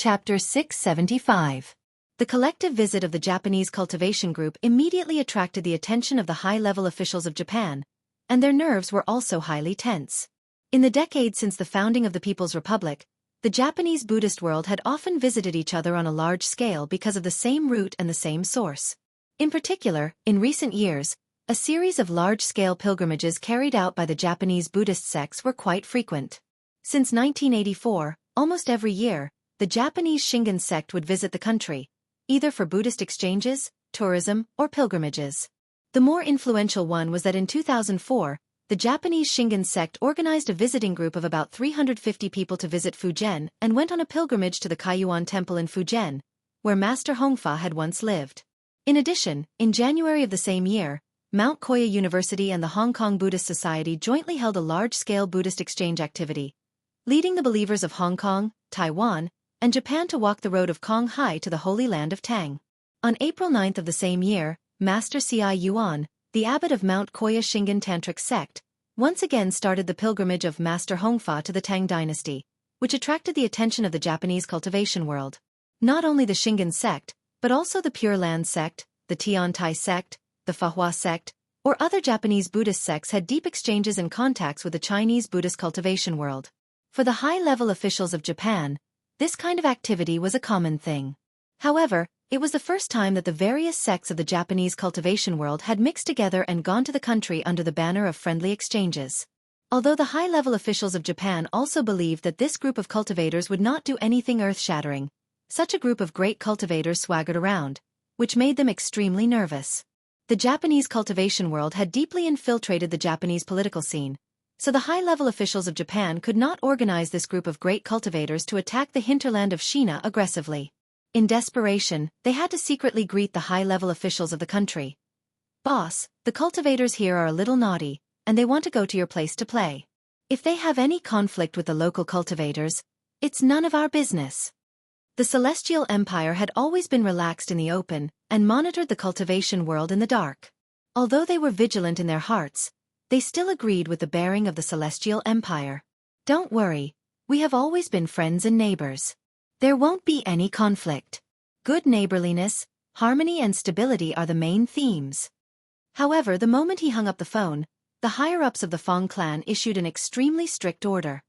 Chapter 675. The collective visit of the Japanese cultivation group immediately attracted the attention of the high-level officials of Japan, and their nerves were also highly tense. In the decades since the founding of the People's Republic, the Japanese Buddhist world had often visited each other on a large scale because of the same root and the same source. In particular, in recent years, a series of large-scale pilgrimages carried out by the Japanese Buddhist sects were quite frequent. Since 1984, almost every year, the Japanese Shingon sect would visit the country, either for Buddhist exchanges, tourism, or pilgrimages. The more influential one was that in 2004, the Japanese Shingon sect organized a visiting group of about 350 people to visit Fujian and went on a pilgrimage to the Kaiyuan Temple in Fujian, where Master Hongfa had once lived. In addition, in January of the same year, Mount Koya University and the Hong Kong Buddhist Society jointly held a large-scale Buddhist exchange activity, leading the believers of Hong Kong, Taiwan, and Japan to walk the road of Kong Hai to the Holy Land of Tang. On April 9 of the same year, Master C.I. Yuan, the abbot of Mount Koya Shingon Tantric sect, once again started the pilgrimage of Master Hongfa to the Tang dynasty, which attracted the attention of the Japanese cultivation world. Not only the Shingon sect, but also the Pure Land sect, the Tiantai sect, the Fahua sect, or other Japanese Buddhist sects had deep exchanges and contacts with the Chinese Buddhist cultivation world. For the high-level officials of Japan, this kind of activity was a common thing. However, it was the first time that the various sects of the Japanese cultivation world had mixed together and gone to the country under the banner of friendly exchanges. Although the high-level officials of Japan also believed that this group of cultivators would not do anything earth-shattering, such a group of great cultivators swaggered around, which made them extremely nervous. The Japanese cultivation world had deeply infiltrated the Japanese political scene, so the high-level officials of Japan could not organize this group of great cultivators to attack the hinterland of China aggressively. In desperation, they had to secretly greet the high-level officials of the country. "Boss, the cultivators here are a little naughty, and they want to go to your place to play. If they have any conflict with the local cultivators, it's none of our business." The Celestial Empire had always been relaxed in the open and monitored the cultivation world in the dark. Although they were vigilant in their hearts, they still agreed with the bearing of the Celestial Empire. "Don't worry, we have always been friends and neighbors. There won't be any conflict. Good neighborliness, harmony and stability are the main themes." However, the moment he hung up the phone, the higher-ups of the Fong clan issued an extremely strict order.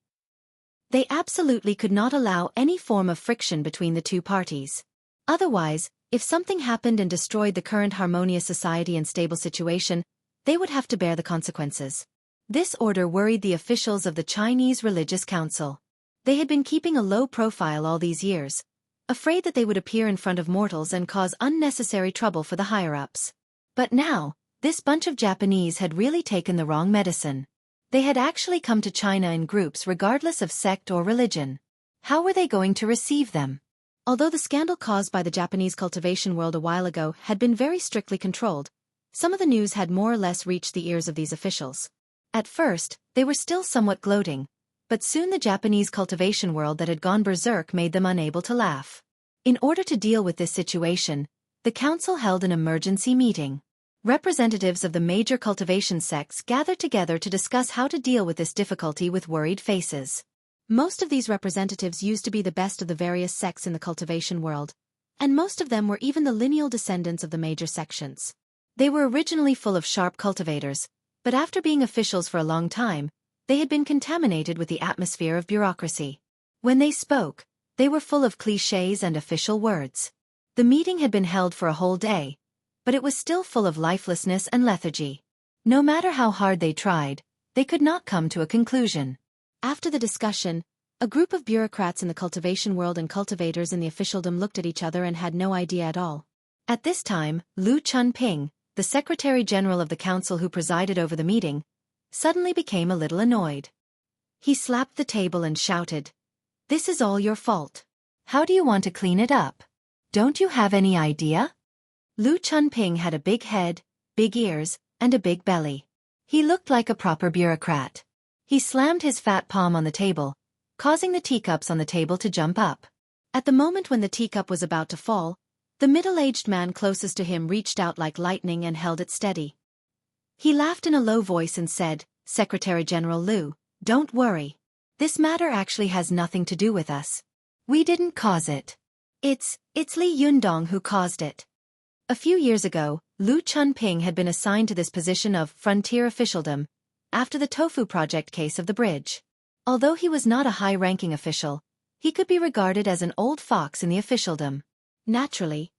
They absolutely could not allow any form of friction between the two parties. Otherwise, if something happened and destroyed the current harmonious society and stable situation, they would have to bear the consequences. This order worried the officials of the Chinese Religious Council. They had been keeping a low profile all these years, afraid that they would appear in front of mortals and cause unnecessary trouble for the higher-ups. But now, this bunch of Japanese had really taken the wrong medicine. They had actually come to China in groups regardless of sect or religion. How were they going to receive them? Although the scandal caused by the Japanese cultivation world a while ago had been very strictly controlled, some of the news had more or less reached the ears of these officials. At first, they were still somewhat gloating, but soon the Japanese cultivation world that had gone berserk made them unable to laugh. In order to deal with this situation, the council held an emergency meeting. Representatives of the major cultivation sects gathered together to discuss how to deal with this difficulty with worried faces. Most of these representatives used to be the best of the various sects in the cultivation world, and most of them were even the lineal descendants of the major sections. They were originally full of sharp cultivators, but after being officials for a long time, they had been contaminated with the atmosphere of bureaucracy. When they spoke, they were full of clichés and official words. The meeting had been held for a whole day, but it was still full of lifelessness and lethargy. No matter how hard they tried, they could not come to a conclusion. After the discussion, a group of bureaucrats in the cultivation world and cultivators in the officialdom looked at each other and had no idea at all. At this time, Liu Chunping, the Secretary-General of the Council who presided over the meeting, suddenly became a little annoyed. He slapped the table and shouted, "This is all your fault. How do you want to clean it up? Don't you have any idea?" Liu Chunping had a big head, big ears, and a big belly. He looked like a proper bureaucrat. He slammed his fat palm on the table, causing the teacups on the table to jump up. At the moment when the teacup was about to fall, the middle-aged man closest to him reached out like lightning and held it steady. He laughed in a low voice and said, "Secretary General Liu, don't worry. This matter actually has nothing to do with us. We didn't cause it. It's Li Yundong who caused it. A few years ago, Lu Chunping had been assigned to this position of frontier officialdom after the Tofu Project case of the bridge. Although he was not a high-ranking official, he could be regarded as an old fox in the officialdom. Naturally,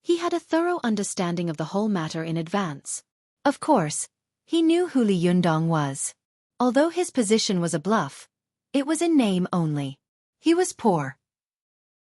he had a thorough understanding of the whole matter in advance. Of course, he knew who Li Yundong was. Although his position was a bluff, it was in name only. He was poor.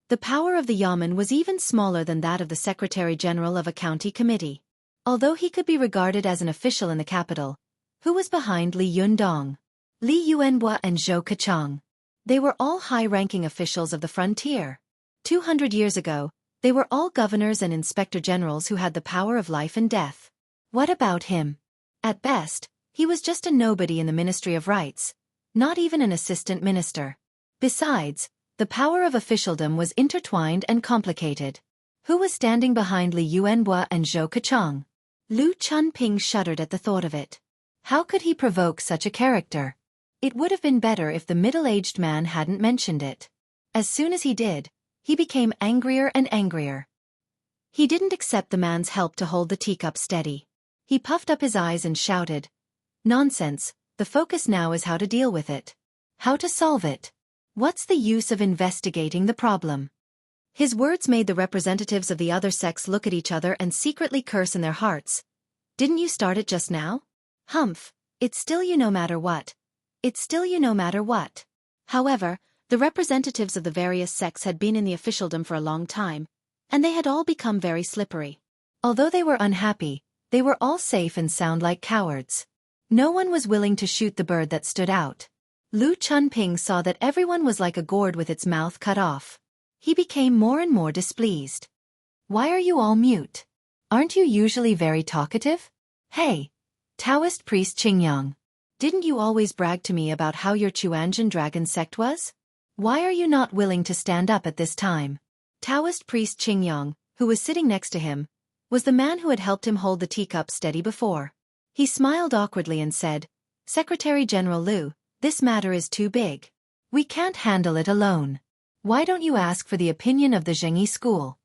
The power of the Yamen was even smaller than that of the Secretary-General of a county committee. Although he could be regarded as an official in the capital, who was behind Li Yundong? Li Yuanhua and Zhou Kechang. They were all high-ranking officials of the frontier. 200 years ago, they were all governors and inspector generals who had the power of life and death. What about him? At best, he was just a nobody in the Ministry of Rights, not even an assistant minister. Besides, the power of officialdom was intertwined and complicated. Who was standing behind Li Yuanhua and Zhou Kechang? Lu Chunping shuddered at the thought of it. How could he provoke such a character? It would have been better if the middle-aged man hadn't mentioned it. As soon as he did, he became angrier and angrier. He didn't accept the man's help to hold the teacup steady. He puffed up his eyes and shouted, "Nonsense, the focus now is how to deal with it. How to solve it. What's the use of investigating the problem?" His words made the representatives of the other sects look at each other and secretly curse in their hearts. "Didn't you start it just now? Humph, it's still you no matter what. It's still you no matter what." However, the representatives of the various sects had been in the officialdom for a long time, and they had all become very slippery. Although they were unhappy, they were all safe and sound like cowards. No one was willing to shoot the bird that stood out. Lu Chunping saw that everyone was like a gourd with its mouth cut off. He became more and more displeased. "Why are you all mute? Aren't you usually very talkative? Hey, Taoist priest Qingyang, didn't you always brag to me about how your Chuanjian dragon sect was? Why are you not willing to stand up at this time?" Taoist priest Qingyang, who was sitting next to him, was the man who had helped him hold the teacup steady before. He smiled awkwardly and said, "Secretary-General Lu, this matter is too big. We can't handle it alone. Why don't you ask for the opinion of the Xueqi school?"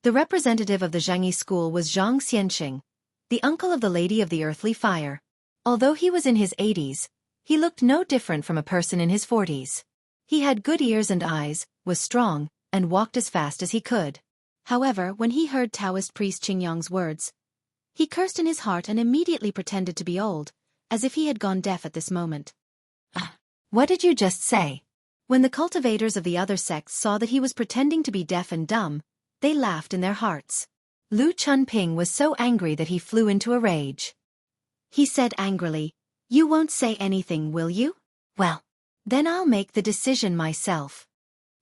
The representative of the Xueqi school was Zhang Xianxing, the uncle of the Lady of the Earthly Fire. Although he was in his 80s, he looked no different from a person in his 40s. He had good ears and eyes, was strong, and walked as fast as he could. However, when he heard Taoist priest Qingyang's words, he cursed in his heart and immediately pretended to be old, as if he had gone deaf at this moment. What did you just say?" When the cultivators of the other sects saw that he was pretending to be deaf and dumb, they laughed in their hearts. Lu Chunping was so angry that he flew into a rage. He said angrily, "You won't say anything, will you? Well, then I'll make the decision myself."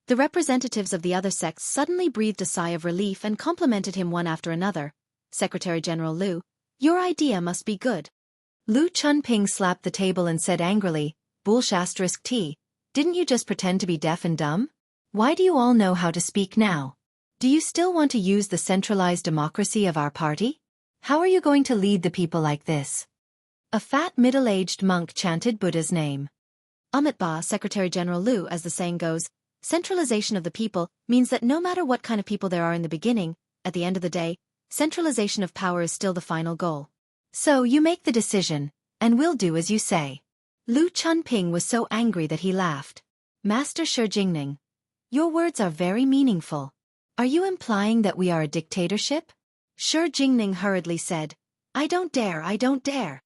The representatives of the other sects suddenly breathed a sigh of relief and complimented him one after another. "Secretary-General Lu, your idea must be good." Lu Chunping slapped the table and said angrily, "Bullshit, didn't you just pretend to be deaf and dumb? Why do you all know how to speak now? Do you still want to use the centralized democracy of our party? How are you going to lead the people like this?" A fat middle-aged monk chanted Buddha's name. Amitabha, Secretary-General Lu, as the saying goes, centralization of the people means that no matter what kind of people there are in the beginning, at the end of the day, centralization of power is still the final goal. So you make the decision, and we'll do as you say. Lu Chunping was so angry that he laughed. "Master Shi Jingning, your words are very meaningful. Are you implying that we are a dictatorship?" Shi Jingning hurriedly said, I don't dare.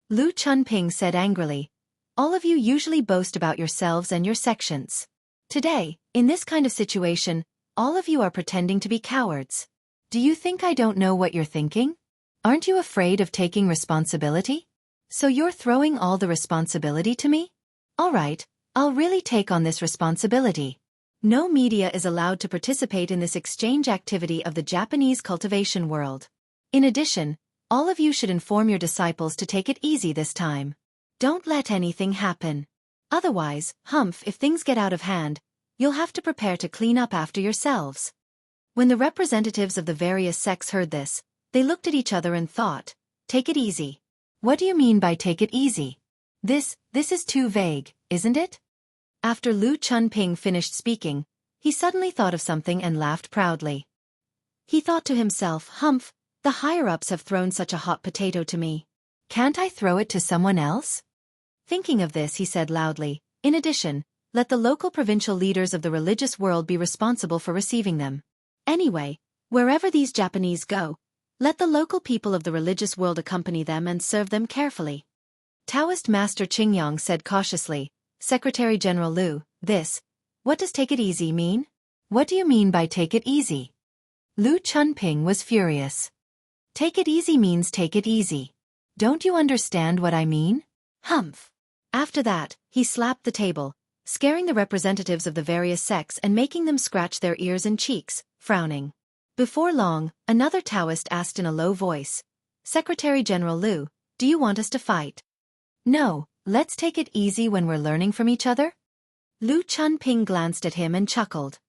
Lu Chunping said angrily, "All of you usually boast about yourselves and your sections. Today, in this kind of situation, all of you are pretending to be cowards. Do you think I don't know what you're thinking? Aren't you afraid of taking responsibility? So you're throwing all the responsibility to me? All right, I'll really take on this responsibility. No media is allowed to participate in this exchange activity of the Japanese cultivation world. In addition, all of you should inform your disciples to take it easy this time. Don't let anything happen. Otherwise, humph, if things get out of hand, you'll have to prepare to clean up after yourselves." When the representatives of the various sects heard this, they looked at each other and thought, "Take it easy. What do you mean by take it easy? This is too vague, isn't it?" After Lu Chunping finished speaking, He suddenly thought of something and laughed proudly. He thought to himself, "Humph, the higher-ups have thrown such a hot potato to me. Can't I throw it to someone else?" Thinking of this, he said loudly, "In addition, let the local provincial leaders of the religious world be responsible for receiving them. Anyway, wherever these Japanese go, let the local people of the religious world accompany them and serve them carefully." Taoist Master Qingyang said cautiously, "Secretary General Liu, what does take it easy mean? What do you mean by take it easy?" Liu Chunping was furious. "Take it easy means take it easy. Don't you understand what I mean? Humph." After that, he slapped the table, scaring the representatives of the various sects and making them scratch their ears and cheeks, frowning. Before long, another Taoist asked in a low voice, "Secretary General Liu, do you want us to fight?" "No, let's take it easy when we're learning from each other." Liu Chunping glanced at him and chuckled.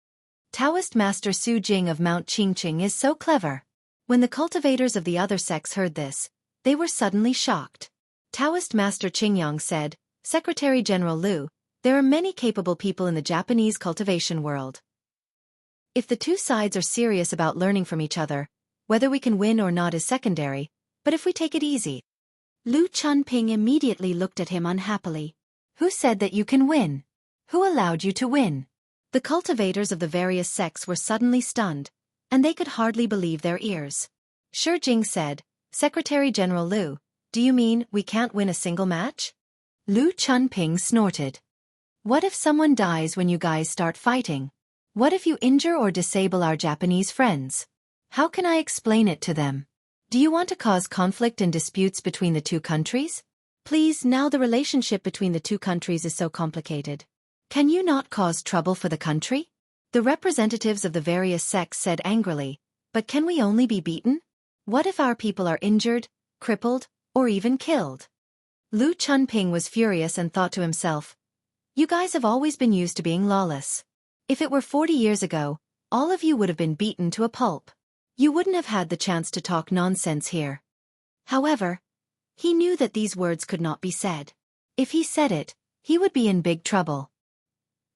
Taoist Master Su Jing of Mount Qingqing is so clever. When the cultivators of the other sects heard this, they were suddenly shocked. Taoist Master Qingyang said, "Secretary General Liu, there are many capable people in the Japanese cultivation world. If the two sides are serious about learning from each other, whether we can win or not is secondary, but if we take it easy." Liu Chunping immediately looked at him unhappily. "Who said that you can win? Who allowed you to win?" The cultivators of the various sects were suddenly stunned, and they could hardly believe their ears. Shi Jing said, "Secretary General Liu, do you mean we can't win a single match?" Liu Chunping snorted. "What if someone dies when you guys start fighting? What if you injure or disable our Japanese friends? How can I explain it to them? Do you want to cause conflict and disputes between the two countries? Please, now the relationship between the two countries is so complicated. Can you not cause trouble for the country?" The representatives of the various sects said angrily, "But can we only be beaten? What if our people are injured, crippled, or even killed?" Liu Chunping was furious and thought to himself, "You guys have always been used to being lawless. If it were 40 years ago, all of you would have been beaten to a pulp. You wouldn't have had the chance to talk nonsense here." However, he knew that these words could not be said. If he said it, he would be in big trouble.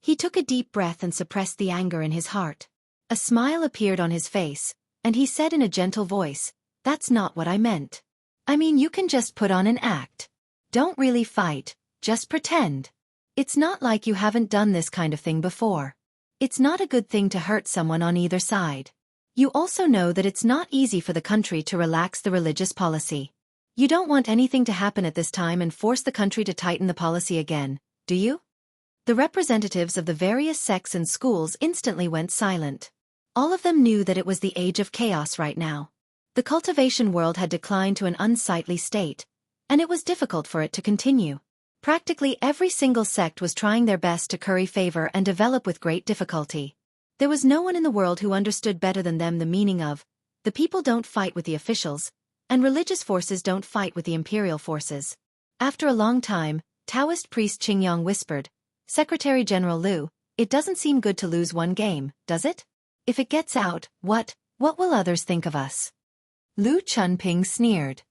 He took a deep breath and suppressed the anger in his heart. A smile appeared on his face, and he said in a gentle voice, "That's not what I meant. I mean, you can just put on an act. Don't really fight, just pretend. It's not like you haven't done this kind of thing before. It's not a good thing to hurt someone on either side. You also know that it's not easy for the country to relax the religious policy. You don't want anything to happen at this time and force the country to tighten the policy again, do you?" The representatives of the various sects and schools instantly went silent. All of them knew that it was the age of chaos right now. The cultivation world had declined to an unsightly state, and it was difficult for it to continue. Practically every single sect was trying their best to curry favor and develop with great difficulty. There was no one in the world who understood better than them the meaning of, the people don't fight with the officials, and religious forces don't fight with the imperial forces. After a long time, Taoist priest Qingyang whispered, "Secretary General Liu, it doesn't seem good to lose one game, does it? If it gets out, what will others think of us?" Liu Chunping sneered.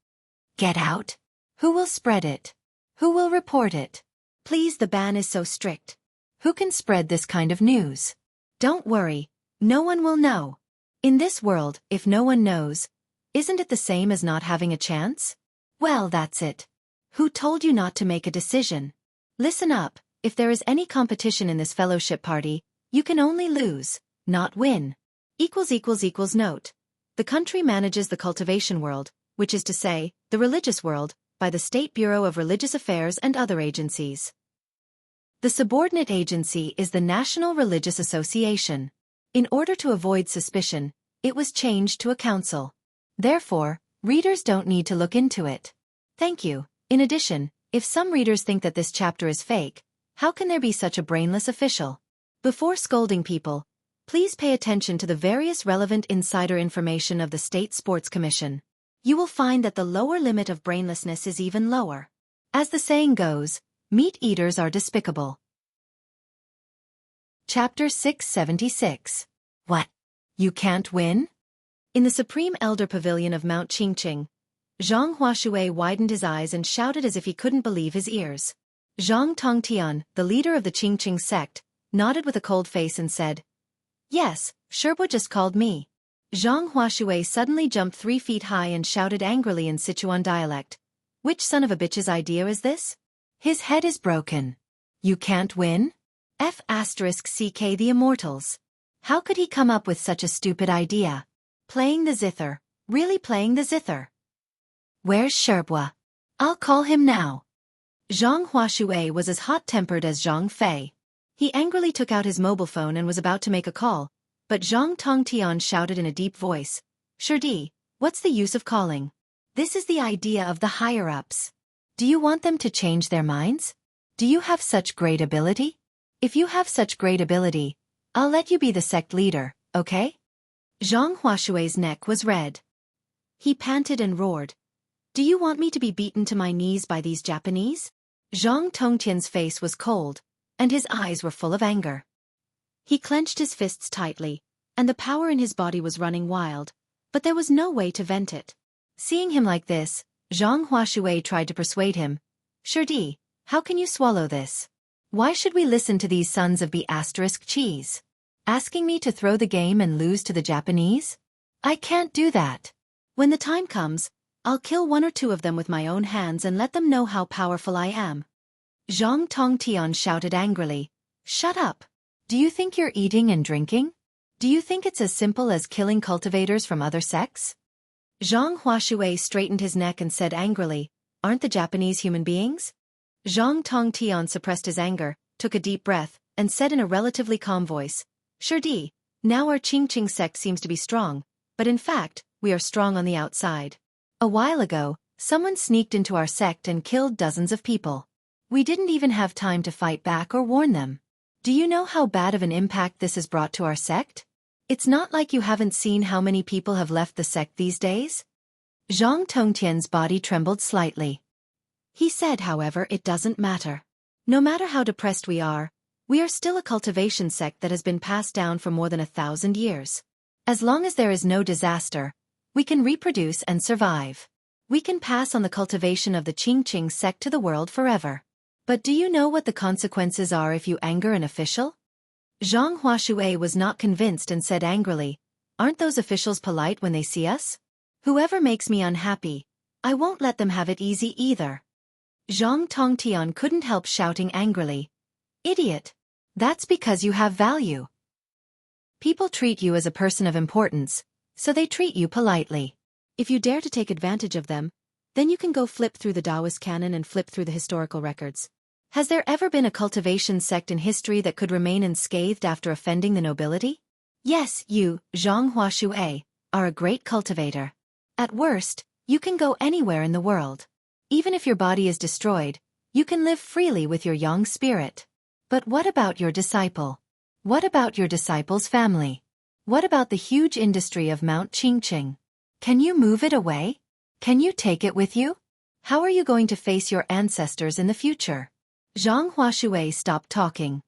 "Get out? Who will spread it? Who will report it? Please, the ban is so strict. Who can spread this kind of news? Don't worry, no one will know. In this world, if no one knows, isn't it the same as not having a chance? Well, that's it. Who told you not to make a decision? Listen up, if there is any competition in this fellowship party, you can only lose, not win. Note. The country manages the cultivation world, which is to say, the religious world, by the State Bureau of Religious Affairs and other agencies. The subordinate agency is the National Religious Association. In order to avoid suspicion, it was changed to a council. Therefore, readers don't need to look into it. Thank you. In addition, if some readers think that this chapter is fake, how can there be such a brainless official? Before scolding people, please pay attention to the various relevant insider information of the State Sports Commission. You will find that the lower limit of brainlessness is even lower. As the saying goes, meat eaters are despicable. Chapter 676. What? You can't win? In the Supreme Elder Pavilion of Mount Qingqing, Zhang Huashui widened his eyes and shouted as if he couldn't believe his ears. Zhang Tongtian, the leader of the Qingqing sect, nodded with a cold face and said, Yes, Sherbo just called me. Zhang Huashui suddenly jumped 3 feet high and shouted angrily in Sichuan dialect. Which son of a bitch's idea is this? His head is broken. You can't win? F***CK the Immortals. How could he come up with such a stupid idea? Playing the zither. Really playing the zither. Where's Sherbwa? I'll call him now. Zhang Huashui was as hot-tempered as Zhang Fei. He angrily took out his mobile phone and was about to make a call, but Zhang Tongtian shouted in a deep voice, Shirdi, what's the use of calling? This is the idea of the higher-ups. Do you want them to change their minds? Do you have such great ability? If you have such great ability, I'll let you be the sect leader, okay? Zhang Huashui's neck was red. He panted and roared. Do you want me to be beaten to my knees by these Japanese? Zhang Tongtian's face was cold, and his eyes were full of anger. He clenched his fists tightly, and the power in his body was running wild, but there was no way to vent it. Seeing him like this, Zhang Huashui tried to persuade him. Shirdi, how can you swallow this? Why should we listen to these sons of B***cheese? Asking me to throw the game and lose to the Japanese? I can't do that. When the time comes, I'll kill 1 or 2 of them with my own hands and let them know how powerful I am. Zhang Tongtian shouted angrily. Shut up. Do you think you're eating and drinking? Do you think it's as simple as killing cultivators from other sects? Zhang Huashui straightened his neck and said angrily, aren't the Japanese human beings? Zhang Tongtian suppressed his anger, took a deep breath, and said in a relatively calm voice, Shirdi, now our Qingqing sect seems to be strong, but in fact, we are strong on the outside. A while ago, someone sneaked into our sect and killed dozens of people. We didn't even have time to fight back or warn them. Do you know how bad of an impact this has brought to our sect? It's not like you haven't seen how many people have left the sect these days. Zhang Tongtian's body trembled slightly. He said, however, it doesn't matter. No matter how depressed we are still a cultivation sect that has been passed down for more than 1,000 years. As long as there is no disaster, we can reproduce and survive. We can pass on the cultivation of the Qingqing sect to the world forever. But do you know what the consequences are if you anger an official? Zhang Huashui was not convinced and said angrily, aren't those officials polite when they see us? Whoever makes me unhappy, I won't let them have it easy either. Zhang Tongtian couldn't help shouting angrily, idiot! That's because you have value. People treat you as a person of importance, so they treat you politely. If you dare to take advantage of them, then you can go flip through the Taoist canon and flip through the historical records. Has there ever been a cultivation sect in history that could remain unscathed after offending the nobility? Yes, you, Zhang Huashui, are a great cultivator. At worst, you can go anywhere in the world. Even if your body is destroyed, you can live freely with your young spirit. But what about your disciple? What about your disciple's family? What about the huge industry of Mount Qingqing? Can you move it away? Can you take it with you? How are you going to face your ancestors in the future? Zhang Huashui stopped talking.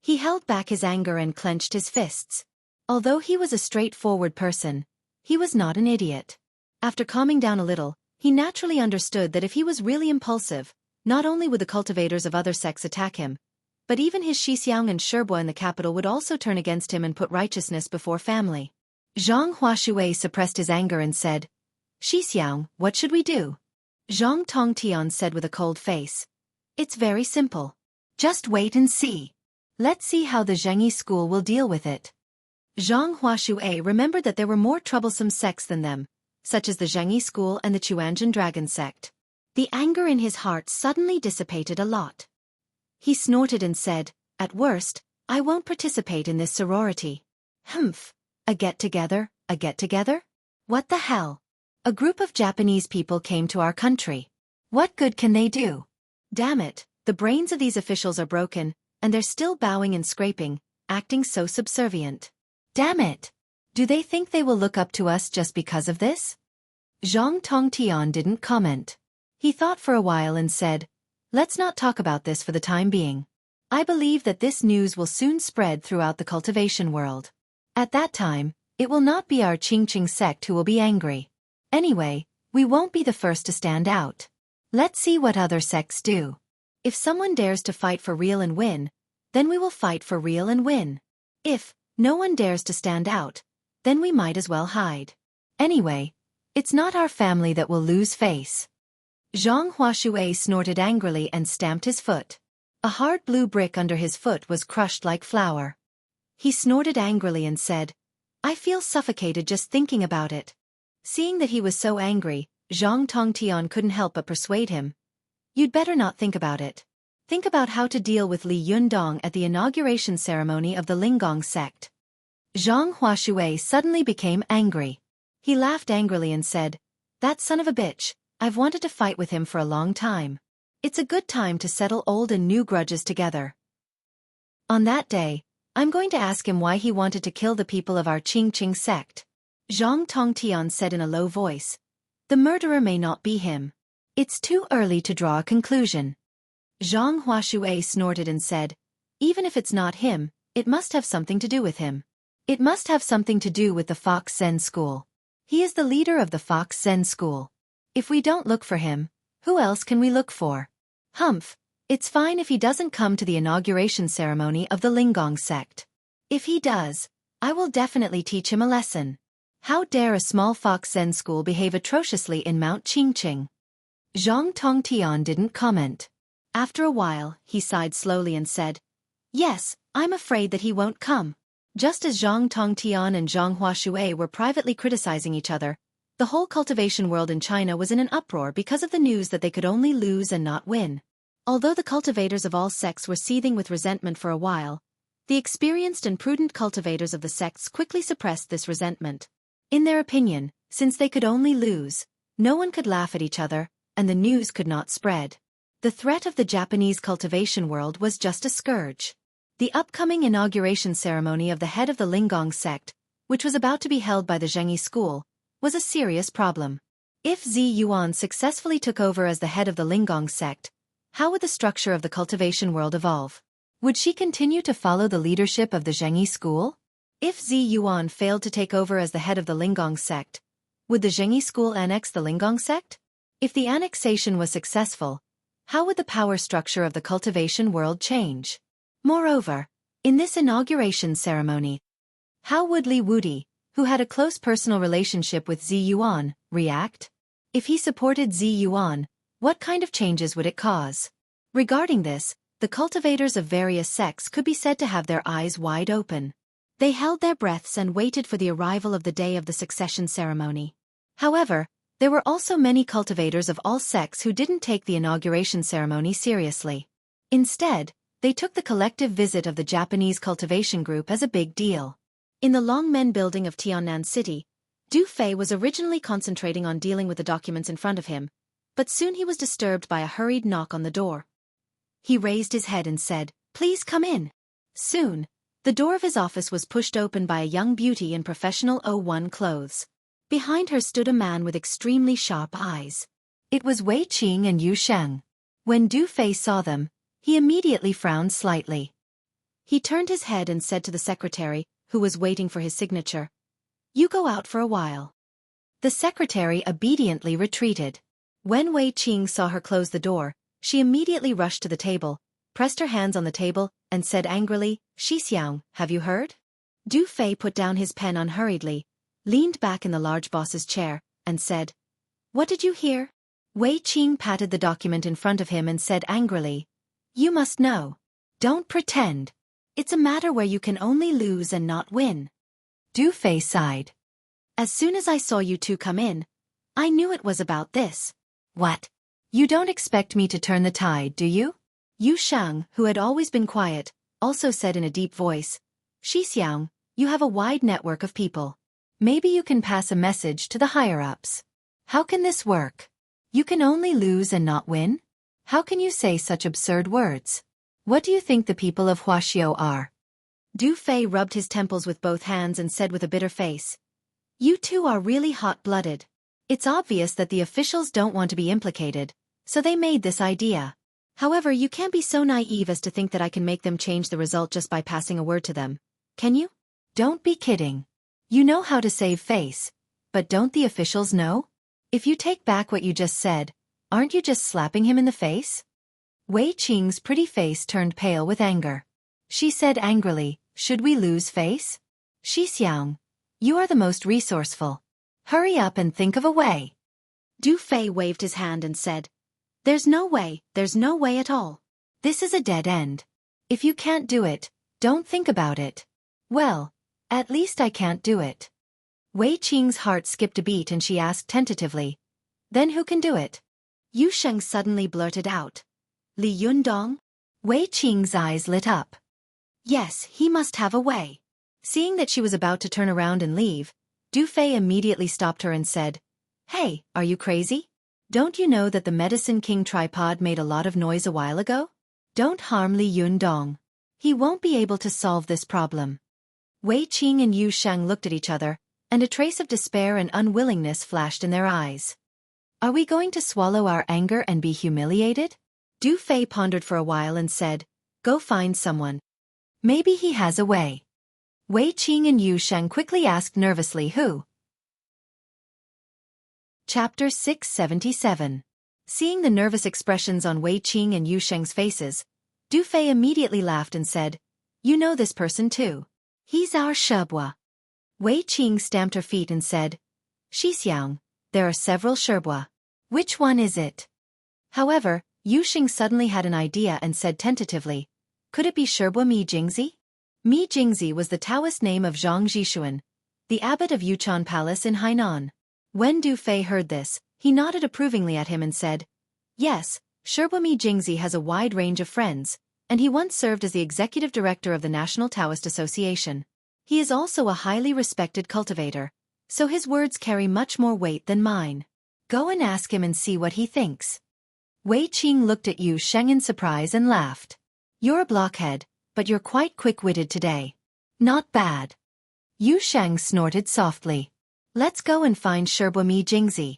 He held back his anger and clenched his fists. Although he was a straightforward person, he was not an idiot. After calming down a little, he naturally understood that if he was really impulsive, not only would the cultivators of other sects attack him, but even his Xixiang and Sherbwa in the capital would also turn against him and put righteousness before family. Zhang Huashui suppressed his anger and said, Xixiang, what should we do? Zhang Tongtian said with a cold face. It's very simple. Just wait and see. Let's see how the Xueqi school will deal with it. Zhang Huashui remembered that there were more troublesome sects than them, such as the Xueqi school and the Chuanzhen dragon sect. The anger in his heart suddenly dissipated a lot. He snorted and said, at worst, I won't participate in this sorority. Humph. A get-together, a get-together? What the hell? A group of Japanese people came to our country. What good can they do? Damn it, the brains of these officials are broken, and they're still bowing and scraping, acting so subservient. Damn it! Do they think they will look up to us just because of this? Zhang Tongtian didn't comment. He thought for a while and said, let's not talk about this for the time being. I believe that this news will soon spread throughout the cultivation world. At that time, it will not be our Qingqing sect who will be angry. Anyway, we won't be the first to stand out. Let's see what other sects do. If someone dares to fight for real and win, then we will fight for real and win. If, No one dares to stand out. Then we might as well hide. Anyway, it's not our family that will lose face. Zhang Huashui snorted angrily and stamped his foot. A hard blue brick under his foot was crushed like flour. He snorted angrily and said, I feel suffocated just thinking about it. Seeing that he was so angry, Zhang Tongtian couldn't help but persuade him. You'd better not think about it. Think about how to deal with Li Yundong at the inauguration ceremony of the Linggong sect. Zhang Huashui suddenly became angry. He laughed angrily and said, That son of a bitch, I've wanted to fight with him for a long time. It's a good time to settle old and new grudges together. On that day, I'm going to ask him why he wanted to kill the people of our Qingqing sect. Zhang Tongtian said in a low voice. The murderer may not be him. It's too early to draw a conclusion. Zhang Huashui snorted and said, Even if it's not him, it must have something to do with him. It must have something to do with the Fox Zen School. He is the leader of the Fox Zen School. If we don't look for him, who else can we look for? Humph, it's fine if he doesn't come to the inauguration ceremony of the Linggong sect. If he does, I will definitely teach him a lesson. How dare a small Fox Zen school behave atrociously in Mount Qingqing? Zhang Tongtian didn't comment. After a while, he sighed slowly and said, Yes, I'm afraid that he won't come. Just as Zhang Tongtian and Zhang Huashui were privately criticizing each other, the whole cultivation world in China was in an uproar because of the news that they could only lose and not win. Although the cultivators of all sects were seething with resentment for a while, the experienced and prudent cultivators of the sects quickly suppressed this resentment. In their opinion, since they could only lose, no one could laugh at each other, and the news could not spread. The threat of the Japanese cultivation world was just a scourge. The upcoming inauguration ceremony of the head of the Linggong sect, which was about to be held by the Xueqi school, was a serious problem. If Zi Yuan successfully took over as the head of the Linggong sect, how would the structure of the cultivation world evolve? Would she continue to follow the leadership of the Xueqi school? If Zi Yuan failed to take over as the head of the Linggong sect, would the Xueqi school annex the Linggong sect? If the annexation was successful, how would the power structure of the cultivation world change? Moreover, in this inauguration ceremony, how would Li Wudi, who had a close personal relationship with Zi Yuan, react? If he supported Zi Yuan, what kind of changes would it cause? Regarding this, the cultivators of various sects could be said to have their eyes wide open. They held their breaths and waited for the arrival of the day of the succession ceremony. However, there were also many cultivators of all sects who didn't take the inauguration ceremony seriously. Instead, they took the collective visit of the Japanese cultivation group as a big deal. In the Longmen building of Tiannan City, Du Fei was originally concentrating on dealing with the documents in front of him, but soon he was disturbed by a hurried knock on the door. He raised his head and said, Please come in. Soon, the door of his office was pushed open by a young beauty in professional O1 clothes. Behind her stood a man with extremely sharp eyes. It was Wei Qing and Yu Sheng. When Du Fei saw them, he immediately frowned slightly. He turned his head and said to the secretary, who was waiting for his signature, You go out for a while. The secretary obediently retreated. When Wei Qing saw her close the door, she immediately rushed to the table, pressed her hands on the table, and said angrily, Xixiang, have you heard? Du Fei put down his pen unhurriedly, leaned back in the large boss's chair, and said, What did you hear? Wei Qing patted the document in front of him and said angrily, You must know. Don't pretend. It's a matter where you can only lose and not win. Du Fei sighed. As soon as I saw you two come in, I knew it was about this. What? You don't expect me to turn the tide, do you? Yu Shang, who had always been quiet, also said in a deep voice, Xixiang, you have a wide network of people. Maybe you can pass a message to the higher-ups. How can this work? You can only lose and not win? How can you say such absurd words? What do you think the people of Huaxiao are? Du Fei rubbed his temples with both hands and said with a bitter face, You two are really hot-blooded. It's obvious that the officials don't want to be implicated, so they made this idea. However, you can't be so naive as to think that I can make them change the result just by passing a word to them, can you? Don't be kidding. You know how to save face, but don't the officials know? If you take back what you just said, aren't you just slapping him in the face? Wei Qing's pretty face turned pale with anger. She said angrily, Should we lose face? Xixiang, you are the most resourceful. Hurry up and think of a way. Du Fei waved his hand and said, there's no way at all. This is a dead end. If you can't do it, don't think about it. Well, at least I can't do it. Wei Qing's heart skipped a beat and she asked tentatively, then who can do it? Yu Sheng suddenly blurted out, Li Yundong? Wei Qing's eyes lit up. Yes, he must have a way. Seeing that she was about to turn around and leave, Du Fei immediately stopped her and said, hey, are you crazy? Don't you know that the Medicine King tripod made a lot of noise a while ago? Don't harm Li Yundong. He won't be able to solve this problem. Wei Qing and Yu Sheng looked at each other, and a trace of despair and unwillingness flashed in their eyes. Are we going to swallow our anger and be humiliated? Du Fei pondered for a while and said, go find someone. Maybe he has a way. Wei Qing and Yu Sheng quickly asked nervously who. Chapter 677. Seeing the nervous expressions on Wei Qing and Yu Sheng's faces, Du Fei immediately laughed and said, you know this person too. He's our Shebua. Wei Qing stamped her feet and said, Xixiang, there are several Shebua. Which one is it? However, Yu Sheng suddenly had an idea and said tentatively, could it be Shebua Mi Jingzi? Mi Jingzi was the Taoist name of Zhang Jishuan, the abbot of Yuchan Palace in Hainan. When Du Fei heard this, he nodded approvingly at him and said, yes, Shebua Mi Jingzi has a wide range of friends, and he once served as the executive director of the National Taoist Association. He is also a highly respected cultivator, so his words carry much more weight than mine. Go and ask him and see what he thinks. Wei Qing looked at Yu Sheng in surprise and laughed. You're a blockhead, but you're quite quick-witted today. Not bad. Yu Sheng snorted softly. Let's go and find Shebua Mi Jingzi.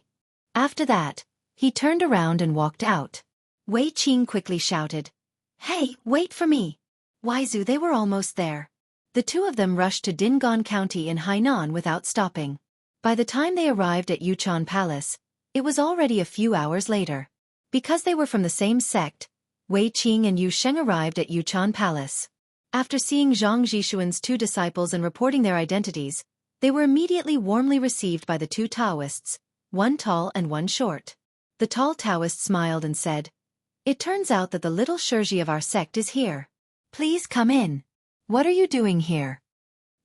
After that, he turned around and walked out. Wei Qing quickly shouted, hey, wait for me. Waizu, they were almost there. The two of them rushed to Dingan County in Hainan without stopping. By the time they arrived at Yuchan Palace, it was already a few hours later. Because they were from the same sect, Wei Qing and Yu Sheng arrived at Yuchan Palace. After seeing Zhang Jishuan's two disciples and reporting their identities, they were immediately warmly received by the two Taoists, one tall and one short. The tall Taoist smiled and said, it turns out that the little Xueqi of our sect is here. Please come in. What are you doing here?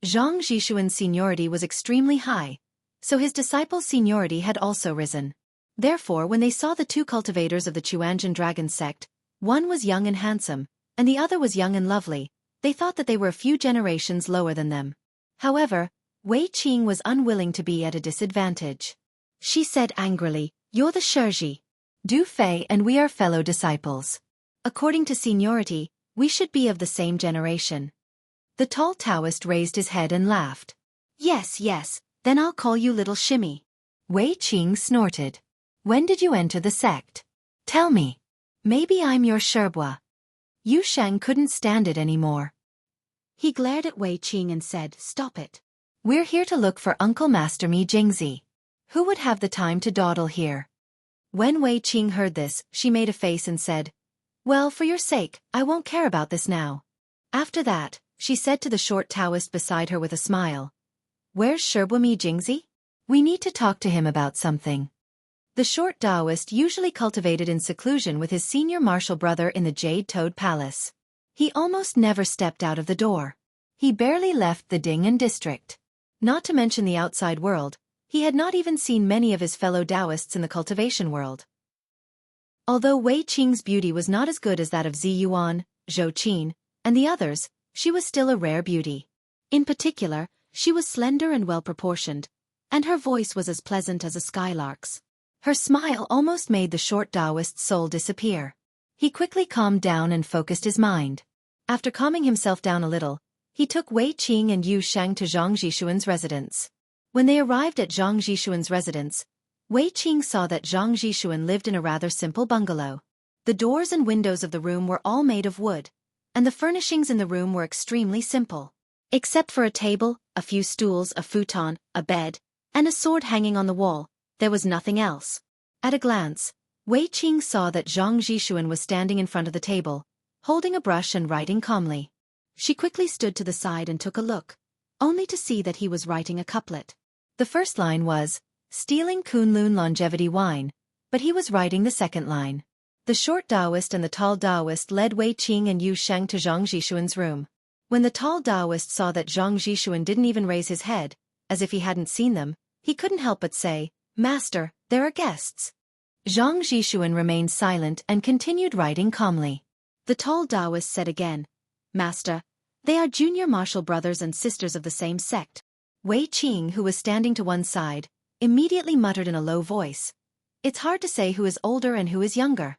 Zhang Jishuan's seniority was extremely high, so his disciples' seniority had also risen. Therefore, when they saw the two cultivators of the Chuanjian dragon sect, one was young and handsome, and the other was young and lovely, they thought that they were a few generations lower than them. However, Wei Qing was unwilling to be at a disadvantage. She said angrily, you're the Xueqi. Du Fei and we are fellow disciples. According to seniority, we should be of the same generation. The tall Taoist raised his head and laughed. Yes, then I'll call you Little Shimmy. Wei Qing snorted. When did you enter the sect? Tell me. Maybe I'm your Shebua. Yu Sheng couldn't stand it anymore. He glared at Wei Qing and said, stop it. We're here to look for Uncle Master Mi Jingzi. Who would have the time to dawdle here? When Wei Qing heard this, she made a face and said, well, for your sake, I won't care about this now. After that, she said to the short Taoist beside her with a smile, where's Shebua Mi Jingzi? We need to talk to him about something. The short Taoist usually cultivated in seclusion with his senior martial brother in the Jade Toad Palace. He almost never stepped out of the door. He barely left the Ding'an district. Not to mention the outside world, he had not even seen many of his fellow Taoists in the cultivation world. Although Wei Qing's beauty was not as good as that of Zi Yuan, Zhou Qin, and the others, she was still a rare beauty. In particular, she was slender and well-proportioned, and her voice was as pleasant as a skylark's. Her smile almost made the short Taoist's soul disappear. He quickly calmed down and focused his mind. After calming himself down a little, he took Wei Qing and Yu Sheng to Zhang Jishuan's residence. When they arrived at Zhang Jishuan's residence, Wei Qing saw that Zhang Jishuan lived in a rather simple bungalow. The doors and windows of the room were all made of wood, and the furnishings in the room were extremely simple. Except for a table, a few stools, a futon, a bed, and a sword hanging on the wall, there was nothing else. At a glance, Wei Qing saw that Zhang Jishuan was standing in front of the table, holding a brush and writing calmly. She quickly stood to the side and took a look, only to see that he was writing a couplet. The first line was, stealing Kunlun longevity wine, but he was writing the second line. The short Taoist and the tall Taoist led Wei Qing and Yu Sheng to Zhang Zhishuan's room. When the tall Taoist saw that Zhang Zhishuan didn't even raise his head, as if he hadn't seen them, he couldn't help but say, "Master, there are guests." Zhang Zhishuan remained silent and continued writing calmly. The tall Taoist said again, "Master, they are junior martial brothers and sisters of the same sect." Wei Qing, who was standing to one side, immediately muttered in a low voice, "It's hard to say who is older and who is younger."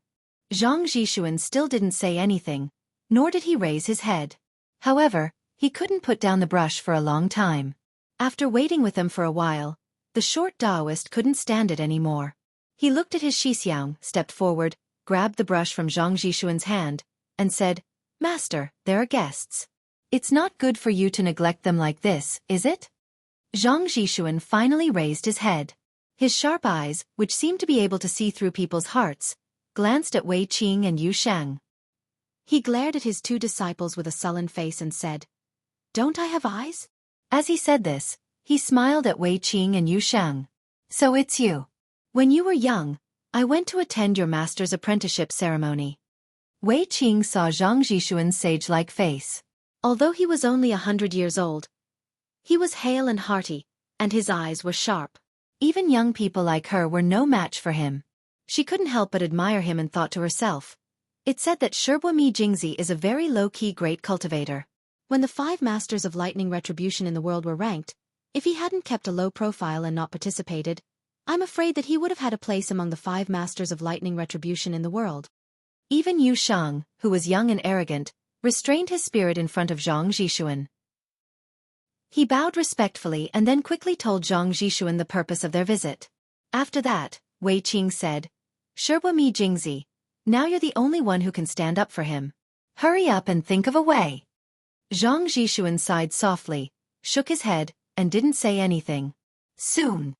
Zhang Zhishuan still didn't say anything, nor did he raise his head. However, he couldn't put down the brush for a long time. After waiting with them for a while, the short Taoist couldn't stand it anymore. He looked at his Shixiang, stepped forward, grabbed the brush from Zhang Zhishuan's hand, and said, "Master, there are guests. It's not good for you to neglect them like this, is it?" Zhang Zhishuan finally raised his head. His sharp eyes, which seemed to be able to see through people's hearts, glanced at Wei Qing and Yu Sheng. He glared at his two disciples with a sullen face and said, "Don't I have eyes?" As he said this, he smiled at Wei Qing and Yu Sheng. "So it's you. When you were young, I went to attend your master's apprenticeship ceremony." Wei Qing saw Zhang Zhishuan's sage-like face. Although he was only 100 years old, he was hale and hearty, and his eyes were sharp. Even young people like her were no match for him. She couldn't help but admire him and thought to herself, "It's said that Xueqi Jingzi is a very low-key great cultivator." When the 5 masters of lightning retribution in the world were ranked, if he hadn't kept a low profile and not participated, I'm afraid that he would have had a place among the 5 masters of lightning retribution in the world. Even Yu Sheng, who was young and arrogant, restrained his spirit in front of Zhang Zhishuan. He bowed respectfully and then quickly told Zhang Zhishuan the purpose of their visit. After that, Wei Qing said, "Xueqi Jingzi, now you're the only one who can stand up for him. Hurry up and think of a way." Zhang Zhishuan sighed softly, shook his head, and didn't say anything. Soon,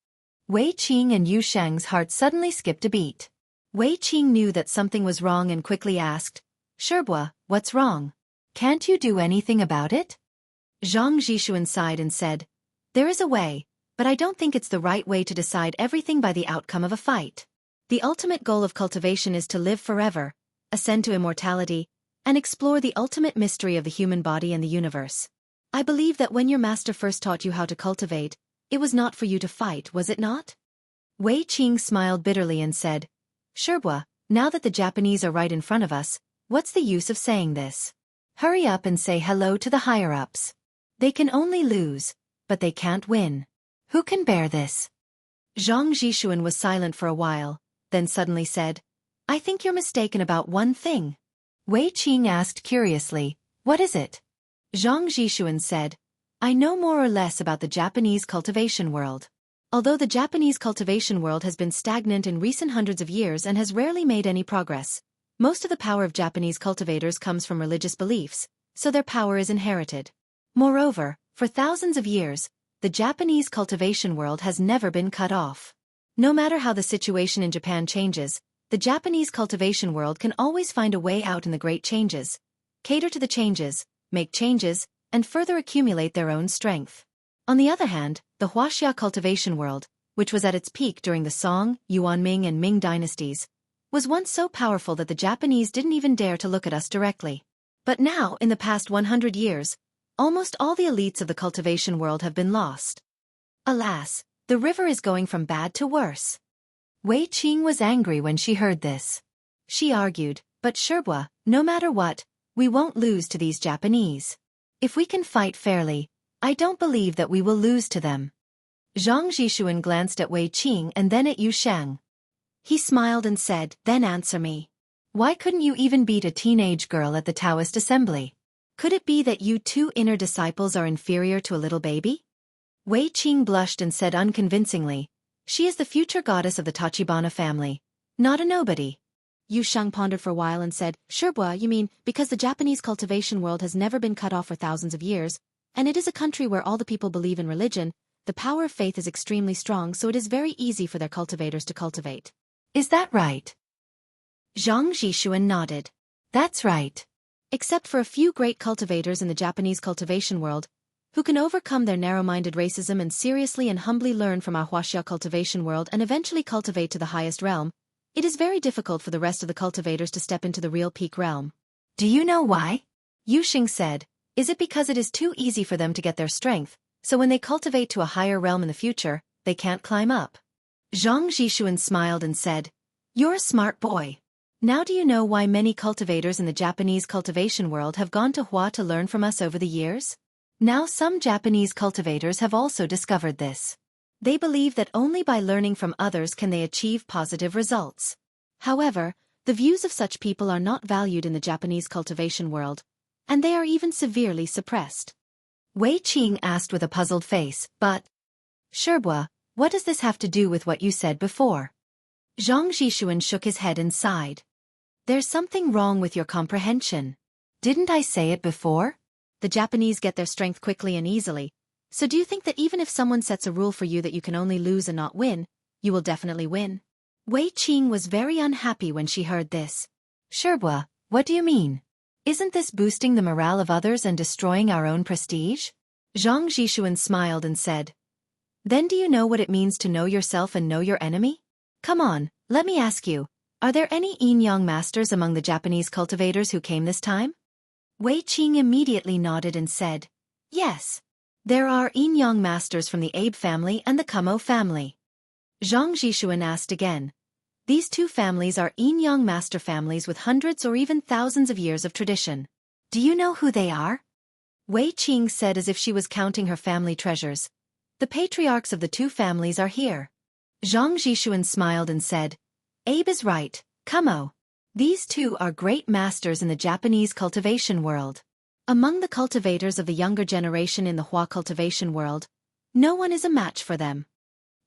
Wei Qing and Yu Sheng's heart suddenly skipped a beat. Wei Qing knew that something was wrong and quickly asked, "Xueqi, what's wrong? Can't you do anything about it?" Zhang Zhishuan sighed and said, "There is a way, but I don't think it's the right way to decide everything by the outcome of a fight. The ultimate goal of cultivation is to live forever, ascend to immortality, and explore the ultimate mystery of the human body and the universe. I believe that when your master first taught you how to cultivate, it was not for you to fight, was it not?" Wei Qing smiled bitterly and said, "Xueqi, now that the Japanese are right in front of us, what's the use of saying this? Hurry up and say hello to the higher-ups. They can only lose, but they can't win. Who can bear this?" Zhang Zhishuan was silent for a while, then suddenly said, "I think you're mistaken about one thing." Wei Qing asked curiously, "What is it?" Zhang Zhishuan said, "I know more or less about the Japanese cultivation world. Although the Japanese cultivation world has been stagnant in recent hundreds of years and has rarely made any progress, most of the power of Japanese cultivators comes from religious beliefs, so their power is inherited. Moreover, for thousands of years, the Japanese cultivation world has never been cut off. No matter how the situation in Japan changes, the Japanese cultivation world can always find a way out in the great changes, cater to the changes, make changes, and further accumulate their own strength. On the other hand, the Huaxia cultivation world, which was at its peak during the Song, Yuanming and Ming dynasties, was once so powerful that the Japanese didn't even dare to look at us directly. But now, in the past 100 years, almost all the elites of the cultivation world have been lost. Alas, the river is going from bad to worse." Wei Qing was angry when she heard this. She argued, "But Xueqi, no matter what, we won't lose to these Japanese. If we can fight fairly, I don't believe that we will lose to them." Zhang Zhishuan glanced at Wei Qing and then at Yu Sheng. He smiled and said, "Then answer me. Why couldn't you even beat a teenage girl at the Taoist assembly? Could it be that you 2 inner disciples are inferior to a little baby?" Wei Qing blushed and said unconvincingly, "She is the future goddess of the Tachibana family, not a nobody." Yu Sheng pondered for a while and said, "Xueqi, you mean because the Japanese cultivation world has never been cut off for thousands of years, and it is a country where all the people believe in religion, the power of faith is extremely strong, so it is very easy for their cultivators to cultivate. Is that right?" Zhang Zhishuan nodded. "That's right. Except for a few great cultivators in the Japanese cultivation world, who can overcome their narrow-minded racism and seriously and humbly learn from our Huaxia cultivation world and eventually cultivate to the highest realm, it is very difficult for the rest of the cultivators to step into the real peak realm. Do you know why? Yuxing said, is it because it is too easy for them to get their strength, so when they cultivate to a higher realm in the future, they can't climb up? Zhang Zhishuan smiled and said, you're a smart boy. Now do you know why many cultivators in the Japanese cultivation world have gone to Hua to learn from us over the years? Now some Japanese cultivators have also discovered this. They believe that only by learning from others can they achieve positive results. However, the views of such people are not valued in the Japanese cultivation world, and they are even severely suppressed. Wei Qing asked with a puzzled face, but... Sherba, what does this have to do with what you said before? Zhang Zhishuan shook his head and sighed. There's something wrong with your comprehension. Didn't I say it before? The Japanese get their strength quickly and easily, so do you think that even if someone sets a rule for you that you can only lose and not win, you will definitely win? Wei Qing was very unhappy when she heard this. Sherba, what do you mean? Isn't this boosting the morale of others and destroying our own prestige? Zhang Zhishuan smiled and said, then do you know what it means to know yourself and know your enemy? Come on, let me ask you, are there any yin-yang masters among the Japanese cultivators who came this time? Wei Qing immediately nodded and said, yes. There are yin-yang masters from the Abe family and the Kumo family. Zhang Zhishuan asked again. These two families are yin-yang master families with hundreds or even thousands of years of tradition. Do you know who they are? Wei Qing said as if she was counting her family treasures. The patriarchs of the two families are here. Zhang Zhishuan smiled and said, Abe is right, Kumo. These two are great masters in the Japanese cultivation world. Among the cultivators of the younger generation in the Hua cultivation world, no one is a match for them.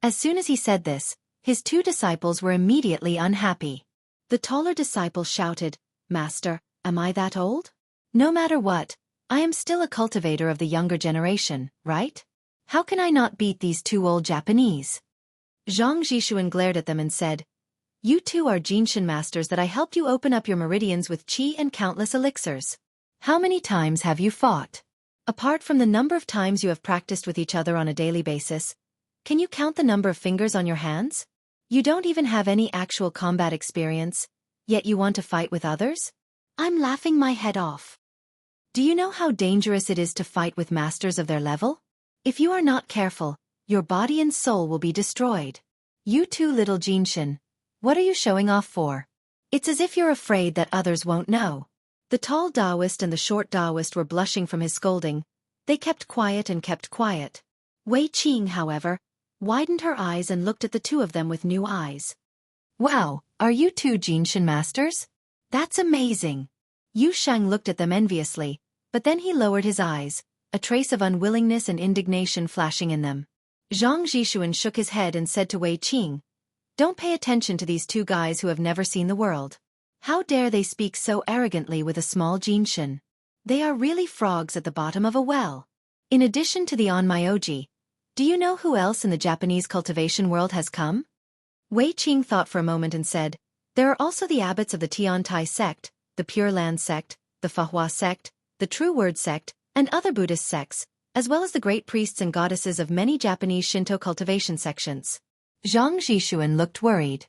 As soon as he said this, his two disciples were immediately unhappy. The taller disciple shouted, Master, am I that old? No matter what, I am still a cultivator of the younger generation, right? How can I not beat these two old Japanese? Zhang Zhishuan glared at them and said, you two are Jinshin masters that I helped you open up your meridians with qi and countless elixirs. How many times have you fought? Apart from the number of times you have practiced with each other on a daily basis, can you count the number of fingers on your hands? You don't even have any actual combat experience, yet you want to fight with others? I'm laughing my head off. Do you know how dangerous it is to fight with masters of their level? If you are not careful, your body and soul will be destroyed. You two little Jinshin. What are you showing off for? It's as if you're afraid that others won't know. The tall Taoist and the short Taoist were blushing from his scolding. They kept quiet and kept quiet. Wei Qing, however, widened her eyes and looked at the two of them with new eyes. Wow, are you two Jinshin masters? That's amazing. Yu Shang looked at them enviously, but then he lowered his eyes, a trace of unwillingness and indignation flashing in them. Zhang Zhishuan shook his head and said to Wei Qing, don't pay attention to these two guys who have never seen the world. How dare they speak so arrogantly with a small Jinshin? They are really frogs at the bottom of a well. In addition to the Onmyoji, do you know who else in the Japanese cultivation world has come? Wei Qing thought for a moment and said, there are also the abbots of the Tiantai sect, the Pure Land sect, the Fahua sect, the True Word sect, and other Buddhist sects, as well as the great priests and goddesses of many Japanese Shinto cultivation sections. Zhang Zhishuan looked worried.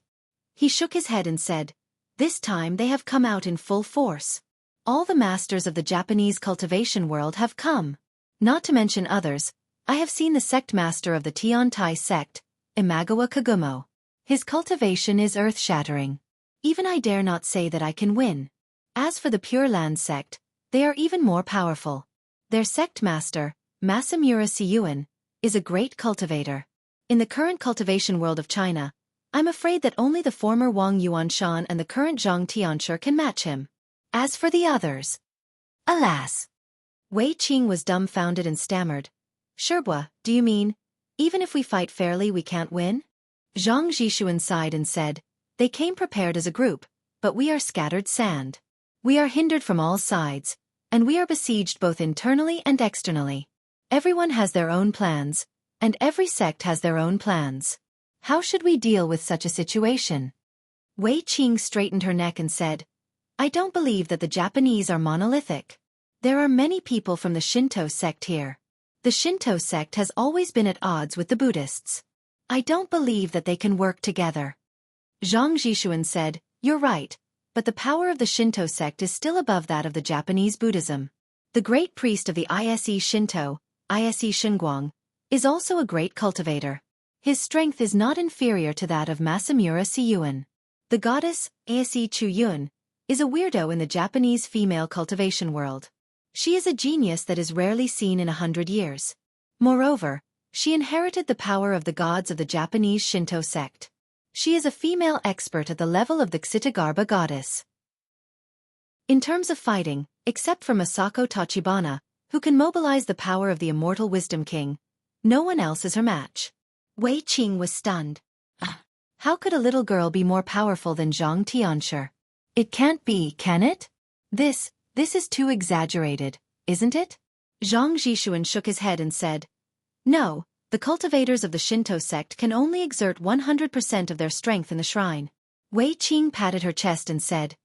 He shook his head and said, this time they have come out in full force. All the masters of the Japanese cultivation world have come. Not to mention others, I have seen the sect master of the Tiantai sect, Imagawa Kagumo. His cultivation is earth-shattering. Even I dare not say that I can win. As for the Pure Land sect, they are even more powerful. Their sect master, Masamura Siyuan, is a great cultivator. In the current cultivation world of China, I'm afraid that only the former Wang Yuanshan and the current Zhang Tianshi can match him. As for the others... Alas! Wei Qing was dumbfounded and stammered. Sherba, do you mean, even if we fight fairly we can't win? Zhang Zhishuan sighed and said, they came prepared as a group, but we are scattered sand. We are hindered from all sides, and we are besieged both internally and externally. Everyone has their own plans, and every sect has their own plans. How should we deal with such a situation? Wei Qing straightened her neck and said, I don't believe that the Japanese are monolithic. There are many people from the Shinto sect here. The Shinto sect has always been at odds with the Buddhists. I don't believe that they can work together. Zhang Jixuan said, "You're right, but the power of the Shinto sect is still above that of the Japanese Buddhism. The great priest of the Ise Shinto, Ise Shinguang, is also a great cultivator. His strength is not inferior to that of Masamura Siyuan. The goddess, Ise Chuyun, is a weirdo in the Japanese female cultivation world. She is a genius that is rarely seen in 100 years. Moreover, she inherited the power of the gods of the Japanese Shinto sect. She is a female expert at the level of the Ksitagarba goddess. In terms of fighting, except for Masako Tachibana, who can mobilize the power of the immortal Wisdom King, no one else is her match." Wei Qing was stunned. How could a little girl be more powerful than Zhang Tianshi? It can't be, can it? This is too exaggerated, isn't it? Zhang Jixuan shook his head and said, "No, the cultivators of the Shinto sect can only exert 100% of their strength in the shrine." Wei Qing patted her chest and said,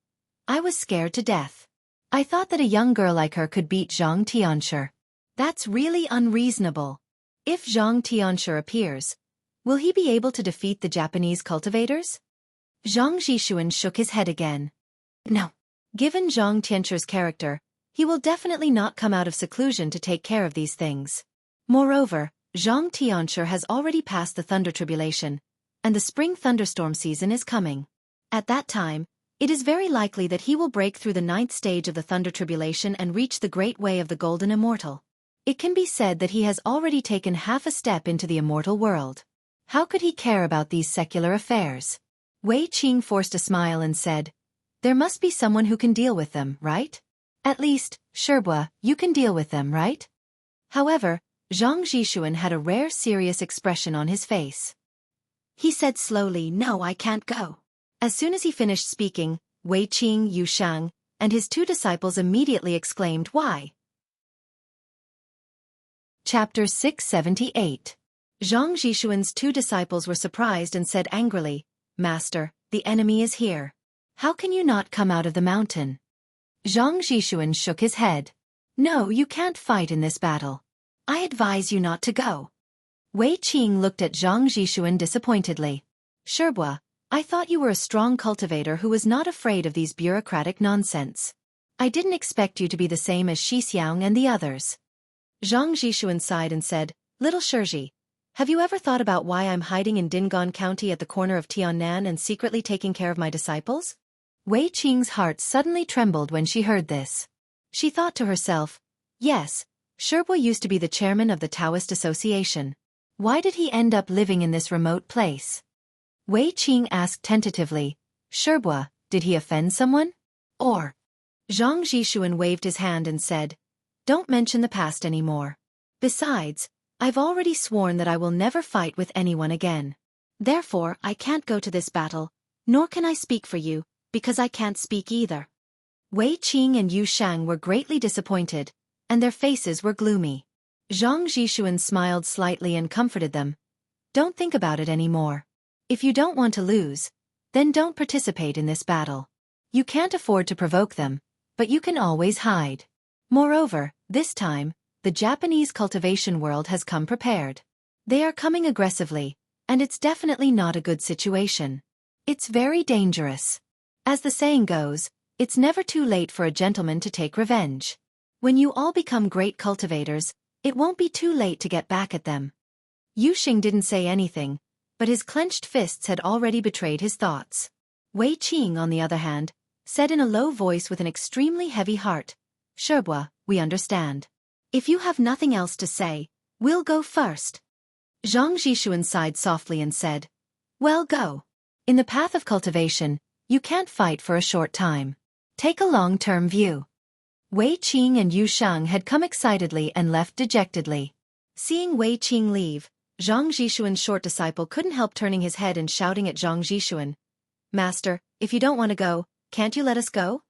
"I was scared to death. I thought that a young girl like her could beat Zhang Tianshi. That's really unreasonable. If Zhang Tianshi appears, will he be able to defeat the Japanese cultivators?" Zhang Jixuan shook his head again. "No. Given Zhang Tianshi's character, he will definitely not come out of seclusion to take care of these things. Moreover, Zhang Tianshi has already passed the thunder tribulation, and the spring thunderstorm season is coming. At that time, it is very likely that he will break through the 9th stage of the thunder tribulation and reach the great way of the golden immortal. It can be said that he has already taken half a step into the immortal world. How could he care about these secular affairs?" Wei Qing forced a smile and said, "There must be someone who can deal with them, right? At least, Xueqi, you can deal with them, right?" However, Zhang Jixuan had a rare serious expression on his face. He said slowly, "No, I can't go." As soon as he finished speaking, Wei Qing, Yu Shang, and his 2 disciples immediately exclaimed, "Why?" Chapter 678. Zhang Jixuan's 2 disciples were surprised and said angrily, "Master, the enemy is here. How can you not come out of the mountain?" Zhang Jixuan shook his head. "No, you can't fight in this battle. I advise you not to go." Wei Qing looked at Zhang Jixuan disappointedly. "Xueqi, I thought you were a strong cultivator who was not afraid of these bureaucratic nonsense. I didn't expect you to be the same as Xixiang and the others." Zhang Jixuan sighed and said, "Little Xueqi, have you ever thought about why I'm hiding in Dingan County at the corner of Tiannan and secretly taking care of my disciples?" Wei Qing's heart suddenly trembled when she heard this. She thought to herself, "Yes, Xueqi used to be the chairman of the Taoist Association. Why did he end up living in this remote place?" Wei Qing asked tentatively, "Xueqi, did he offend someone? Or?" Zhang Jixuan waved his hand and said, "Don't mention the past anymore. Besides, I've already sworn that I will never fight with anyone again. Therefore, I can't go to this battle, nor can I speak for you, because I can't speak either." Wei Qing and Yu Shang were greatly disappointed, and their faces were gloomy. Zhang Jixuan smiled slightly and comforted them. "Don't think about it anymore. If you don't want to lose, then don't participate in this battle. You can't afford to provoke them, but you can always hide. Moreover, this time, the Japanese cultivation world has come prepared. They are coming aggressively, and it's definitely not a good situation. It's very dangerous. As the saying goes, it's never too late for a gentleman to take revenge. When you all become great cultivators, it won't be too late to get back at them." Yu Xing didn't say anything, but his clenched fists had already betrayed his thoughts. Wei Qing, on the other hand, said in a low voice with an extremely heavy heart, "Xueqi, we understand. If you have nothing else to say, we'll go first." Zhang Jixuan sighed softly and said, "Well, go. In the path of cultivation, you can't fight for a short time. Take a long-term view." Wei Qing and Yu Shang had come excitedly and left dejectedly. Seeing Wei Qing leave, Zhang Jixuan's short disciple couldn't help turning his head and shouting at Zhang Jixuan, "Master, if you don't want to go, can't you let us go?"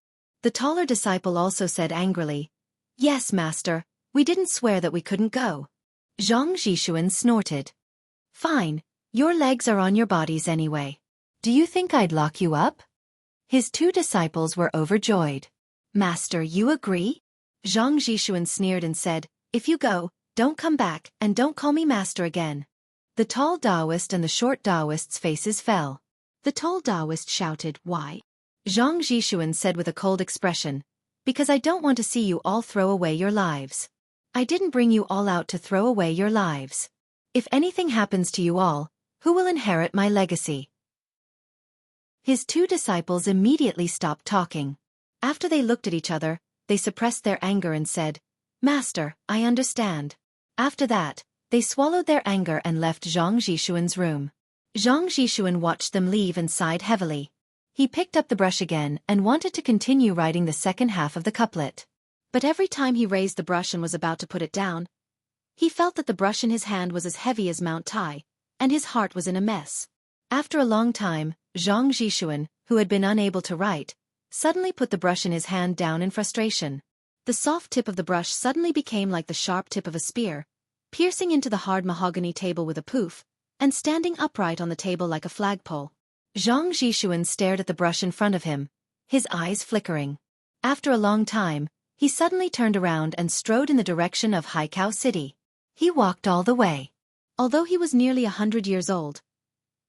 The taller disciple also said angrily, "Yes, master, we didn't swear that we couldn't go." Zhang Jixuan snorted. "Fine, your legs are on your bodies anyway. Do you think I'd lock you up?" His 2 disciples were overjoyed. "Master, you agree?" Zhang Jixuan sneered and said, "If you go, don't come back and don't call me master again." The tall Taoist and the short Taoist's faces fell. The tall Taoist shouted, "Why?" Zhang Zhishuan said with a cold expression, "Because I don't want to see you all throw away your lives. I didn't bring you all out to throw away your lives. If anything happens to you all, who will inherit my legacy?" His two disciples immediately stopped talking. After they looked at each other, they suppressed their anger and said, "Master, I understand." After that, they swallowed their anger and left Zhang Zhishuan's room. Zhang Zhishuan watched them leave and sighed heavily. He picked up the brush again and wanted to continue writing the second half of the couplet. But every time he raised the brush and was about to put it down, he felt that the brush in his hand was as heavy as Mount Tai, and his heart was in a mess. After a long time, Zhang Zhishuan, who had been unable to write, suddenly put the brush in his hand down in frustration. The soft tip of the brush suddenly became like the sharp tip of a spear, piercing into the hard mahogany table with a poof, and standing upright on the table like a flagpole. Zhang Zhishuan stared at the brush in front of him, his eyes flickering. After a long time, he suddenly turned around and strode in the direction of Haikou City. He walked all the way. Although he was nearly 100 years old,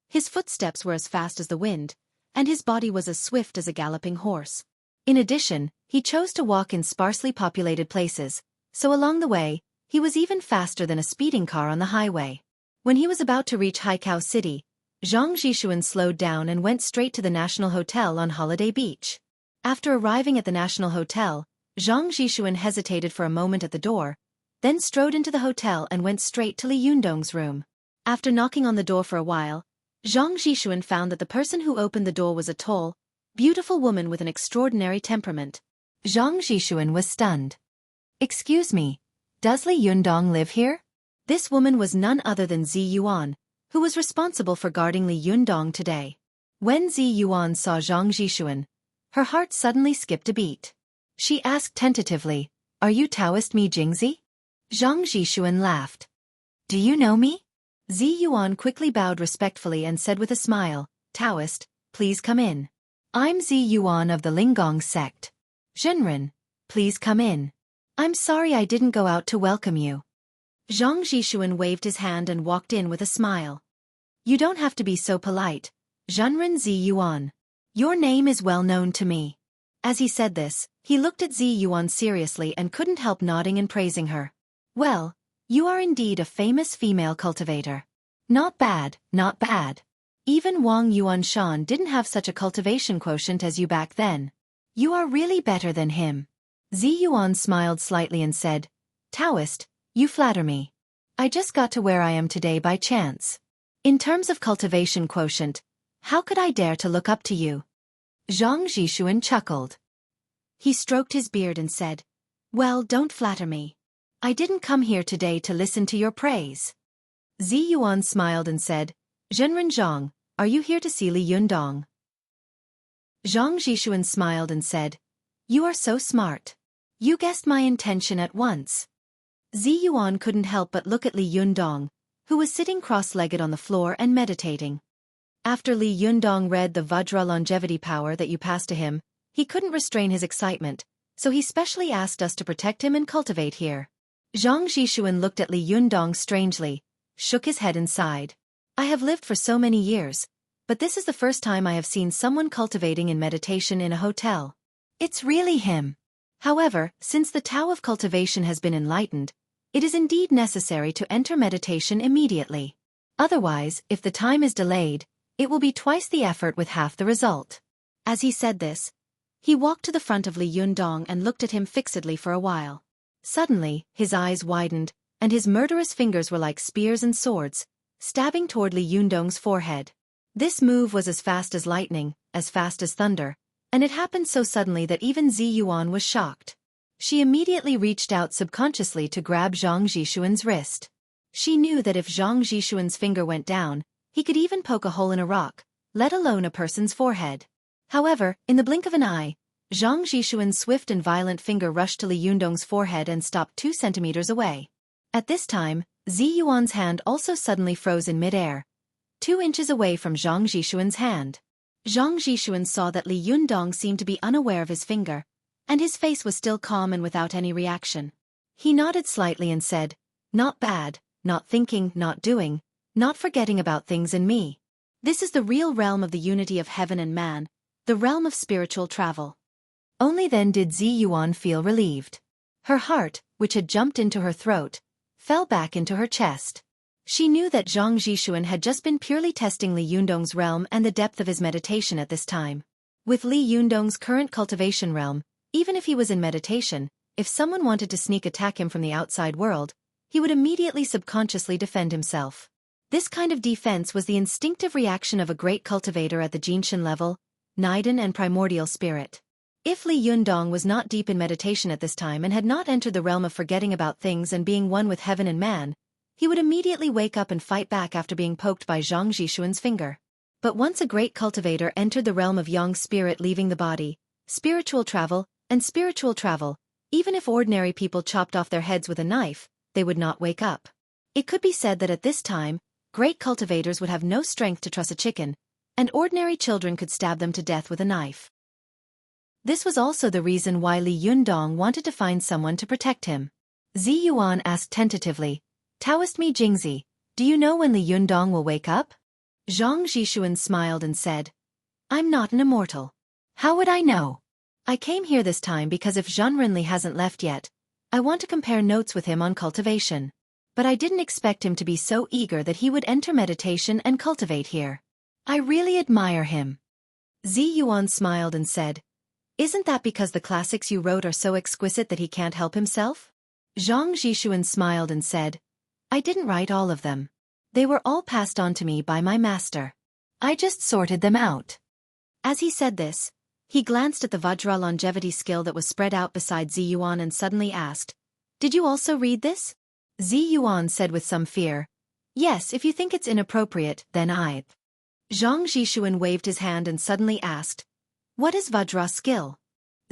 his footsteps were as fast as the wind, and his body was as swift as a galloping horse. In addition, he chose to walk in sparsely populated places, so along the way, he was even faster than a speeding car on the highway. When he was about to reach Haikou City, Zhang Zhishuan slowed down and went straight to the National Hotel on Holiday Beach. After arriving at the National Hotel, Zhang Zhishuan hesitated for a moment at the door, then strode into the hotel and went straight to Li Yundong's room. After knocking on the door for a while, Zhang Zhishuan found that the person who opened the door was a tall, beautiful woman with an extraordinary temperament. Zhang Zhishuan was stunned. "Excuse me, does Li Yundong live here?" This woman was none other than Zi Yuan, who was responsible for guarding Li Yundong today. When Zi Yuan saw Zhang Zhishuan, her heart suddenly skipped a beat. She asked tentatively, "Are you Taoist Mi Jingzi?" Zhang Zhishuan laughed. "Do you know me?" Zi Yuan quickly bowed respectfully and said with a smile, "Taoist, please come in. I'm Zi Yuan of the Linggong sect. Zhenren, please come in. I'm sorry I didn't go out to welcome you." Zhang Zhishuan waved his hand and walked in with a smile. "You don't have to be so polite, Zhenren Zi Yuan. Your name is well known to me." As he said this, he looked at Zi Yuan seriously and couldn't help nodding and praising her. "Well, you are indeed a famous female cultivator. Not bad, not bad. Even Wang Yuanshan didn't have such a cultivation quotient as you back then. You are really better than him." Zi Yuan smiled slightly and said, "Taoist, you flatter me. I just got to where I am today by chance. In terms of cultivation quotient, how could I dare to look up to you?" Zhang Zhishuan chuckled. He stroked his beard and said, "Well, don't flatter me. I didn't come here today to listen to your praise." Zi Yuan smiled and said, "Zhenren Zhang, are you here to see Li Yundong?" Zhang Zhishuan smiled and said, "You are so smart. You guessed my intention at once." Zi Yuan couldn't help but look at Li Yundong, who was sitting cross-legged on the floor and meditating. After Li Yundong read the Vajra longevity power that you passed to him, he couldn't restrain his excitement, so he specially asked us to protect him and cultivate here. Zhang Zhishuan looked at Li Yundong strangely, shook his head and sighed. "I have lived for so many years, but this is the first time I have seen someone cultivating in meditation in a hotel. It's really him. However, since the Tao of cultivation has been enlightened, it is indeed necessary to enter meditation immediately. Otherwise, if the time is delayed, it will be twice the effort with half the result." As he said this, he walked to the front of Li Yundong and looked at him fixedly for a while. Suddenly, his eyes widened, and his murderous fingers were like spears and swords, stabbing toward Li Yundong's forehead. This move was as fast as lightning, as fast as thunder, and it happened so suddenly that even Zi Yuan was shocked. She immediately reached out subconsciously to grab Zhang Zhishuan's wrist. She knew that if Zhang Zhishuan's finger went down, he could even poke a hole in a rock, let alone a person's forehead. However, in the blink of an eye, Zhang Zhishuan's swift and violent finger rushed to Li Yundong's forehead and stopped 2 centimeters away. At this time, Zi Yuan's hand also suddenly froze in midair, 2 inches away from Zhang Zhishuan's hand. Zhang Zhishuan saw that Li Yundong seemed to be unaware of his finger, and his face was still calm and without any reaction. He nodded slightly and said, Not bad, not thinking, not doing, not forgetting about things in me. This is the real realm of the unity of heaven and man, the realm of spiritual travel. Only then did Zi Yuan feel relieved. Her heart, which had jumped into her throat, fell back into her chest. She knew that Zhang Zhixuan had just been purely testing Li Yundong's realm and the depth of his meditation at this time. With Li Yundong's current cultivation realm, even if he was in meditation, if someone wanted to sneak attack him from the outside world, he would immediately subconsciously defend himself. This kind of defense was the instinctive reaction of a great cultivator at the Jinshan level, Niden and primordial spirit. If Li Yundong was not deep in meditation at this time and had not entered the realm of forgetting about things and being one with heaven and man, he would immediately wake up and fight back after being poked by Zhang Zhixuan's finger. But once a great cultivator entered the realm of yang spirit leaving the body, spiritual travel, even if ordinary people chopped off their heads with a knife, they would not wake up. It could be said that at this time, great cultivators would have no strength to truss a chicken, and ordinary children could stab them to death with a knife. This was also the reason why Li Yundong wanted to find someone to protect him. Zi Yuan asked tentatively, Taoist Mi Jingzi, do you know when Li Yundong will wake up? Zhang Zhixuan smiled and said, I'm not an immortal. How would I know? I came here this time because if Zhan Renli hasn't left yet, I want to compare notes with him on cultivation. But I didn't expect him to be so eager that he would enter meditation and cultivate here. I really admire him. Zi Yuan smiled and said, Isn't that because the classics you wrote are so exquisite that he can't help himself? Zhang Zhixuan smiled and said, I didn't write all of them. They were all passed on to me by my master. I just sorted them out. As he said this, he glanced at the Vajra longevity skill that was spread out beside Zi Yuan and suddenly asked, Did you also read this? Zi Yuan said with some fear, Yes, if you think it's inappropriate, then I. Zhang Zhixuan waved his hand and suddenly asked, What is Vajra skill?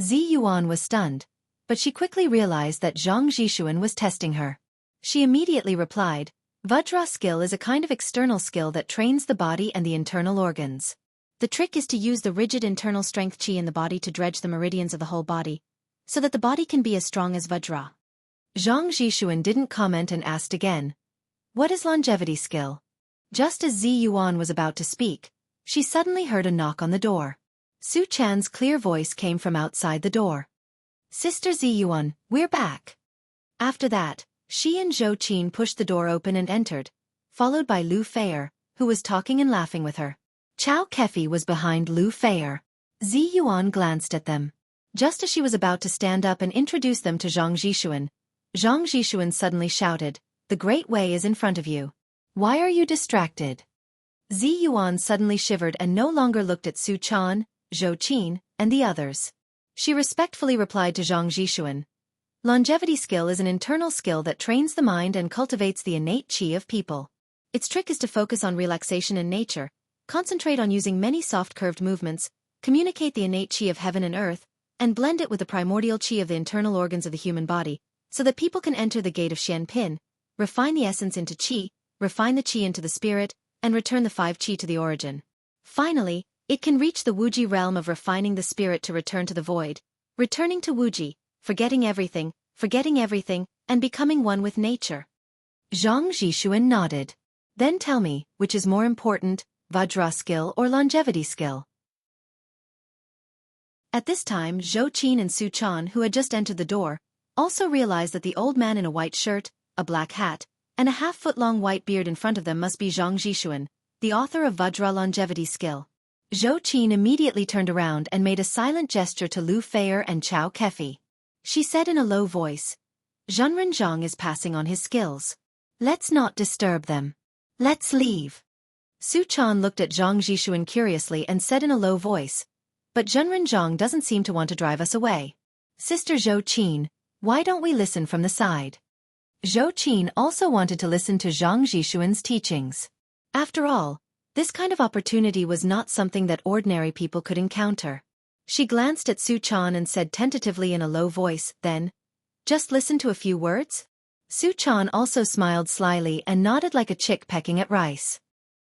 Zi Yuan was stunned, but she quickly realized that Zhang Zhixuan was testing her. She immediately replied, Vajra skill is a kind of external skill that trains the body and the internal organs. The trick is to use the rigid internal strength qi in the body to dredge the meridians of the whole body, so that the body can be as strong as Vajra. Zhang Zhixuan didn't comment and asked again, What is longevity skill? Just as Zi Yuan was about to speak, she suddenly heard a knock on the door. Su Chan's clear voice came from outside the door. Sister Zi Yuan, we're back. After that, she and Zhou Qin pushed the door open and entered, followed by Lu Feier, who was talking and laughing with her. Xueqi was behind Lu Feier. Zi Yuan glanced at them. Just as she was about to stand up and introduce them to Zhang Zhixuan suddenly shouted, The Great Way is in front of you. Why are you distracted? Zi Yuan suddenly shivered and no longer looked at Su Chan, Zhou Qin, and the others. She respectfully replied to Zhang Zhixuan, Longevity skill is an internal skill that trains the mind and cultivates the innate qi of people. Its trick is to focus on relaxation in nature, concentrate on using many soft curved movements, communicate the innate qi of heaven and earth, and blend it with the primordial qi of the internal organs of the human body, so that people can enter the gate of Xianpin, refine the essence into qi, refine the qi into the spirit, and return the 5 qi to the origin. Finally, it can reach the Wuji realm of refining the spirit to return to the void, returning to Wuji, forgetting everything, and becoming one with nature. Zhang Zhixuan nodded. Then tell me, which is more important, Vajra skill or longevity skill? At this time Zhou Qin and Su Chan, who had just entered the door, also realized that the old man in a white shirt, a black hat, and a half-foot-long white beard in front of them must be Zhang Zhixuan, the author of Vajra longevity skill. Zhou Qin immediately turned around and made a silent gesture to Lu Feier and Xueqi. She said in a low voice, Zhenren Zhang is passing on his skills. Let's not disturb them. Let's leave. Su Chan looked at Zhang Zhixuan curiously and said in a low voice, But Zhenren Zhang doesn't seem to want to drive us away. Sister Zhou Qin, why don't we listen from the side? Zhou Qin also wanted to listen to Zhang Zhixuan's teachings. After all, this kind of opportunity was not something that ordinary people could encounter. She glanced at Su Chan and said tentatively in a low voice, Then, just listen to a few words? Su Chan also smiled slyly and nodded like a chick pecking at rice.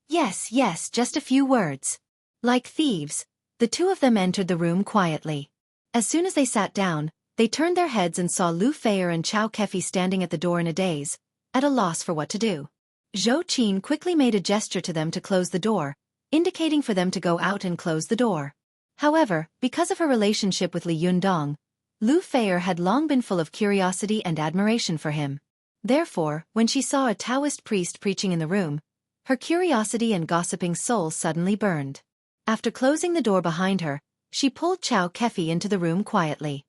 Yes, just a few words. Like thieves, the two of them entered the room quietly. As soon as they sat down, they turned their heads and saw Lu Feier and Xueqi standing at the door in a daze, at a loss for what to do. Xueqi quickly made a gesture to them to close the door, indicating for them to go out and close the door. However, because of her relationship with Li Yundong, Lu Feier had long been full of curiosity and admiration for him. Therefore, when she saw a Taoist priest preaching in the room, her curiosity and gossiping soul suddenly burned. After closing the door behind her, she pulled Xueqi into the room quietly.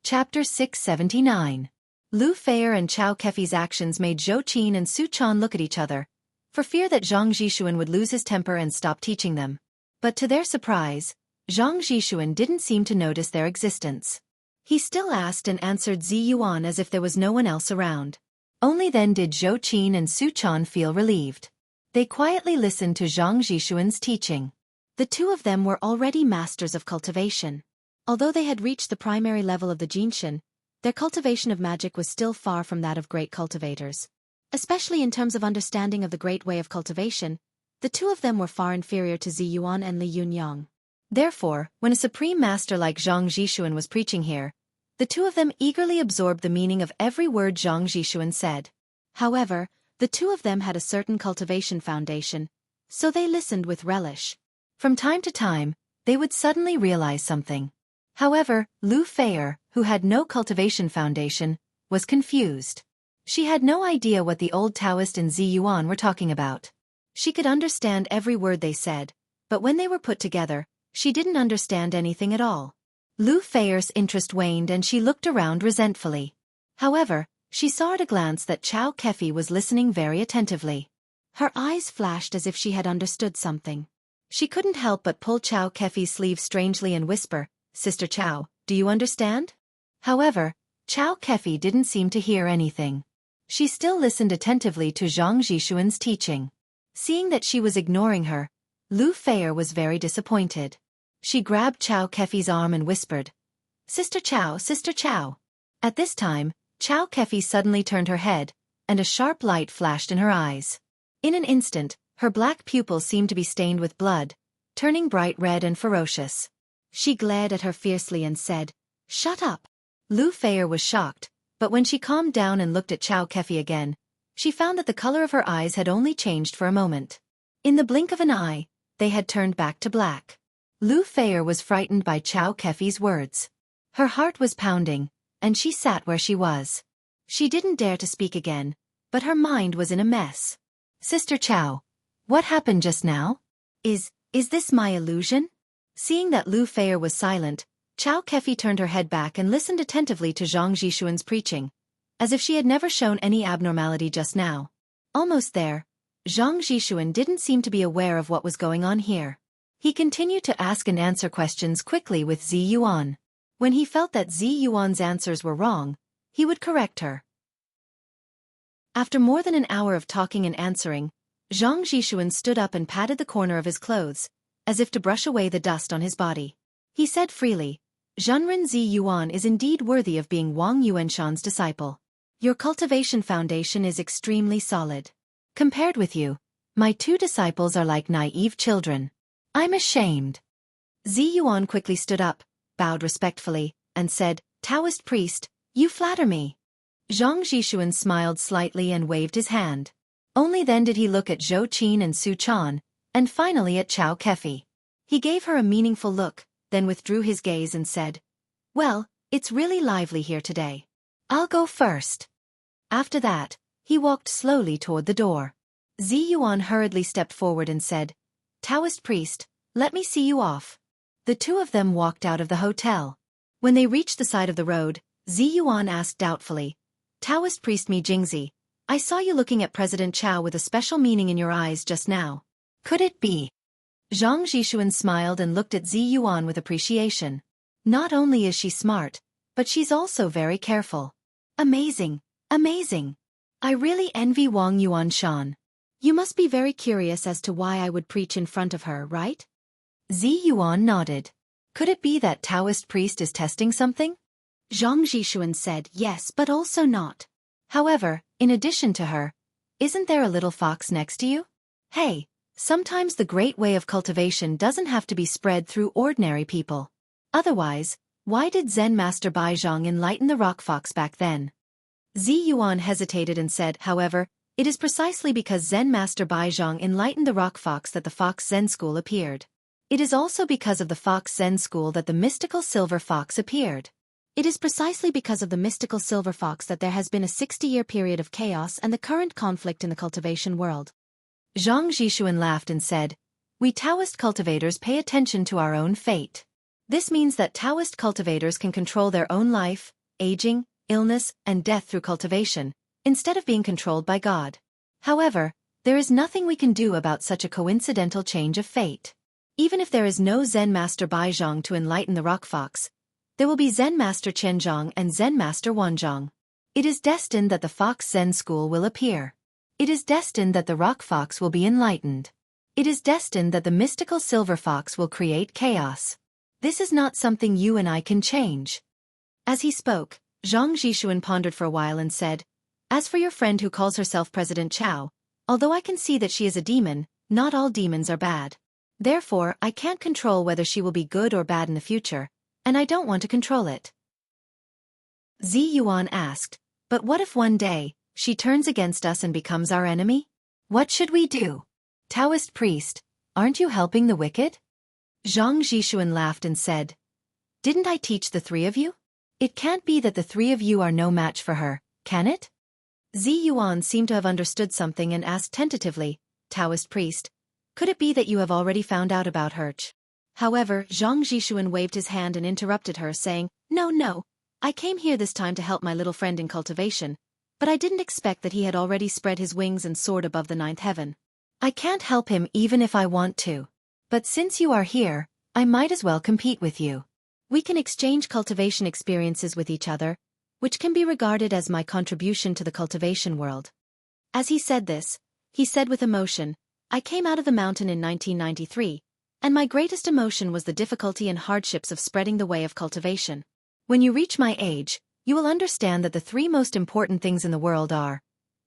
Chapter 679. Lu Feier and Xueqi's actions made Xueqi and Su Chan look at each other, for fear that Zhang Zhishuan would lose his temper and stop teaching them. But to their surprise, Zhang Zhishuan didn't seem to notice their existence. He still asked and answered Zi Yuan as if there was no one else around. Only then did Xueqi and Su Chan feel relieved. They quietly listened to Zhang Zhishuan's teaching. The two of them were already masters of cultivation. Although they had reached the primary level of the Jinshin, their cultivation of magic was still far from that of great cultivators. Especially in terms of understanding of the great way of cultivation, the two of them were far inferior to Zi Yuan and Li Yunyang. Therefore, when a supreme master like Zhang Zhishuan was preaching here, the two of them eagerly absorbed the meaning of every word Zhang Zhishuan said. However, the two of them had a certain cultivation foundation, so they listened with relish. From time to time, they would suddenly realize something. However, Lu Feier, who had no cultivation foundation, was confused. She had no idea what the old Taoist and Zi Yuan were talking about. She could understand every word they said, but when they were put together, she didn't understand anything at all. Lu Feier's interest waned and she looked around resentfully. However, she saw at a glance that Xueqi was listening very attentively. Her eyes flashed as if she had understood something. She couldn't help but pull Xueqi's sleeve strangely and whisper, "Sister Qiao, do you understand?" However, Xueqi didn't seem to hear anything. She still listened attentively to Zhang Zhishuan's teaching. Seeing that she was ignoring her, Lu Feier was very disappointed. She grabbed Xueqi's arm and whispered, Sister Qiao, Sister Qiao." At this time, Xueqi suddenly turned her head, and a sharp light flashed in her eyes. In an instant, her black pupils seemed to be stained with blood, turning bright red and ferocious. She glared at her fiercely and said, "Shut up." Lu Feier was shocked, but when she calmed down and looked at Xueqi again, she found that the color of her eyes had only changed for a moment. In the blink of an eye, they had turned back to black. Lu Feier was frightened by Xueqi's words. Her heart was pounding, and she sat where she was. She didn't dare to speak again, but her mind was in a mess. "Sister Qiao, what happened just now? Is this my illusion?" Seeing that Lu Feier was silent, Xueqi turned her head back and listened attentively to Zhang Zhishuan's preaching, as if she had never shown any abnormality just now. Almost there, Zhang Zhishuan didn't seem to be aware of what was going on here. He continued to ask and answer questions quickly with Zi Yuan. When he felt that Zi Yuan's answers were wrong, he would correct her. After more than an hour of talking and answering, Zhang Zhishuan stood up and patted the corner of his clothes, as if to brush away the dust on his body. He said freely, "Zhenren Zi Yuan is indeed worthy of being Wang Yuanshan's disciple. Your cultivation foundation is extremely solid. Compared with you, my two disciples are like naive children. I'm ashamed." Zi Yuan quickly stood up, bowed respectfully, and said, "Taoist priest, you flatter me." Zhang Zhishuan smiled slightly and waved his hand. Only then did he look at Xueqi and Su Chan, and finally at Xueqi. He gave her a meaningful look, then withdrew his gaze and said, "Well, it's really lively here today. I'll go first." After that, he walked slowly toward the door. Zi Yuan hurriedly stepped forward and said, "Taoist priest, let me see you off." The two of them walked out of the hotel. When they reached the side of the road, Zi Yuan asked doubtfully, "Taoist priest Mi Jingzi, I saw you looking at President Qiao with a special meaning in your eyes just now. Could it be?" Zhang Zhishuan smiled and looked at Zi Yuan with appreciation. Not only is she smart, but she's also very careful. Amazing, amazing. I really envy Wang Yuanshan. You must be very curious as to why I would preach in front of her, right? Zi Yuan nodded. Could it be that Taoist priest is testing something? Zhang Zhishuan said yes, but also not. However, in addition to her, isn't there a little fox next to you? Hey, sometimes the great way of cultivation doesn't have to be spread through ordinary people. Otherwise, why did Zen Master Baizhang enlighten the rock fox back then? Zi Yuan hesitated and said, however, it is precisely because Zen Master Baizhang enlightened the rock fox that the Fox Zen school appeared. It is also because of the Fox Zen school that the mystical silver fox appeared. It is precisely because of the mystical silver fox that there has been a 60-year period of chaos and the current conflict in the cultivation world. Zhang Zhishuan laughed and said, we Taoist cultivators pay attention to our own fate. This means that Taoist cultivators can control their own life, aging, illness, and death through cultivation, instead of being controlled by God. However, there is nothing we can do about such a coincidental change of fate. Even if there is no Zen Master Baizhang to enlighten the rock fox, there will be Zen Master Qianzhang and Zen Master Wanzhang. It is destined that the Fox Zen school will appear. It is destined that the rock fox will be enlightened. It is destined that the mystical silver fox will create chaos. This is not something you and I can change. As he spoke, Zhang Zhishuan pondered for a while and said, as for your friend who calls herself President Chao, although I can see that she is a demon, not all demons are bad. Therefore, I can't control whether she will be good or bad in the future, and I don't want to control it. Zi Yuan asked, but what if one day, she turns against us and becomes our enemy? What should we do? Taoist priest, aren't you helping the wicked? Zhang Zhishuan laughed and said, didn't I teach the three of you? It can't be that the three of you are no match for her, can it? Zi Yuan seemed to have understood something and asked tentatively, Taoist priest, could it be that you have already found out about her? However, Zhang Zhishuan waved his hand and interrupted her, saying, no, I came here this time to help my little friend in cultivation, but I didn't expect that he had already spread his wings and soared above the ninth heaven. I can't help him even if I want to. But since you are here, I might as well compete with you. We can exchange cultivation experiences with each other, which can be regarded as my contribution to the cultivation world. As he said this, he said with emotion, I came out of the mountain in 1993, and my greatest emotion was the difficulty and hardships of spreading the way of cultivation. When you reach my age, you will understand that the three most important things in the world are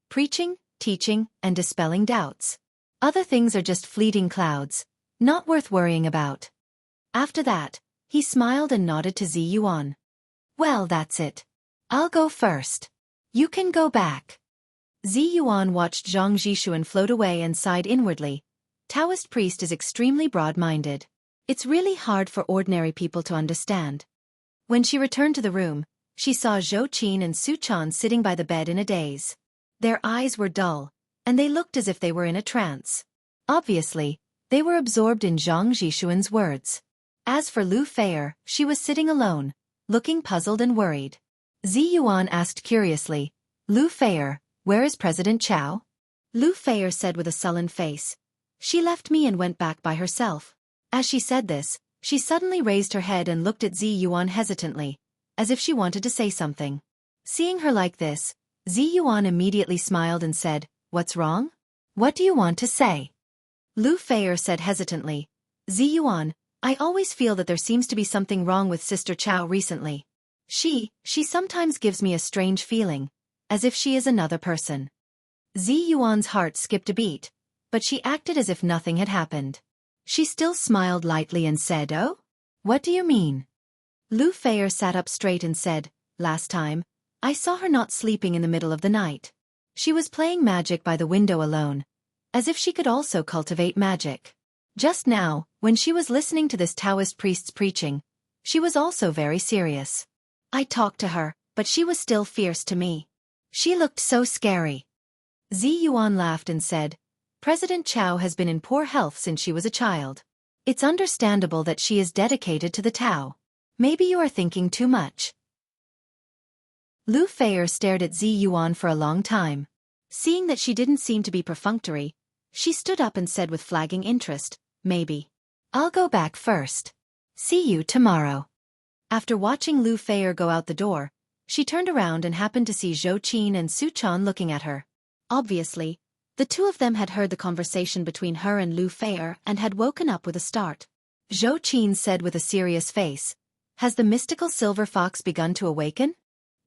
preaching, teaching, and dispelling doubts. Other things are just fleeting clouds, not worth worrying about. After that, he smiled and nodded to Zi Yuan. Well, that's it. I'll go first. You can go back. Zi Yuan watched Zhang Zhishuan float away and sighed inwardly. Taoist priest is extremely broad-minded. It's really hard for ordinary people to understand. When she returned to the room, she saw Zhou Qin and Su Chan sitting by the bed in a daze. Their eyes were dull, and they looked as if they were in a trance. Obviously, they were absorbed in Zhang Zhishuan's words. As for Lu Feier, she was sitting alone, looking puzzled and worried. Zi Yuan asked curiously, Lu Feier, where is President Chao? Lu Feier said with a sullen face, she left me and went back by herself. As she said this, she suddenly raised her head and looked at Zi Yuan hesitantly, as if she wanted to say something. Seeing her like this, Zi Yuan immediately smiled and said, what's wrong? What do you want to say? Lu Feier said hesitantly, Zi Yuan, I always feel that there seems to be something wrong with Sister Chao recently. She sometimes gives me a strange feeling, as if she is another person. Zi Yuan's heart skipped a beat, but she acted as if nothing had happened. She still smiled lightly and said, oh? What do you mean? Lu Feier sat up straight and said, last time, I saw her not sleeping in the middle of the night. She was playing magic by the window alone, as if she could also cultivate magic. Just now, when she was listening to this Taoist priest's preaching, she was also very serious. I talked to her, but she was still fierce to me. She looked so scary. Zi Yuan laughed and said, President Chao has been in poor health since she was a child. It's understandable that she is dedicated to the Tao. Maybe you are thinking too much. Lu Feier stared at Zi Yuan for a long time. Seeing that she didn't seem to be perfunctory, she stood up and said with flagging interest, maybe. I'll go back first. See you tomorrow. After watching Lu Feier go out the door, she turned around and happened to see Zhou Qin and Su Chan looking at her. Obviously, the two of them had heard the conversation between her and Lu Feier and had woken up with a start. Zhou Qin said with a serious face, has the mystical silver fox begun to awaken?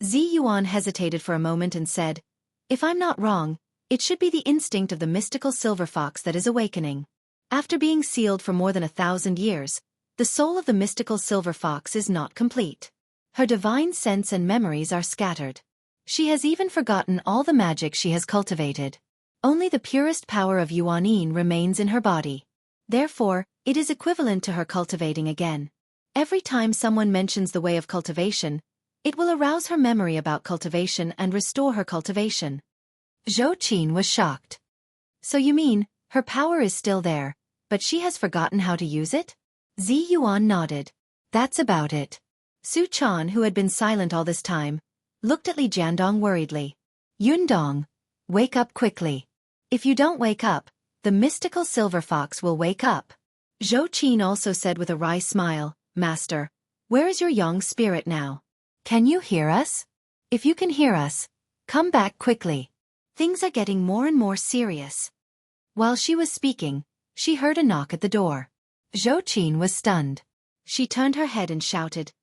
Zi Yuan hesitated for a moment and said, if I'm not wrong, it should be the instinct of the mystical silver fox that is awakening. After being sealed for more than 1,000 years, the soul of the mystical silver fox is not complete. Her divine sense and memories are scattered. She has even forgotten all the magic she has cultivated. Only the purest power of Yuan remains in her body. Therefore, it is equivalent to her cultivating again. Every time someone mentions the way of cultivation, it will arouse her memory about cultivation and restore her cultivation. Xueqi was shocked. So you mean, her power is still there, but she has forgotten how to use it? Ziyuan nodded. That's about it. Su Chan, who had been silent all this time, looked at Li Jiandong worriedly. Yundong, wake up quickly. If you don't wake up, the mystical silver fox will wake up. Xueqi also said with a wry smile, Master, where is your young spirit now? Can you hear us? If you can hear us, come back quickly. Things are getting more and more serious. While she was speaking, she heard a knock at the door. Xueqi was stunned. She turned her head and shouted,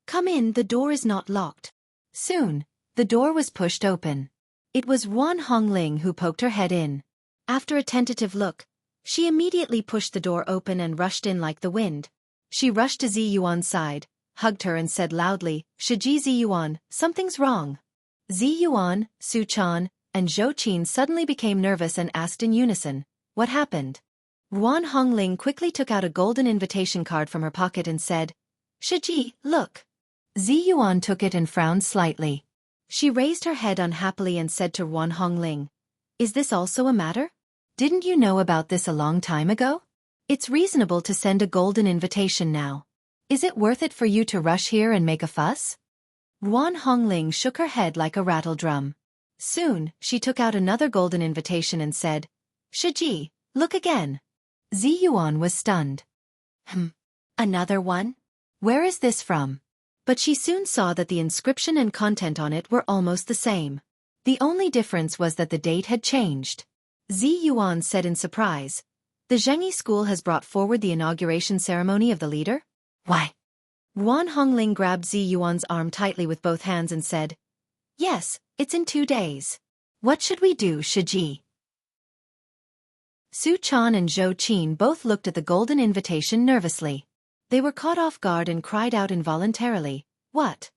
Come in, the door is not locked. Soon, the door was pushed open. It was Wan Hongling who poked her head in. After a tentative look, she immediately pushed the door open and rushed in like the wind. She rushed to Ziyuan's side, hugged her and said loudly, Shiji Ziyuan, something's wrong. Ziyuan, Su Chan, and Xueqi suddenly became nervous and asked in unison, What happened? Wan Hongling quickly took out a golden invitation card from her pocket and said, Shiji, look. Ziyuan took it and frowned slightly. She raised her head unhappily and said to Wan Hongling, Is this also a matter? Didn't you know about this a long time ago? It's reasonable to send a golden invitation now. Is it worth it for you to rush here and make a fuss? Wan Hongling shook her head like a rattle drum. Soon, she took out another golden invitation and said, Shiji, look again. Ziyuan was stunned. Another one? Where is this from? But she soon saw that the inscription and content on it were almost the same. The only difference was that the date had changed. Ziyuan said in surprise, The Xueqi school has brought forward the inauguration ceremony of the leader? Why? Wan Hongling grabbed Ziyuan's arm tightly with both hands and said, Yes, it's in 2 days. What should we do, Shiji? Su Chan and Xueqi both looked at the golden invitation nervously. They were caught off guard and cried out involuntarily, What?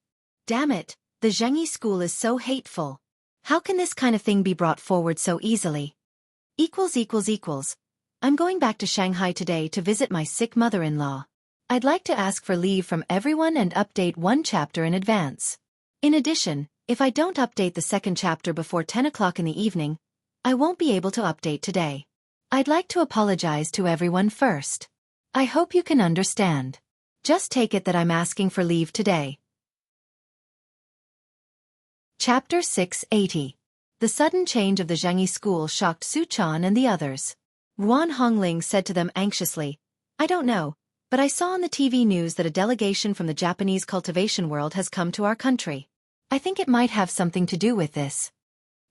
Damn it, the Xueqi school is so hateful. How can this kind of thing be brought forward so easily? I'm going back to Shanghai today to visit my sick mother-in-law. I'd like to ask for leave from everyone and update 1 chapter in advance. In addition, if I don't update the 2nd chapter before 10 o'clock in the evening, I won't be able to update today. I'd like to apologize to everyone first. I hope you can understand. Just take it that I'm asking for leave today. Chapter 680. The sudden change of the Xueqi school shocked Su Chan and the others. Wan Hongling said to them anxiously, I don't know, but I saw on the TV news that a delegation from the Japanese cultivation world has come to our country. I think it might have something to do with this.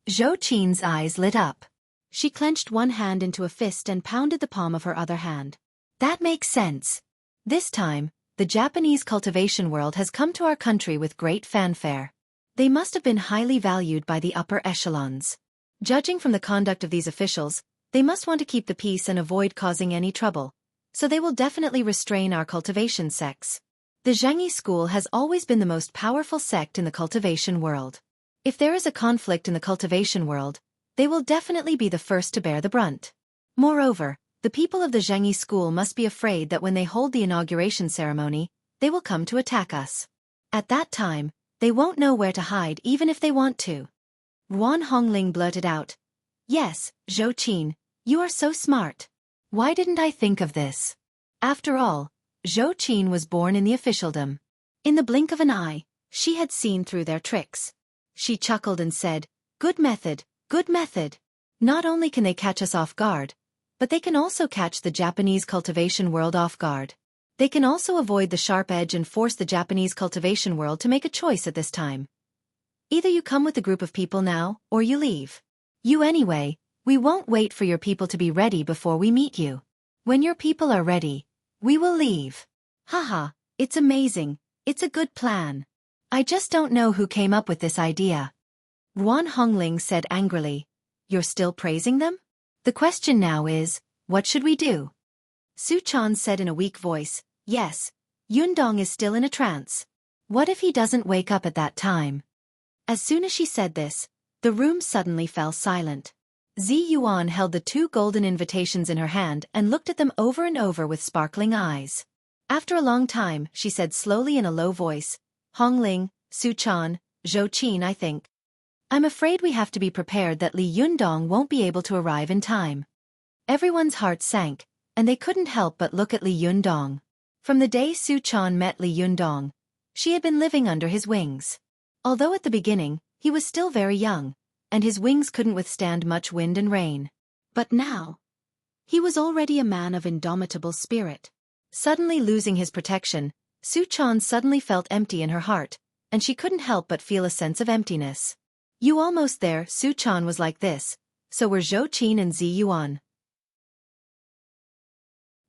Xueqi's eyes lit up. She clenched one hand into a fist and pounded the palm of her other hand. That makes sense. This time, the Japanese cultivation world has come to our country with great fanfare. They must have been highly valued by the upper echelons. Judging from the conduct of these officials, they must want to keep the peace and avoid causing any trouble. So they will definitely restrain our cultivation sects. The Xueqi school has always been the most powerful sect in the cultivation world. If there is a conflict in the cultivation world, they will definitely be the first to bear the brunt. Moreover, the people of the Xueqi school must be afraid that when they hold the inauguration ceremony, they will come to attack us. At that time, they won't know where to hide even if they want to. Wan Hongling blurted out, Yes, Xueqi, you are so smart. Why didn't I think of this? After all, Xueqi was born in the officialdom. In the blink of an eye, she had seen through their tricks. She chuckled and said, Good method, good method. Not only can they catch us off guard, but they can also catch the Japanese cultivation world off guard. They can also avoid the sharp edge and force the Japanese cultivation world to make a choice at this time. Either you come with a group of people now, or you leave. You anyway, we won't wait for your people to be ready before we meet you. When your people are ready, we will leave. Haha, it's amazing, it's a good plan. I just don't know who came up with this idea. Wan Hongling said angrily, You're still praising them? The question now is, what should we do? Su Chan said in a weak voice, Yes, Yundong is still in a trance. What if he doesn't wake up at that time? As soon as she said this, the room suddenly fell silent. Zi Yuan held the 2 golden invitations in her hand and looked at them over and over with sparkling eyes. After a long time, she said slowly in a low voice, "Hongling, Suchan, Xueqi, I think. I'm afraid we have to be prepared that Li Yundong won't be able to arrive in time." Everyone's heart sank, and they couldn't help but look at Li Yundong. From the day Suchan met Li Yundong, she had been living under his wings. Although at the beginning, he was still very young, and his wings couldn't withstand much wind and rain. But now, he was already a man of indomitable spirit. Suddenly losing his protection, Suchan suddenly felt empty in her heart, and she couldn't help but feel a sense of emptiness. "You almost there," Suchan was like this, so were Xueqi and Zi Yuan.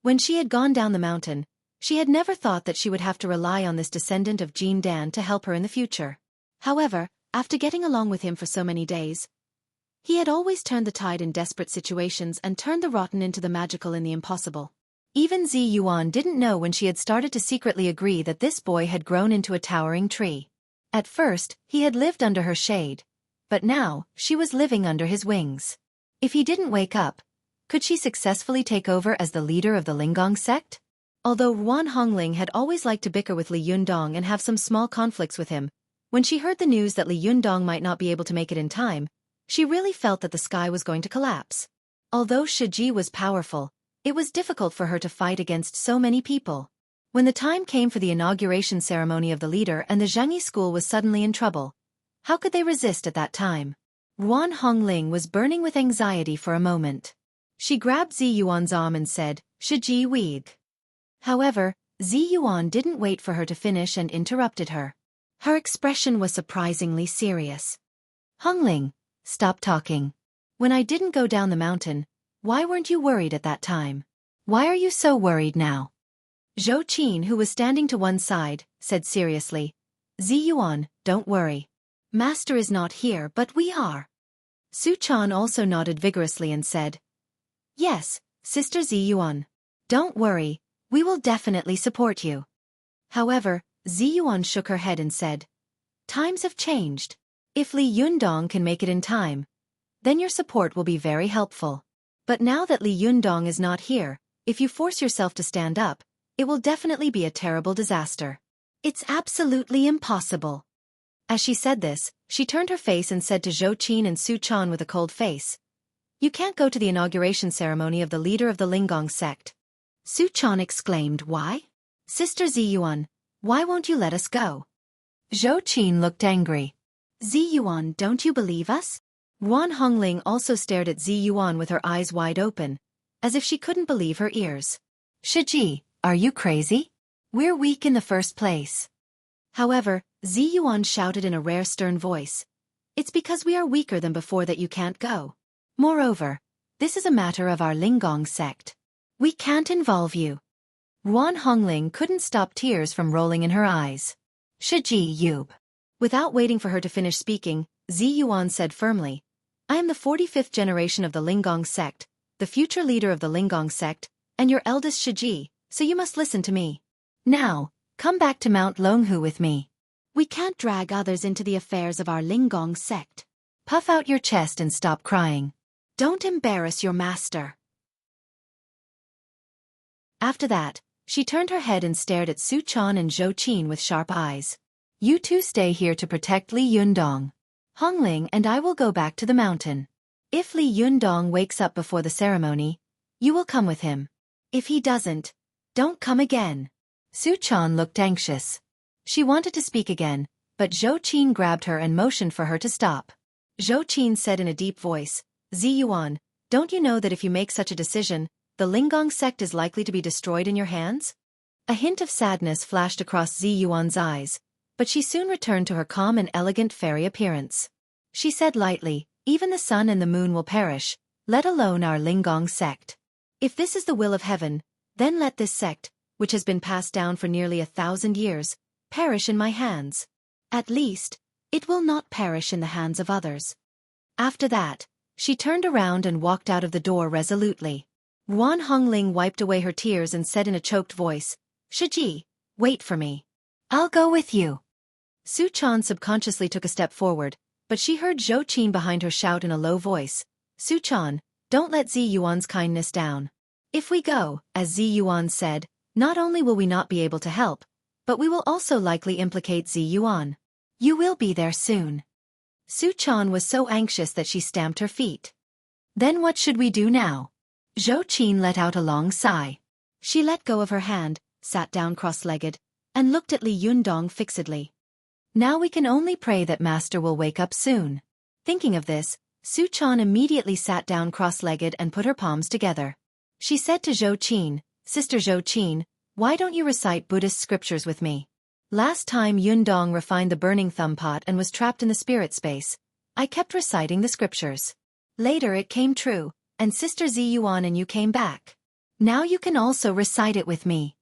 When she had gone down the mountain, she had never thought that she would have to rely on this descendant of Jin Dan to help her in the future. However, after getting along with him for so many days, he had always turned the tide in desperate situations and turned the rotten into the magical in the impossible. Even Zi Yuan didn't know when she had started to secretly agree that this boy had grown into a towering tree. At first, he had lived under her shade, but now, she was living under his wings. If he didn't wake up, could she successfully take over as the leader of the Linggong sect? Although Ruan Hongling had always liked to bicker with Li Yundong and have some small conflicts with him, when she heard the news that Li Yundong might not be able to make it in time, she really felt that the sky was going to collapse. Although Xueqi was powerful, it was difficult for her to fight against so many people. When the time came for the inauguration ceremony of the leader and the Zhangyi school was suddenly in trouble, how could they resist at that time? Ruan Hongling was burning with anxiety for a moment. She grabbed Zi Yuan's arm and said, "Xueqi Weig." However, Zi Yuan didn't wait for her to finish and interrupted her. Her expression was surprisingly serious. "Hongling, stop talking. When I didn't go down the mountain, why weren't you worried at that time? Why are you so worried now?" Xueqi, who was standing to one side, said seriously, "Zi Yuan, don't worry. Master is not here but we are." Suchan also nodded vigorously and said, "Yes, Sister Zi Yuan. Don't worry, we will definitely support you." However, Zi Yuan shook her head and said, "Times have changed. If Li Yundong can make it in time, then your support will be very helpful. But now that Li Yundong is not here, if you force yourself to stand up, it will definitely be a terrible disaster. It's absolutely impossible." As she said this, she turned her face and said to Xueqi and Suchan with a cold face, "You can't go to the inauguration ceremony of the leader of the Linggong sect." Suchan exclaimed, "Why? Sister Zi Yuan, why won't you let us go?" Xueqi looked angry. "Zi Yuan, don't you believe us?" Ruan Hongling also stared at Zi Yuan with her eyes wide open, as if she couldn't believe her ears. "Xueqi, are you crazy? We're weak in the first place." However, Zi Yuan shouted in a rare stern voice, "It's because we are weaker than before that you can't go. Moreover, this is a matter of our Linggong sect. We can't involve you." Ruan Hongling couldn't stop tears from rolling in her eyes. "Xueqi Yub." Without waiting for her to finish speaking, Zi Yuan said firmly, "I am the 45th generation of the Linggong sect, the future leader of the Linggong sect, and your eldest Xueqi, so you must listen to me. Now, come back to Mount Longhu with me. We can't drag others into the affairs of our Linggong sect. Puff out your chest and stop crying. Don't embarrass your master." After that, she turned her head and stared at Suchan and Xueqi with sharp eyes. "You two stay here to protect Li Yundong. Hongling and I will go back to the mountain. If Li Yundong wakes up before the ceremony, you will come with him. If he doesn't, don't come again." Suchan looked anxious. She wanted to speak again, but Xueqi grabbed her and motioned for her to stop. Xueqi said in a deep voice, "Zi Yuan, don't you know that if you make such a decision, the Linggong sect is likely to be destroyed in your hands?" A hint of sadness flashed across Zi Yuan's eyes, but she soon returned to her calm and elegant fairy appearance. She said lightly, "Even the sun and the moon will perish, let alone our Linggong sect. If this is the will of heaven, then let this sect, which has been passed down for nearly 1,000 years, perish in my hands. At least, it will not perish in the hands of others." After that, she turned around and walked out of the door resolutely. Ruan Hongling wiped away her tears and said in a choked voice, "Xueqi, wait for me. I'll go with you." Su Chan subconsciously took a step forward, but she heard Zhou Qin behind her shout in a low voice, "Su Chan, don't let Zi Yuan's kindness down. If we go, as Zi Yuan said, not only will we not be able to help, but we will also likely implicate Zi Yuan. You will be there soon." Su Chan was so anxious that she stamped her feet. "Then what should we do now?" Zhou Qin let out a long sigh. She let go of her hand, sat down cross-legged, and looked at Li Yundong fixedly. "Now we can only pray that Master will wake up soon." Thinking of this, Su Chan immediately sat down cross-legged and put her palms together. She said to Zhou Qin, "Sister Zhou Qin, why don't you recite Buddhist scriptures with me? Last time Yundong refined the burning thumb pot and was trapped in the spirit space, I kept reciting the scriptures. Later it came true, and Sister Zi Yuan and you came back. Now you can also recite it with me."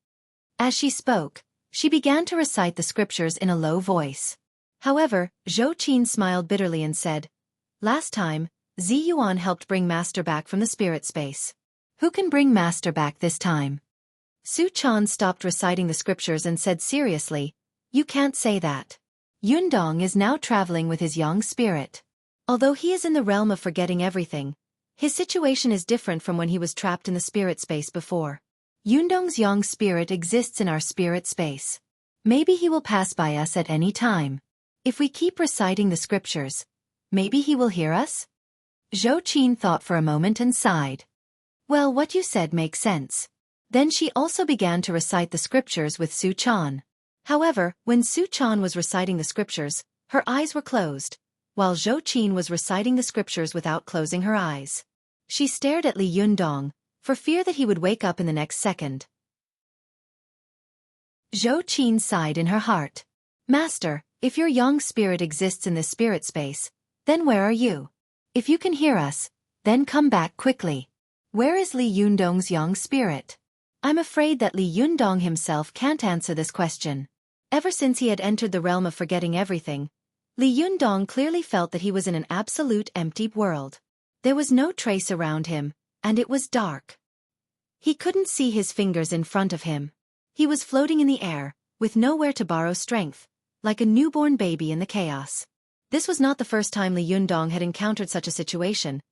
As she spoke, she began to recite the scriptures in a low voice. However, Zhou Qin smiled bitterly and said, "Last time, Zi Yuan helped bring Master back from the spirit space. Who can bring Master back this time?" Su Chan stopped reciting the scriptures and said seriously, "You can't say that. Yundong is now traveling with his young spirit. Although he is in the realm of forgetting everything, his situation is different from when he was trapped in the spirit space before. Yundong's young spirit exists in our spirit space. Maybe he will pass by us at any time. If we keep reciting the scriptures, maybe he will hear us?" Zhou Qin thought for a moment and sighed. "Well, what you said makes sense." Then she also began to recite the scriptures with Su Chan. However, when Su Chan was reciting the scriptures, her eyes were closed, while Zhou Qin was reciting the scriptures without closing her eyes. She stared at Li Yundong, for fear that he would wake up in the next second. Zhou Qin sighed in her heart. "Master, if your young spirit exists in this spirit space, then where are you? If you can hear us, then come back quickly. Where is Li Yundong's young spirit?" I'm afraid that Li Yundong himself can't answer this question. Ever since he had entered the realm of forgetting everything, Li Yundong clearly felt that he was in an absolute empty world. There was no trace around him, and it was dark. He couldn't see his fingers in front of him. He was floating in the air, with nowhere to borrow strength, like a newborn baby in the chaos. This was not the first time Li Yundong had encountered such a situation,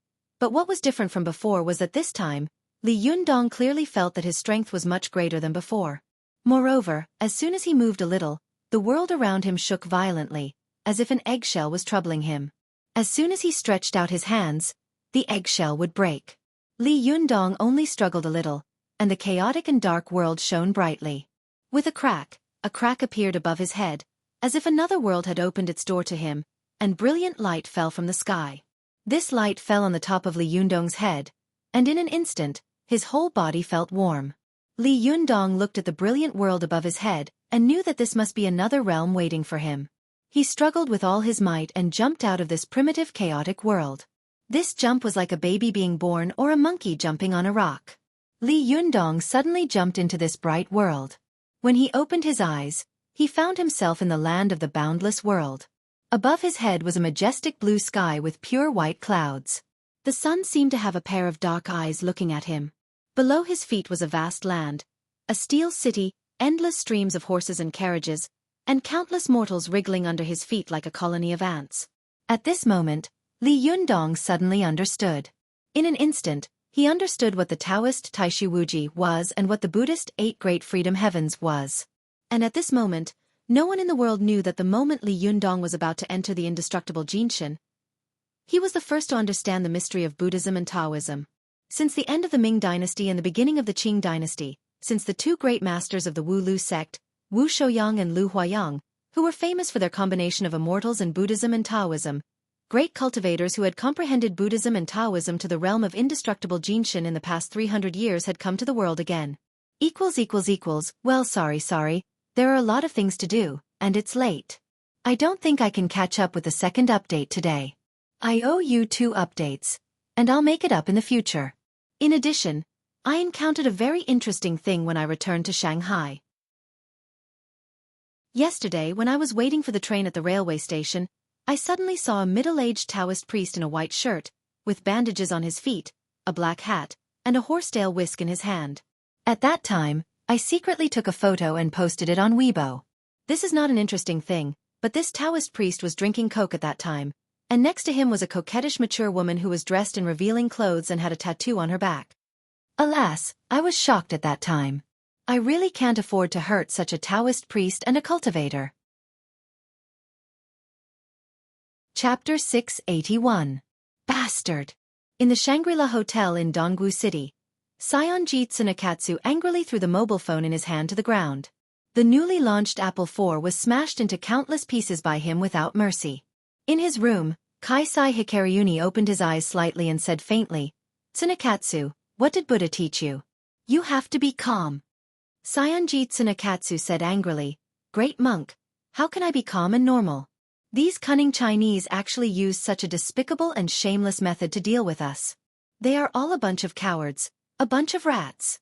but what was different from before was that this time, Li Yundong clearly felt that his strength was much greater than before. Moreover, as soon as he moved a little, the world around him shook violently, as if an eggshell was troubling him. As soon as he stretched out his hands, the eggshell would break. Li Yundong only struggled a little, and the chaotic and dark world shone brightly. With a crack appeared above his head, as if another world had opened its door to him, and brilliant light fell from the sky. This light fell on the top of Li Yundong's head, and in an instant, his whole body felt warm. Li Yundong looked at the brilliant world above his head, and knew that this must be another realm waiting for him. He struggled with all his might and jumped out of this primitive chaotic world. This jump was like a baby being born or a monkey jumping on a rock. Li Yundong suddenly jumped into this bright world. When he opened his eyes, he found himself in the land of the boundless world. Above his head was a majestic blue sky with pure white clouds. The sun seemed to have a pair of dark eyes looking at him. Below his feet was a vast land, a steel city, endless streams of horses and carriages, and countless mortals wriggling under his feet like a colony of ants. At this moment, Li Yundong suddenly understood. In an instant, he understood what the Taoist Taishi Wuji was and what the Buddhist Eight Great Freedom Heavens was. And at this moment, no one in the world knew that the moment Li Yundong was about to enter the indestructible Jinshin, he was the first to understand the mystery of Buddhism and Taoism. Since the end of the Ming dynasty and the beginning of the Qing dynasty, since the two great masters of the Wu Lu sect, Wu Shouyang and Lu Huayang, who were famous for their combination of immortals and Buddhism and Taoism, great cultivators who had comprehended Buddhism and Taoism to the realm of indestructible Jinshin in the past 300 years had come to the world again. Well, sorry, there are a lot of things to do, and it's late. I don't think I can catch up with the second update today. I owe you 2 updates, and I'll make it up in the future. In addition, I encountered a very interesting thing when I returned to Shanghai. Yesterday, when I was waiting for the train at the railway station, I suddenly saw a middle-aged Taoist priest in a white shirt, with bandages on his feet, a black hat, and a horsetail whisk in his hand. At that time, I secretly took a photo and posted it on Weibo. This is not an interesting thing, but this Taoist priest was drinking coke at that time, and next to him was a coquettish mature woman who was dressed in revealing clothes and had a tattoo on her back. Alas, I was shocked at that time. I really can't afford to hurt such a Taoist priest and a cultivator. Chapter 681. Bastard! In the Shangri-La Hotel in Donggu City, Seonji Tsunekatsu angrily threw the mobile phone in his hand to the ground. The newly launched Apple IV was smashed into countless pieces by him without mercy. In his room, Kaisai Hikaryuni opened his eyes slightly and said faintly, "Tsunekatsu, what did Buddha teach you? You have to be calm." Seonji Tsunekatsu said angrily, "Great monk, how can I be calm and normal? These cunning Chinese actually used such a despicable and shameless method to deal with us. They are all a bunch of cowards, a bunch of rats."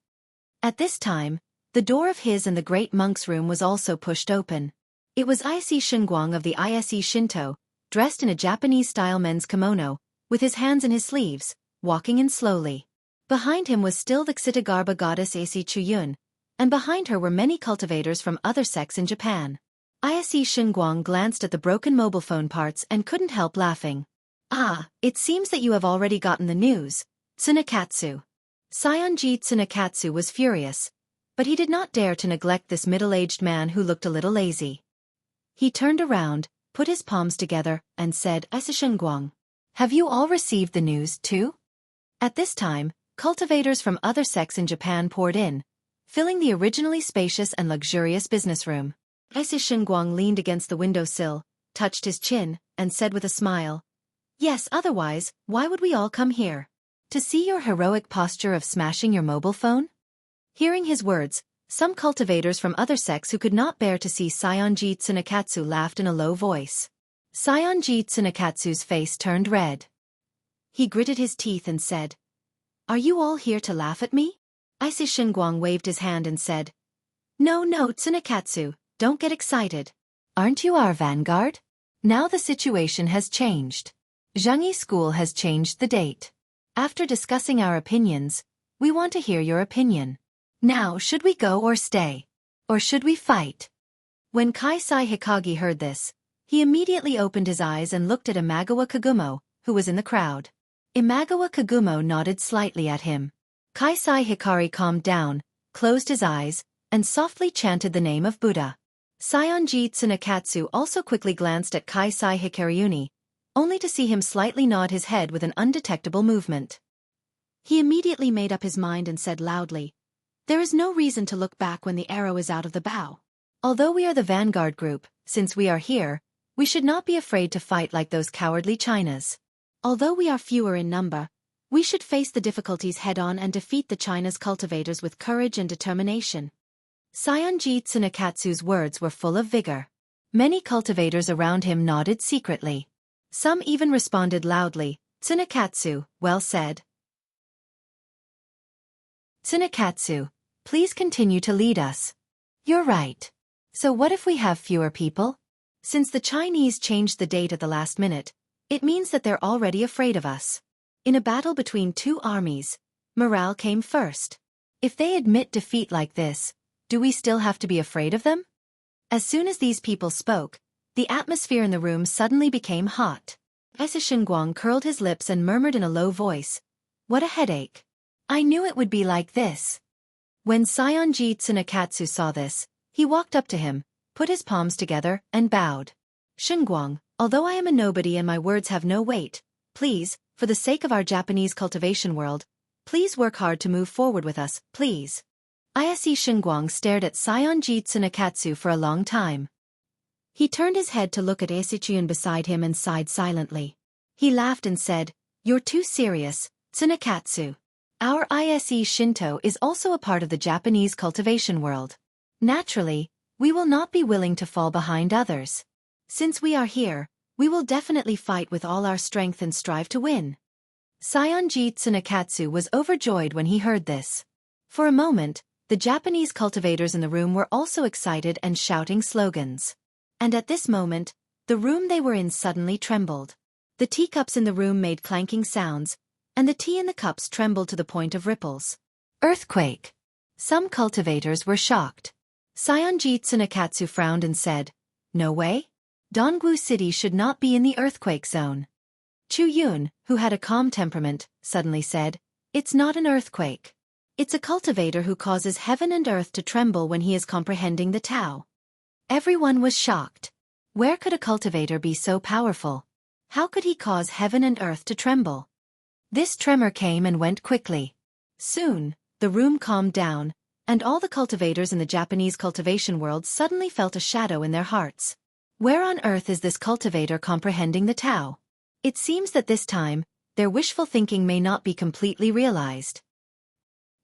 At this time, the door of his and the great monk's room was also pushed open. It was Ise Shunguang of the Ise Shinto, dressed in a Japanese-style men's kimono, with his hands in his sleeves, walking in slowly. Behind him was still the Ksitagarba goddess Ise Chuyun, and behind her were many cultivators from other sects in Japan. Ise Shunguang glanced at the broken mobile phone parts and couldn't help laughing. "Ah, it seems that you have already gotten the news, Tsunekatsu." Seonji Tsunekatsu was furious, but he did not dare to neglect this middle-aged man who looked a little lazy. He turned around, put his palms together, and said, "Ise Shunguang, have you all received the news too?" At this time, cultivators from other sects in Japan poured in, filling the originally spacious and luxurious business room. Ise Shunguang leaned against the windowsill, touched his chin, and said with a smile, "Yes, otherwise, why would we all come here? To see your heroic posture of smashing your mobile phone?" Hearing his words, some cultivators from other sects who could not bear to see Seonji Tsunekatsu laughed in a low voice. Seonji Tsunekatsu's face turned red. He gritted his teeth and said, "Are you all here to laugh at me?" Ise Shunguang waved his hand and said, No, Tsunekatsu, don't get excited. Aren't you our vanguard? Now the situation has changed. Zhengyi School has changed the date. After discussing our opinions, we want to hear your opinion. Now, should we go or stay? Or should we fight?" When Kaisai Hikagi heard this, he immediately opened his eyes and looked at Imagawa Kagumo, who was in the crowd. Imagawa Kagumo nodded slightly at him. Kaisai Hikari calmed down, closed his eyes, and softly chanted the name of Buddha. Seonji Tsunekatsu also quickly glanced at Kaisai Hikaryuni, only to see him slightly nod his head with an undetectable movement. He immediately made up his mind and said loudly, "There is no reason to look back when the arrow is out of the bow. Although we are the vanguard group, since we are here, we should not be afraid to fight like those cowardly Chinas. Although we are fewer in number, we should face the difficulties head-on and defeat the China's cultivators with courage and determination." Seonji Tsunekatsu's words were full of vigor. Many cultivators around him nodded secretly. Some even responded loudly, "Tsunekatsu, well said. Tsunekatsu, please continue to lead us." "You're right. So what if we have fewer people? Since the Chinese changed the date at the last minute, it means that they're already afraid of us. In a battle between two armies, morale came first. If they admit defeat like this, do we still have to be afraid of them?" As soon as these people spoke, the atmosphere in the room suddenly became hot. Ise Shunguang curled his lips and murmured in a low voice, "What a headache. I knew it would be like this." When Seonji Tsunekatsu saw this, he walked up to him, put his palms together, and bowed. "Shunguang, although I am a nobody and my words have no weight, please, for the sake of our Japanese cultivation world, please work hard to move forward with us, please." Ise Shunguang stared at Seonji Tsunekatsu for a long time. He turned his head to look at Ise Chuyun beside him and sighed silently. He laughed and said, "You're too serious, Tsunekatsu. Our Ise Shinto is also a part of the Japanese cultivation world. Naturally, we will not be willing to fall behind others. Since we are here, we will definitely fight with all our strength and strive to win." Seonji Tsunekatsu was overjoyed when he heard this. For a moment, the Japanese cultivators in the room were also excited and shouting slogans. And at this moment, the room they were in suddenly trembled. The teacups in the room made clanking sounds, and the tea in the cups trembled to the point of ripples. Earthquake! Some cultivators were shocked. Seonji Tsunekatsu frowned and said, "No way? Dongwu City should not be in the earthquake zone. Chu Yun, who had a calm temperament, suddenly said, "It's not an earthquake. It's a cultivator who causes heaven and earth to tremble when he is comprehending the Tao." Everyone was shocked. Where could a cultivator be so powerful? How could he cause heaven and earth to tremble? This tremor came and went quickly. Soon, the room calmed down, and all the cultivators in the Japanese cultivation world suddenly felt a shadow in their hearts. Where on earth is this cultivator comprehending the Tao? It seems that this time, their wishful thinking may not be completely realized.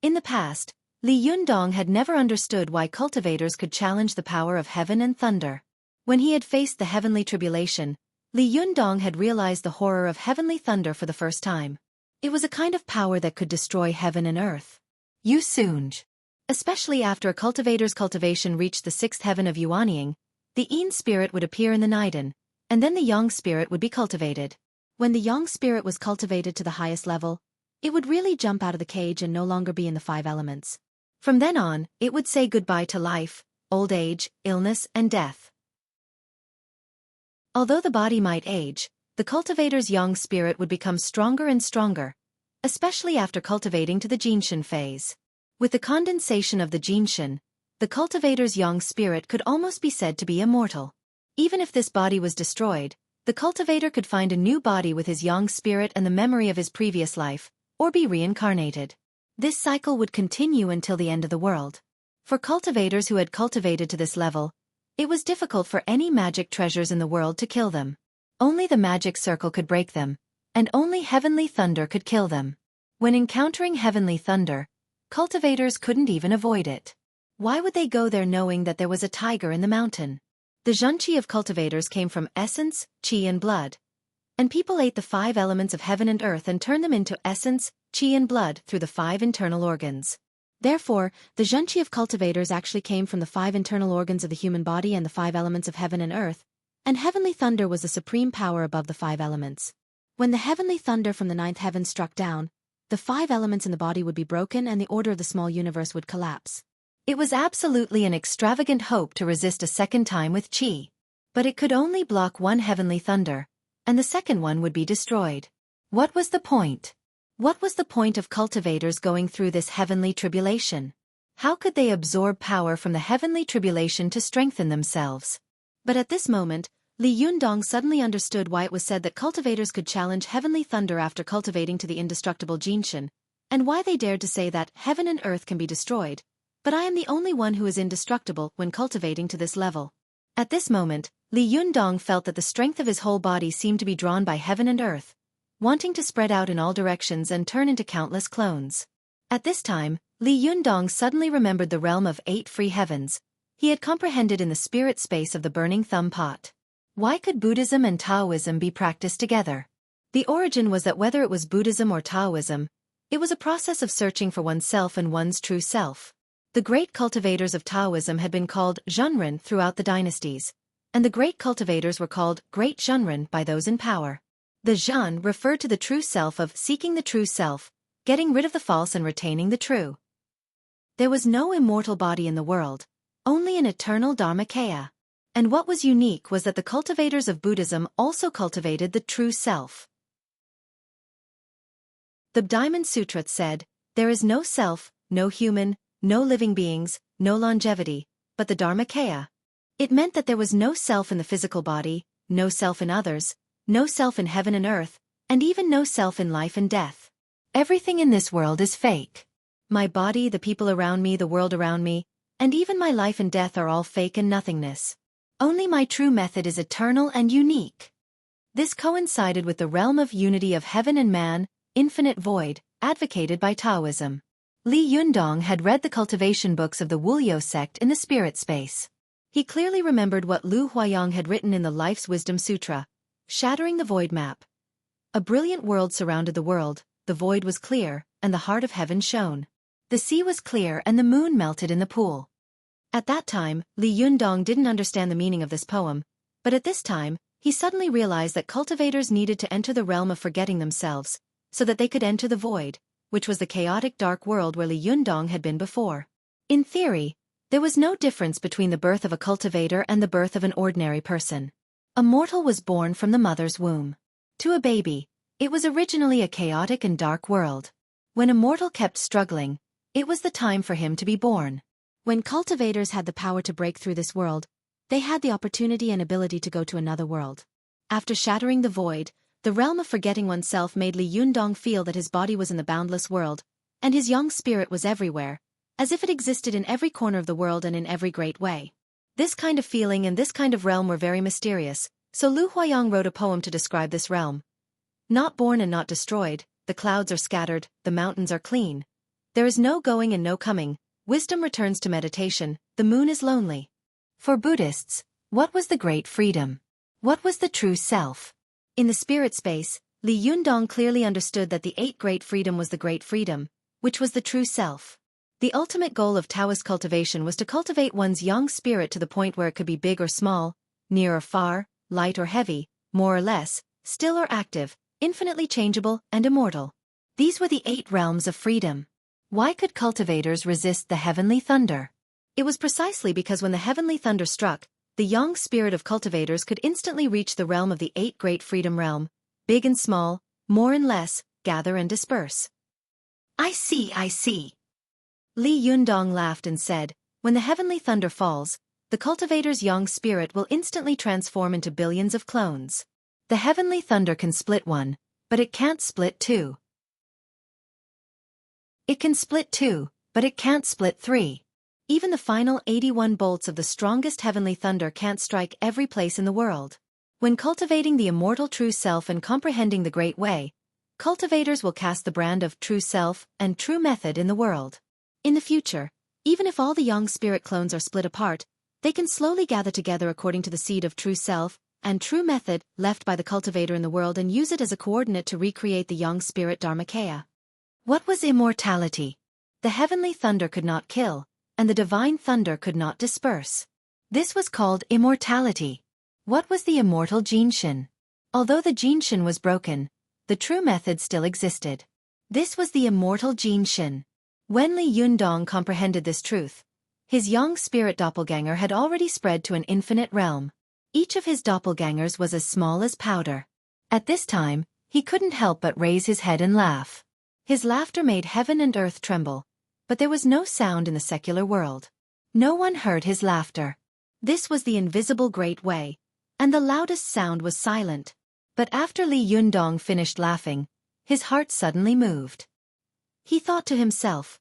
In the past, Li Yundong had never understood why cultivators could challenge the power of heaven and thunder. When he had faced the heavenly tribulation, Li Yundong had realized the horror of heavenly thunder for the first time. It was a kind of power that could destroy heaven and earth. Yu Sunj. Especially after a cultivator's cultivation reached the sixth heaven of Yuanying, the Yin spirit would appear in the Niden, and then the Yang spirit would be cultivated. When the Yang spirit was cultivated to the highest level, it would really jump out of the cage and no longer be in the five elements. From then on, it would say goodbye to life, old age, illness, and death. Although the body might age, the cultivator's Yang spirit would become stronger and stronger, especially after cultivating to the Jinshin phase. With the condensation of the Jinshin, the cultivator's Yang spirit could almost be said to be immortal. Even if this body was destroyed, the cultivator could find a new body with his Yang spirit and the memory of his previous life, or be reincarnated. This cycle would continue until the end of the world. For cultivators who had cultivated to this level, it was difficult for any magic treasures in the world to kill them. Only the magic circle could break them, and only heavenly thunder could kill them. When encountering heavenly thunder, cultivators couldn't even avoid it. Why would they go there knowing that there was a tiger in the mountain? The zhenqi of cultivators came from essence, qi and blood. And people ate the five elements of heaven and earth and turned them into essence, qi and blood through the five internal organs. Therefore, the zhenqi of cultivators actually came from the five internal organs of the human body and the five elements of heaven and earth, and heavenly thunder was the supreme power above the five elements. When the heavenly thunder from the ninth heaven struck down, the five elements in the body would be broken and the order of the small universe would collapse. It was absolutely an extravagant hope to resist a second time with qi. But it could only block one heavenly thunder, and the second one would be destroyed. What was the point? What was the point of cultivators going through this heavenly tribulation? How could they absorb power from the heavenly tribulation to strengthen themselves? But at this moment, Li Yundong suddenly understood why it was said that cultivators could challenge heavenly thunder after cultivating to the indestructible Jinshin, and why they dared to say that heaven and earth can be destroyed, but I am the only one who is indestructible when cultivating to this level. At this moment, Li Yundong felt that the strength of his whole body seemed to be drawn by heaven and earth, wanting to spread out in all directions and turn into countless clones. At this time, Li Yundong suddenly remembered the realm of 8 free heavens. He had comprehended in the spirit space of the burning thumb pot. Why could Buddhism and Taoism be practiced together? The origin was that whether it was Buddhism or Taoism, it was a process of searching for oneself and one's true self. The great cultivators of Taoism had been called Zhenren throughout the dynasties, and the great cultivators were called Great Zhenren by those in power. The Zhen referred to the true self of seeking the true self, getting rid of the false and retaining the true. There was no immortal body in the world, only an eternal Dharmakaya. And what was unique was that the cultivators of Buddhism also cultivated the true self. The Diamond Sutra said, "There is no self, no human, no living beings, no longevity, but the Dharmakaya." It meant that there was no self in the physical body, no self in others, no self in heaven and earth, and even no self in life and death. Everything in this world is fake. My body, the people around me, the world around me, and even my life and death are all fake and nothingness. Only my true method is eternal and unique. This coincided with the realm of unity of heaven and man, infinite void, advocated by Taoism. Li Yundong had read the cultivation books of the Wulyo sect in the spirit space. He clearly remembered what Lu Huayang had written in the Life's Wisdom Sutra, shattering the void map. A brilliant world surrounded the world, the void was clear, and the heart of heaven shone. The sea was clear and the moon melted in the pool. At that time, Li Yundong didn't understand the meaning of this poem, but at this time, he suddenly realized that cultivators needed to enter the realm of forgetting themselves, so that they could enter the void, which was the chaotic dark world where Li Yundong had been before. In theory, there was no difference between the birth of a cultivator and the birth of an ordinary person. A mortal was born from the mother's womb. To a baby, it was originally a chaotic and dark world. When a mortal kept struggling, it was the time for him to be born. When cultivators had the power to break through this world, they had the opportunity and ability to go to another world. After shattering the void, the realm of forgetting oneself made Li Yundong feel that his body was in the boundless world, and his young spirit was everywhere, as if it existed in every corner of the world and in every great way. This kind of feeling and this kind of realm were very mysterious, so Lu Huayang wrote a poem to describe this realm. Not born and not destroyed, the clouds are scattered, the mountains are clean. There is no going and no coming, wisdom returns to meditation, the moon is lonely. For Buddhists, what was the great freedom? What was the true self? In the spirit space, Li Yundong clearly understood that the eight great freedom was the great freedom, which was the true self. The ultimate goal of Taoist cultivation was to cultivate one's young spirit to the point where it could be big or small, near or far, light or heavy, more or less, still or active, infinitely changeable and immortal. These were the 8 realms of freedom. Why could cultivators resist the heavenly thunder? It was precisely because when the heavenly thunder struck, the young spirit of cultivators could instantly reach the realm of the 8 great freedom realm, big and small, more and less, gather and disperse. I see. Li Yundong laughed and said, when the heavenly thunder falls, the cultivator's young spirit will instantly transform into billions of clones. The heavenly thunder can split one, but it can't split 2. It can split 2, but it can't split 3. Even the final 81 bolts of the strongest heavenly thunder can't strike every place in the world. When cultivating the immortal true self and comprehending the great way, cultivators will cast the brand of true self and true method in the world. In the future, even if all the young spirit clones are split apart, they can slowly gather together according to the seed of true self and true method left by the cultivator in the world and use it as a coordinate to recreate the young spirit Dharmakaya. What was immortality? The heavenly thunder could not kill, and the divine thunder could not disperse. This was called immortality. What was the immortal Jinshin? Although the Jinshin was broken, the true method still existed. This was the immortal Jinshin. When Li Yundong comprehended this truth, his young spirit doppelganger had already spread to an infinite realm. Each of his doppelgangers was as small as powder. At this time, he couldn't help but raise his head and laugh. His laughter made heaven and earth tremble, but there was no sound in the secular world. No one heard his laughter. This was the invisible great way, and the loudest sound was silent. But after Li Yundong finished laughing, his heart suddenly moved. He thought to himself,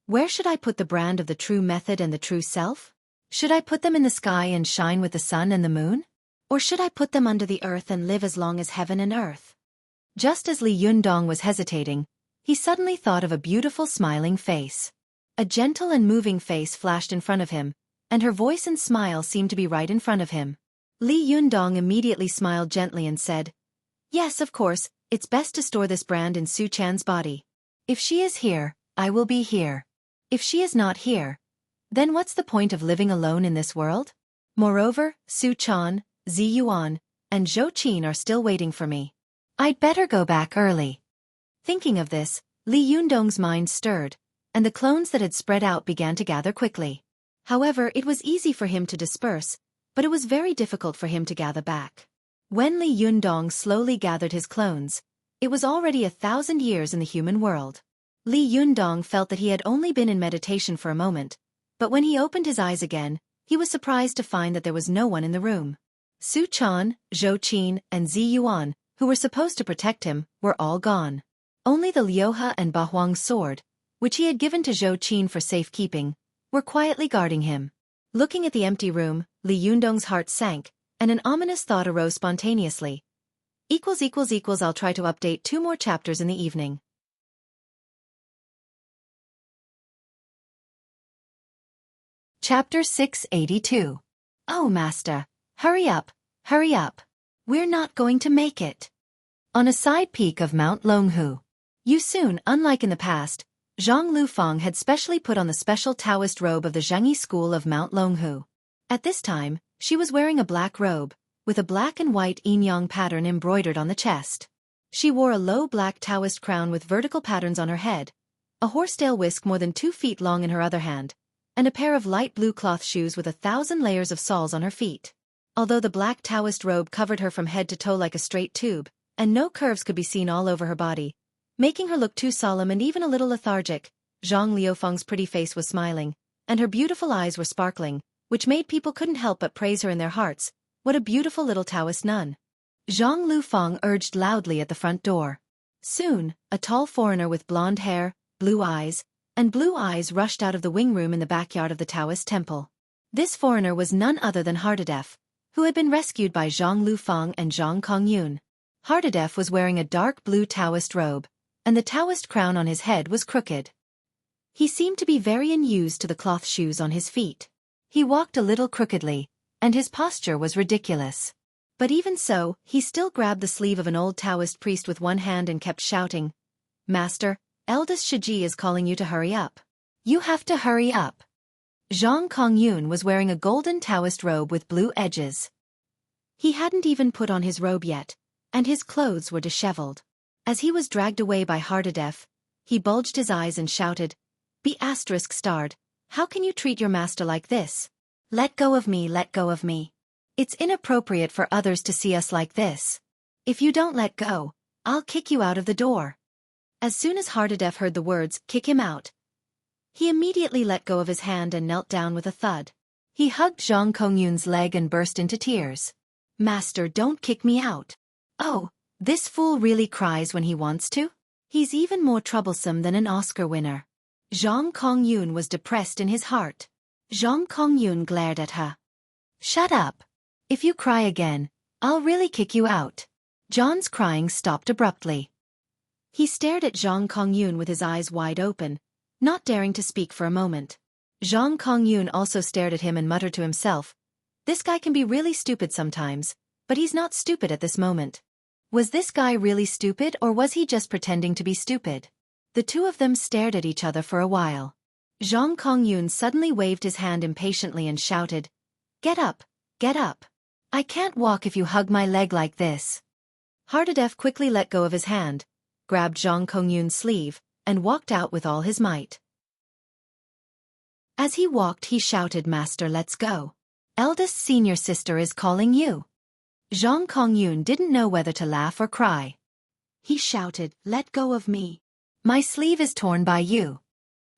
where should I put the brand of the true method and the true self? Should I put them in the sky and shine with the sun and the moon? Or should I put them under the earth and live as long as heaven and earth? Just as Li Yundong was hesitating, he suddenly thought of a beautiful smiling face. A gentle and moving face flashed in front of him, and her voice and smile seemed to be right in front of him. Li Yundong immediately smiled gently and said, yes, of course, it's best to store this brand in Su Chan's body. If she is here, I will be here. If she is not here, then what's the point of living alone in this world? Moreover, Su Chan, Zi Yuan, and Zhou Qin are still waiting for me. I'd better go back early. Thinking of this, Li Yundong's mind stirred, and the clones that had spread out began to gather quickly. However, it was easy for him to disperse, but it was very difficult for him to gather back. When Li Yundong slowly gathered his clones, it was already 1,000 years in the human world. Li Yundong felt that he had only been in meditation for a moment, but when he opened his eyes again, he was surprised to find that there was no one in the room. Su Chan, Zhou Qin, and Zi Yuan, who were supposed to protect him, were all gone. Only the Liuhe and Bahuang's sword, which he had given to Zhou Qin for safekeeping, were quietly guarding him. Looking at the empty room, Li Yundong's heart sank, and an ominous thought arose spontaneously. I'll try to update 2 more chapters in the evening. Chapter 682. Oh, Master, hurry up. We're not going to make it. On a side peak of Mount Longhu. Yusun, unlike in the past, Zhang Lufang had specially put on the special Taoist robe of the Zhengyi school of Mount Longhu. At this time, she was wearing a black robe, with a black and white yin-yang pattern embroidered on the chest. She wore a low black Taoist crown with vertical patterns on her head, a horsetail whisk more than 2 feet long in her other hand, and a pair of light blue cloth shoes with 1,000 layers of soles on her feet. Although the black Taoist robe covered her from head to toe like a straight tube, and no curves could be seen all over her body, making her look too solemn and even a little lethargic, Zhang Liufeng's pretty face was smiling, and her beautiful eyes were sparkling, which made people couldn't help but praise her in their hearts. What a beautiful little Taoist nun. Zhang Liufeng urged loudly at the front door. Soon, a tall foreigner with blonde hair, blue eyes rushed out of the wing room in the backyard of the Taoist temple. This foreigner was none other than Hardadef, who had been rescued by Zhang Liufeng and Zhang Kongyun. Hardadef was wearing a dark blue Taoist robe, and the Taoist crown on his head was crooked. He seemed to be very unused to the cloth shoes on his feet. He walked a little crookedly, and his posture was ridiculous. But even so, he still grabbed the sleeve of an old Taoist priest with one hand and kept shouting, "Master, eldest Xueqi is calling you to hurry up. You have to hurry up." Zhang Kongyun was wearing a golden Taoist robe with blue edges. He hadn't even put on his robe yet, and his clothes were disheveled. As he was dragged away by Hardadef, he bulged his eyes and shouted, "Be ****, how can you treat your master like this? Let go of me, let go of me. It's inappropriate for others to see us like this. If you don't let go, I'll kick you out of the door." As soon as Hardadef heard the words, "kick him out," he immediately let go of his hand and knelt down with a thud. He hugged Zhang Kongyun's leg and burst into tears. "Master, don't kick me out. Oh, this fool really cries when he wants to? He's even more troublesome than an Oscar winner." Zhang Kongyun was depressed in his heart. Zhang Kongyun glared at her. "Shut up. If you cry again, I'll really kick you out." John's crying stopped abruptly. He stared at Zhang Kongyun with his eyes wide open, not daring to speak for a moment. Zhang Kongyun also stared at him and muttered to himself, "This guy can be really stupid sometimes, but he's not stupid at this moment." Was this guy really stupid or was he just pretending to be stupid? The two of them stared at each other for a while. Zhang Kongyun suddenly waved his hand impatiently and shouted, "Get up, get up. I can't walk if you hug my leg like this." Hardadef quickly let go of his hand, grabbed Zhang Kongyun's sleeve, and walked out with all his might. As he walked he shouted, "Master, let's go. Eldest senior sister is calling you." Zhang Kongyun didn't know whether to laugh or cry. He shouted, "Let go of me. My sleeve is torn by you."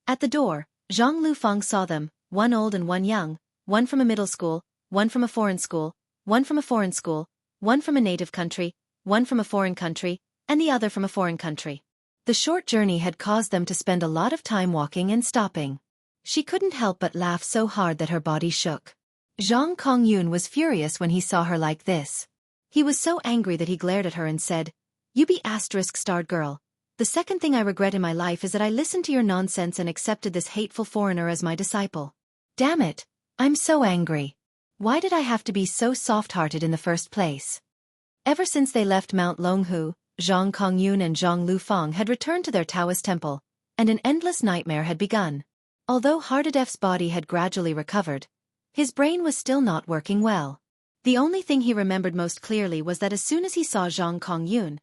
At the door, Zhang Liufeng saw them, one old and one young, one from a middle school, one from a foreign school, one from a foreign school, one from a native country, one from a foreign country, and the other from a foreign country. The short journey had caused them to spend a lot of time walking and stopping. She couldn't help but laugh so hard that her body shook. Zhang Kongyun was furious when he saw her like this. He was so angry that he glared at her and said, "You be ****starred girl. The second thing I regret in my life is that I listened to your nonsense and accepted this hateful foreigner as my disciple. Damn it, I'm so angry. Why did I have to be so soft-hearted in the first place?" Ever since they left Mount Longhu, Zhang Kongyun and Zhang Liufeng had returned to their Taoist temple, and an endless nightmare had begun. Although Hardadef's body had gradually recovered, his brain was still not working well. The only thing he remembered most clearly was that as soon as he saw Zhang Kongyun,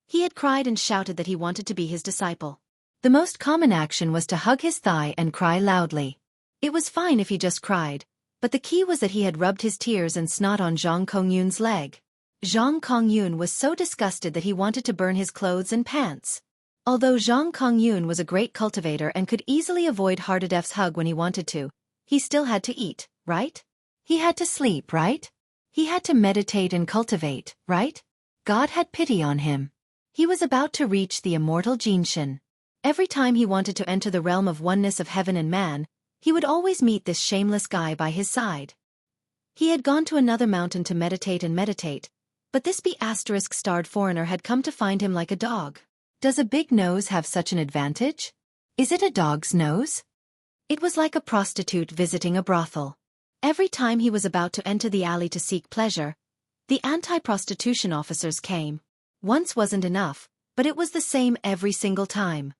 he had cried and shouted that he wanted to be his disciple. The most common action was to hug his thigh and cry loudly. It was fine if he just cried, but the key was that he had rubbed his tears and snot on Zhang Kongyun's leg. Zhang Kongyun was so disgusted that he wanted to burn his clothes and pants. Although Zhang Kongyun was a great cultivator and could easily avoid Hardadef's hug when he wanted to, he still had to eat, right? He had to sleep, right? He had to meditate and cultivate, right? God had pity on him. He was about to reach the immortal Jinshin. Every time he wanted to enter the realm of oneness of heaven and man, he would always meet this shameless guy by his side. He had gone to another mountain to meditate, but this ****starred foreigner had come to find him like a dog. Does a big nose have such an advantage? Is it a dog's nose? It was like a prostitute visiting a brothel. Every time he was about to enter the alley to seek pleasure, the anti-prostitution officers came. Once wasn't enough, but it was the same every single time.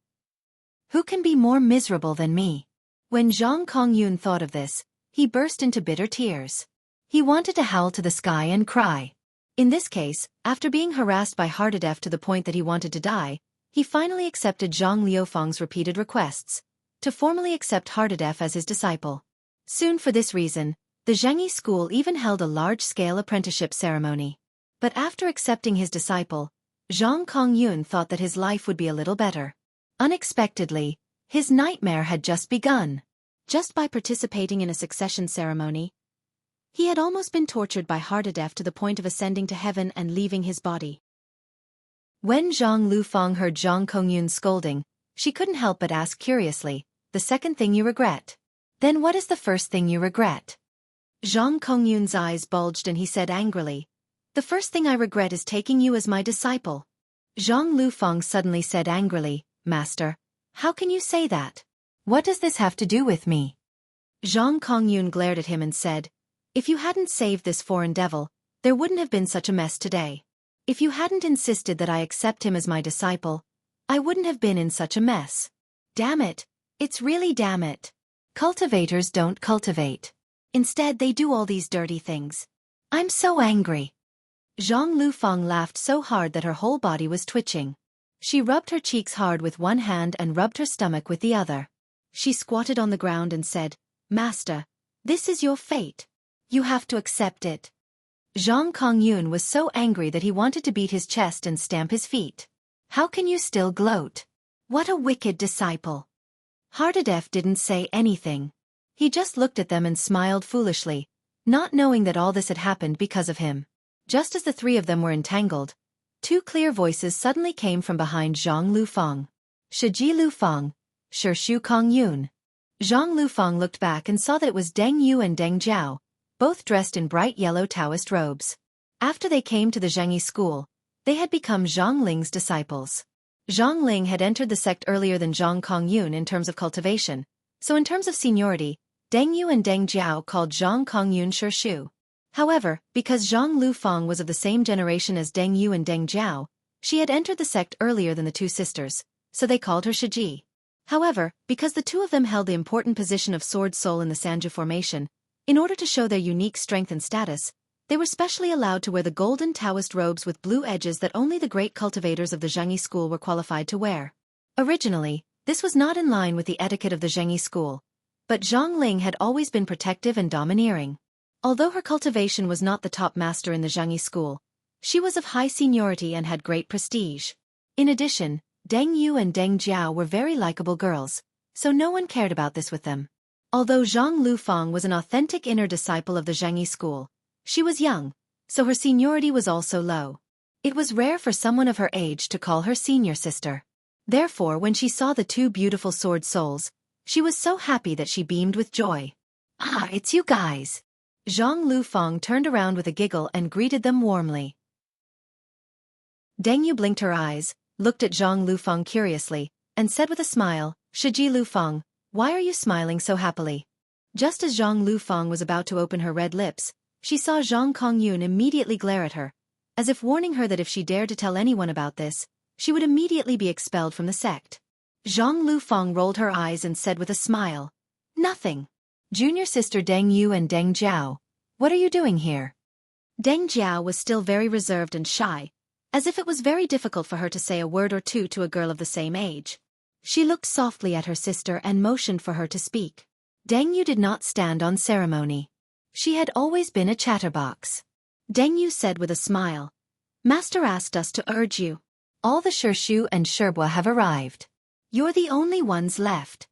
Who can be more miserable than me? When Zhang Kongyun thought of this, he burst into bitter tears. He wanted to howl to the sky and cry. In this case, after being harassed by Hardadef to the point that he wanted to die, he finally accepted Zhang Liufeng's repeated requests to formally accept Hardadef as his disciple. Soon for this reason, The Zhengyi school even held a large-scale apprenticeship ceremony. But after accepting his disciple, Zhang Kongyun thought that his life would be a little better. Unexpectedly, his nightmare had just begun. Just by participating in a succession ceremony, he had almost been tortured by heart death to the point of ascending to heaven and leaving his body. When Zhang Lufang heard Zhang Kongyun's scolding, she couldn't help but ask curiously, "The second thing you regret? Then what is the first thing you regret?" Zhang Kongyun's eyes bulged and he said angrily, "The first thing I regret is taking you as my disciple." Zhang Lufang suddenly said angrily, "Master, how can you say that? What does this have to do with me?" Zhang Kongyun glared at him and said, "If you hadn't saved this foreign devil, there wouldn't have been such a mess today. If you hadn't insisted that I accept him as my disciple, I wouldn't have been in such a mess. Damn it, it's really damn it. Cultivators don't cultivate. Instead they do all these dirty things. I'm so angry." Zhang Lufang laughed so hard that her whole body was twitching. She rubbed her cheeks hard with one hand and rubbed her stomach with the other. She squatted on the ground and said, "Master, this is your fate. You have to accept it." Zhang Kongyun was so angry that he wanted to beat his chest and stamp his feet. "How can you still gloat? What a wicked disciple." Hardadef didn't say anything. He just looked at them and smiled foolishly, not knowing that all this had happened because of him. Just as the three of them were entangled, two clear voices suddenly came from behind Zhang Lufang. "Xueqi Lufang, Shu Kongyun." Zhang Lufang looked back and saw that it was Deng Yu and Deng Jiao, both dressed in bright yellow Taoist robes. After they came to the Zhengyi school, they had become Zhang Ling's disciples. Zhang Ling had entered the sect earlier than Zhang Kongyun in terms of cultivation, so in terms of seniority, Deng Yu and Deng Jiao called Zhang Kongyun Shu. However, because Zhang Lufang was of the same generation as Deng Yu and Deng Jiao, she had entered the sect earlier than the two sisters, so they called her Xueqi. However, because the two of them held the important position of Sword Soul in the Sanju formation, in order to show their unique strength and status, they were specially allowed to wear the golden Taoist robes with blue edges that only the great cultivators of the Zhengyi school were qualified to wear. Originally, this was not in line with the etiquette of the Zhengyi school, but Zhang Ling had always been protective and domineering. Although her cultivation was not the top master in the Zhengyi school, she was of high seniority and had great prestige. In addition, Deng Yu and Deng Jiao were very likable girls, so no one cared about this with them. Although Zhang Lufang was an authentic inner disciple of the Zhengyi school, she was young, so her seniority was also low. It was rare for someone of her age to call her senior sister. Therefore, when she saw the two beautiful sword souls, she was so happy that she beamed with joy. "Ah, it's you guys." Zhang Lufang turned around with a giggle and greeted them warmly. Deng Yu blinked her eyes, looked at Zhang Lufang curiously, and said with a smile, "Xueqi Lufang, why are you smiling so happily?" Just as Zhang Lufang was about to open her red lips, she saw Zhang Kongyun immediately glare at her, as if warning her that if she dared to tell anyone about this, she would immediately be expelled from the sect. Zhang Lufang rolled her eyes and said with a smile, "Nothing." "Junior sister Deng Yu and Deng Jiao, what are you doing here?" Deng Jiao was still very reserved and shy, as if it was very difficult for her to say a word or two to a girl of the same age. She looked softly at her sister and motioned for her to speak. Deng Yu did not stand on ceremony. She had always been a chatterbox. Deng Yu said with a smile, "Master asked us to urge you. All the Shu and Sherbua have arrived. You're the only ones left."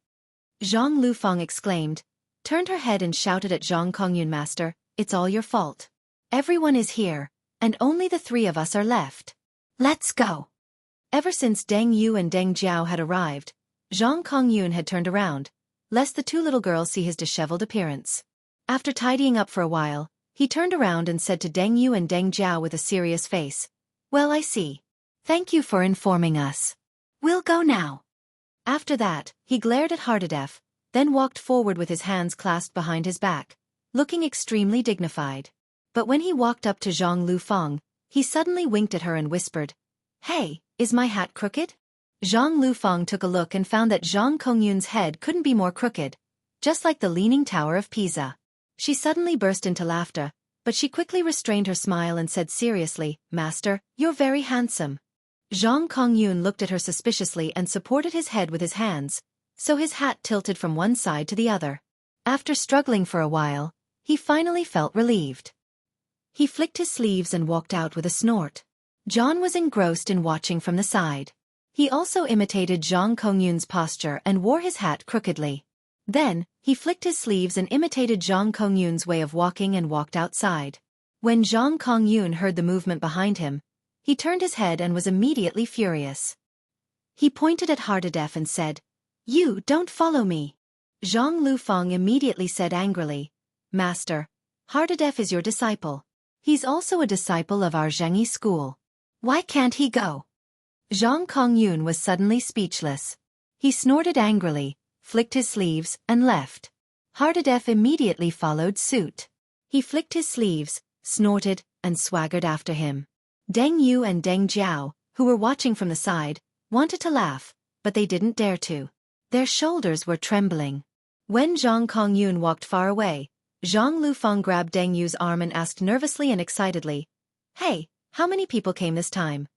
Zhang Lufang exclaimed, turned her head and shouted at Zhang Kongyun, "Master, it's all your fault. Everyone is here, and only the three of us are left. Let's go." Ever since Deng Yu and Deng Jiao had arrived, Zhang Kongyun had turned around, lest the two little girls see his disheveled appearance. After tidying up for a while, he turned around and said to Deng Yu and Deng Jiao with a serious face, "Well, I see. Thank you for informing us. We'll go now." After that, he glared at Hardadef, then walked forward with his hands clasped behind his back, looking extremely dignified. But when he walked up to Zhang Lufang, he suddenly winked at her and whispered, "Hey, is my hat crooked?" Zhang Lufang took a look and found that Zhang Kongyun's head couldn't be more crooked, just like the Leaning Tower of Pisa. She suddenly burst into laughter, but she quickly restrained her smile and said seriously, "Master, you're very handsome." Zhang Kongyun looked at her suspiciously and supported his head with his hands, so his hat tilted from one side to the other. After struggling for a while, He finally felt relieved. He flicked his sleeves and walked out with a snort. John was engrossed in watching from the side. He also imitated Zhang Kongyun's posture and wore his hat crookedly. Then, he flicked his sleeves and imitated Zhang Kongyun's way of walking and walked outside. When Zhang Kongyun heard the movement behind him, he turned his head and was immediately furious. He pointed at Hardadef and said, "You don't follow me." Zhang Lufeng immediately said angrily, "Master, Hardadef is your disciple. He's also a disciple of our Zhengi school. Why can't he go?" Zhang Kongyun was suddenly speechless. He snorted angrily, flicked his sleeves, and left. Hardadef immediately followed suit. He flicked his sleeves, snorted, and swaggered after him. Deng Yu and Deng Jiao, who were watching from the side, wanted to laugh, but they didn't dare to. Their shoulders were trembling. When Zhang Kongyun walked far away, Zhang Lufeng grabbed Deng Yu's arm and asked nervously and excitedly, "Hey, how many people came this time?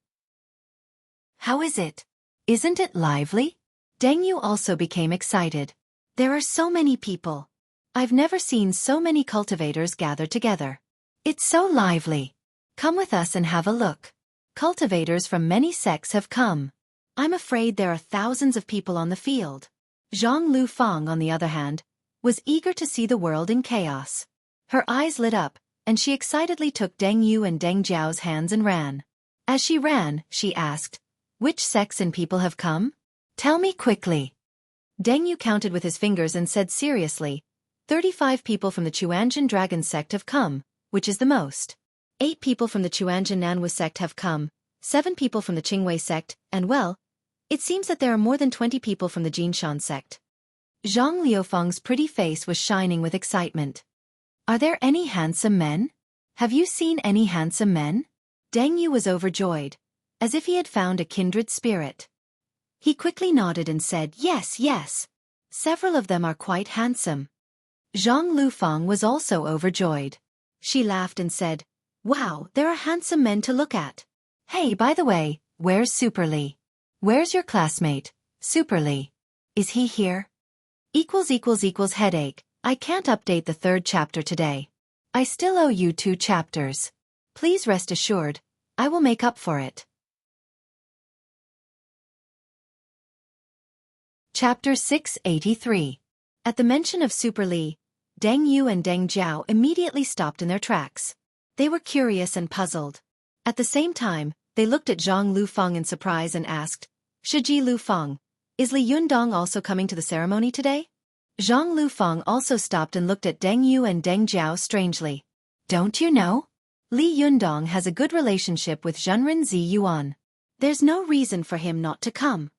How is it? Isn't it lively?" Deng Yu also became excited. "There are so many people. I've never seen so many cultivators gathered together. It's so lively. Come with us and have a look. Cultivators from many sects have come. I'm afraid there are thousands of people on the field." Zhang Lufeng, on the other hand, was eager to see the world in chaos. Her eyes lit up, and she excitedly took Deng Yu and Deng Jiao's hands and ran. As she ran, she asked, "Which sects and people have come? Tell me quickly." Deng Yu counted with his fingers and said seriously, 35 people from the Chuanjin Dragon sect have come, which is the most. 8 people from the Chuanjin Nanwu sect have come, 7 people from the Qingwei sect, and well, it seems that there are more than 20 people from the Jinshan sect. Zhang Liufeng's pretty face was shining with excitement. "Are there any handsome men? Have you seen any handsome men?" Deng Yu was overjoyed, as if he had found a kindred spirit. He quickly nodded and said, "Yes, yes. Several of them are quite handsome." Zhang Lufeng was also overjoyed. She laughed and said, "Wow, there are handsome men to look at. Hey, by the way, where's Super Li? Where's your classmate, Super Li? Is he here? Headache, I can't update the 3rd chapter today. I still owe you 2 chapters. Please rest assured, I will make up for it." Chapter 683. At the mention of Super Li, Deng Yu and Deng Jiao immediately stopped in their tracks. They were curious and puzzled. At the same time, they looked at Zhang Lufeng in surprise and asked, "Shiji Lufeng, is Li Yundong also coming to the ceremony today?" Zhang Lufeng also stopped and looked at Deng Yu and Deng Jiao strangely. "Don't you know? Li Yundong has a good relationship with Zhenren Zi Yuan. There's no reason for him not to come."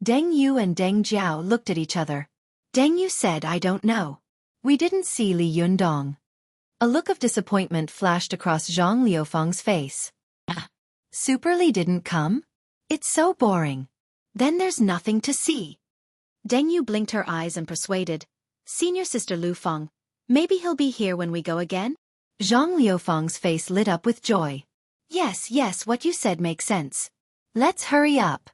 Deng Yu and Deng Jiao looked at each other. Deng Yu said, "I don't know. We didn't see Li Yundong." A look of disappointment flashed across Zhang Liufeng's face. Super Li didn't come? It's so boring. Then there's nothing to see. Deng Yu blinked her eyes and persuaded, "Senior Sister Lufeng, maybe he'll be here when we go again?" Zhang Liufeng's face lit up with joy. Yes, what you said makes sense. Let's hurry up."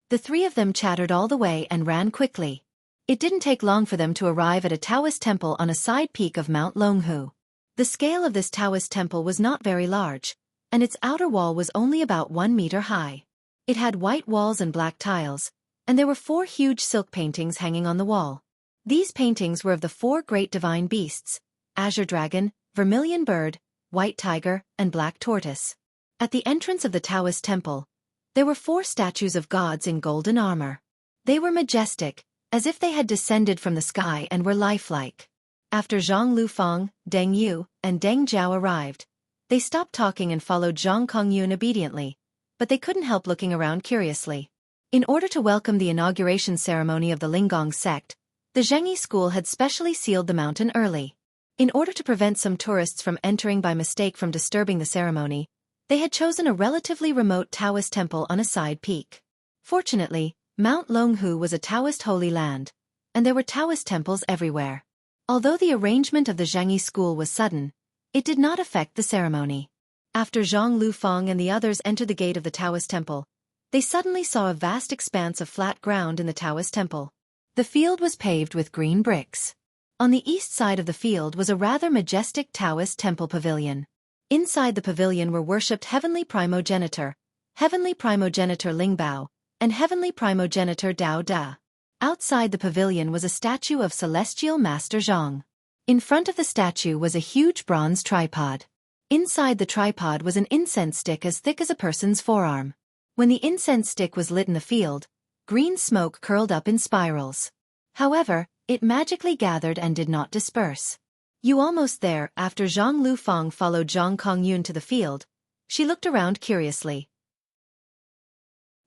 The 3 of them chattered all the way and ran quickly. It didn't take long for them to arrive at a Taoist temple on a side peak of Mount Longhu. The scale of this Taoist temple was not very large, and its outer wall was only about 1 meter high. It had white walls and black tiles, and there were 4 huge silk paintings hanging on the wall. These paintings were of the 4 great divine beasts: azure dragon, vermilion bird, white tiger, and black tortoise. At the entrance of the Taoist temple, there were 4 statues of gods in golden armor. They were majestic, as if they had descended from the sky and were lifelike. After Zhang Lufeng, Deng Yu, and Deng Jiao arrived, they stopped talking and followed Zhang Kongyun obediently, but they couldn't help looking around curiously. In order to welcome the inauguration ceremony of the Linggong sect, the Zhengi school had specially sealed the mountain early. In order to prevent some tourists from entering by mistake from disturbing the ceremony, they had chosen a relatively remote Taoist temple on a side peak. Fortunately, Mount Longhu was a Taoist holy land, and there were Taoist temples everywhere. Although the arrangement of the Zhengi school was sudden, it did not affect the ceremony. After Zhang Lufeng and the others entered the gate of the Taoist temple, they suddenly saw a vast expanse of flat ground in the Taoist temple. The field was paved with green bricks. On the east side of the field was a rather majestic Taoist temple pavilion. Inside the pavilion were worshipped Heavenly Primogenitor Lingbao, and Heavenly Primogenitor Dao Da. Outside the pavilion was a statue of Celestial Master Zhang. In front of the statue was a huge bronze tripod. Inside the tripod was an incense stick as thick as a person's forearm. When the incense stick was lit in the field, green smoke curled up in spirals. However, it magically gathered and did not disperse. "You almost there?" After Zhang Lufang followed Zhang Kongyun to the field, she looked around curiously.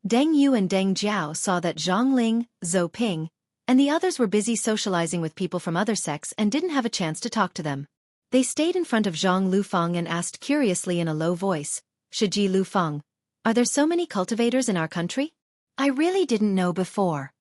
Deng Yu and Deng Jiao saw that Zhang Ling, Zhou Ping, and the others were busy socializing with people from other sects and didn't have a chance to talk to them. They stayed in front of Zhang Lufang and asked curiously in a low voice, "Shiji Lufang, are there so many cultivators in our country? I really didn't know before."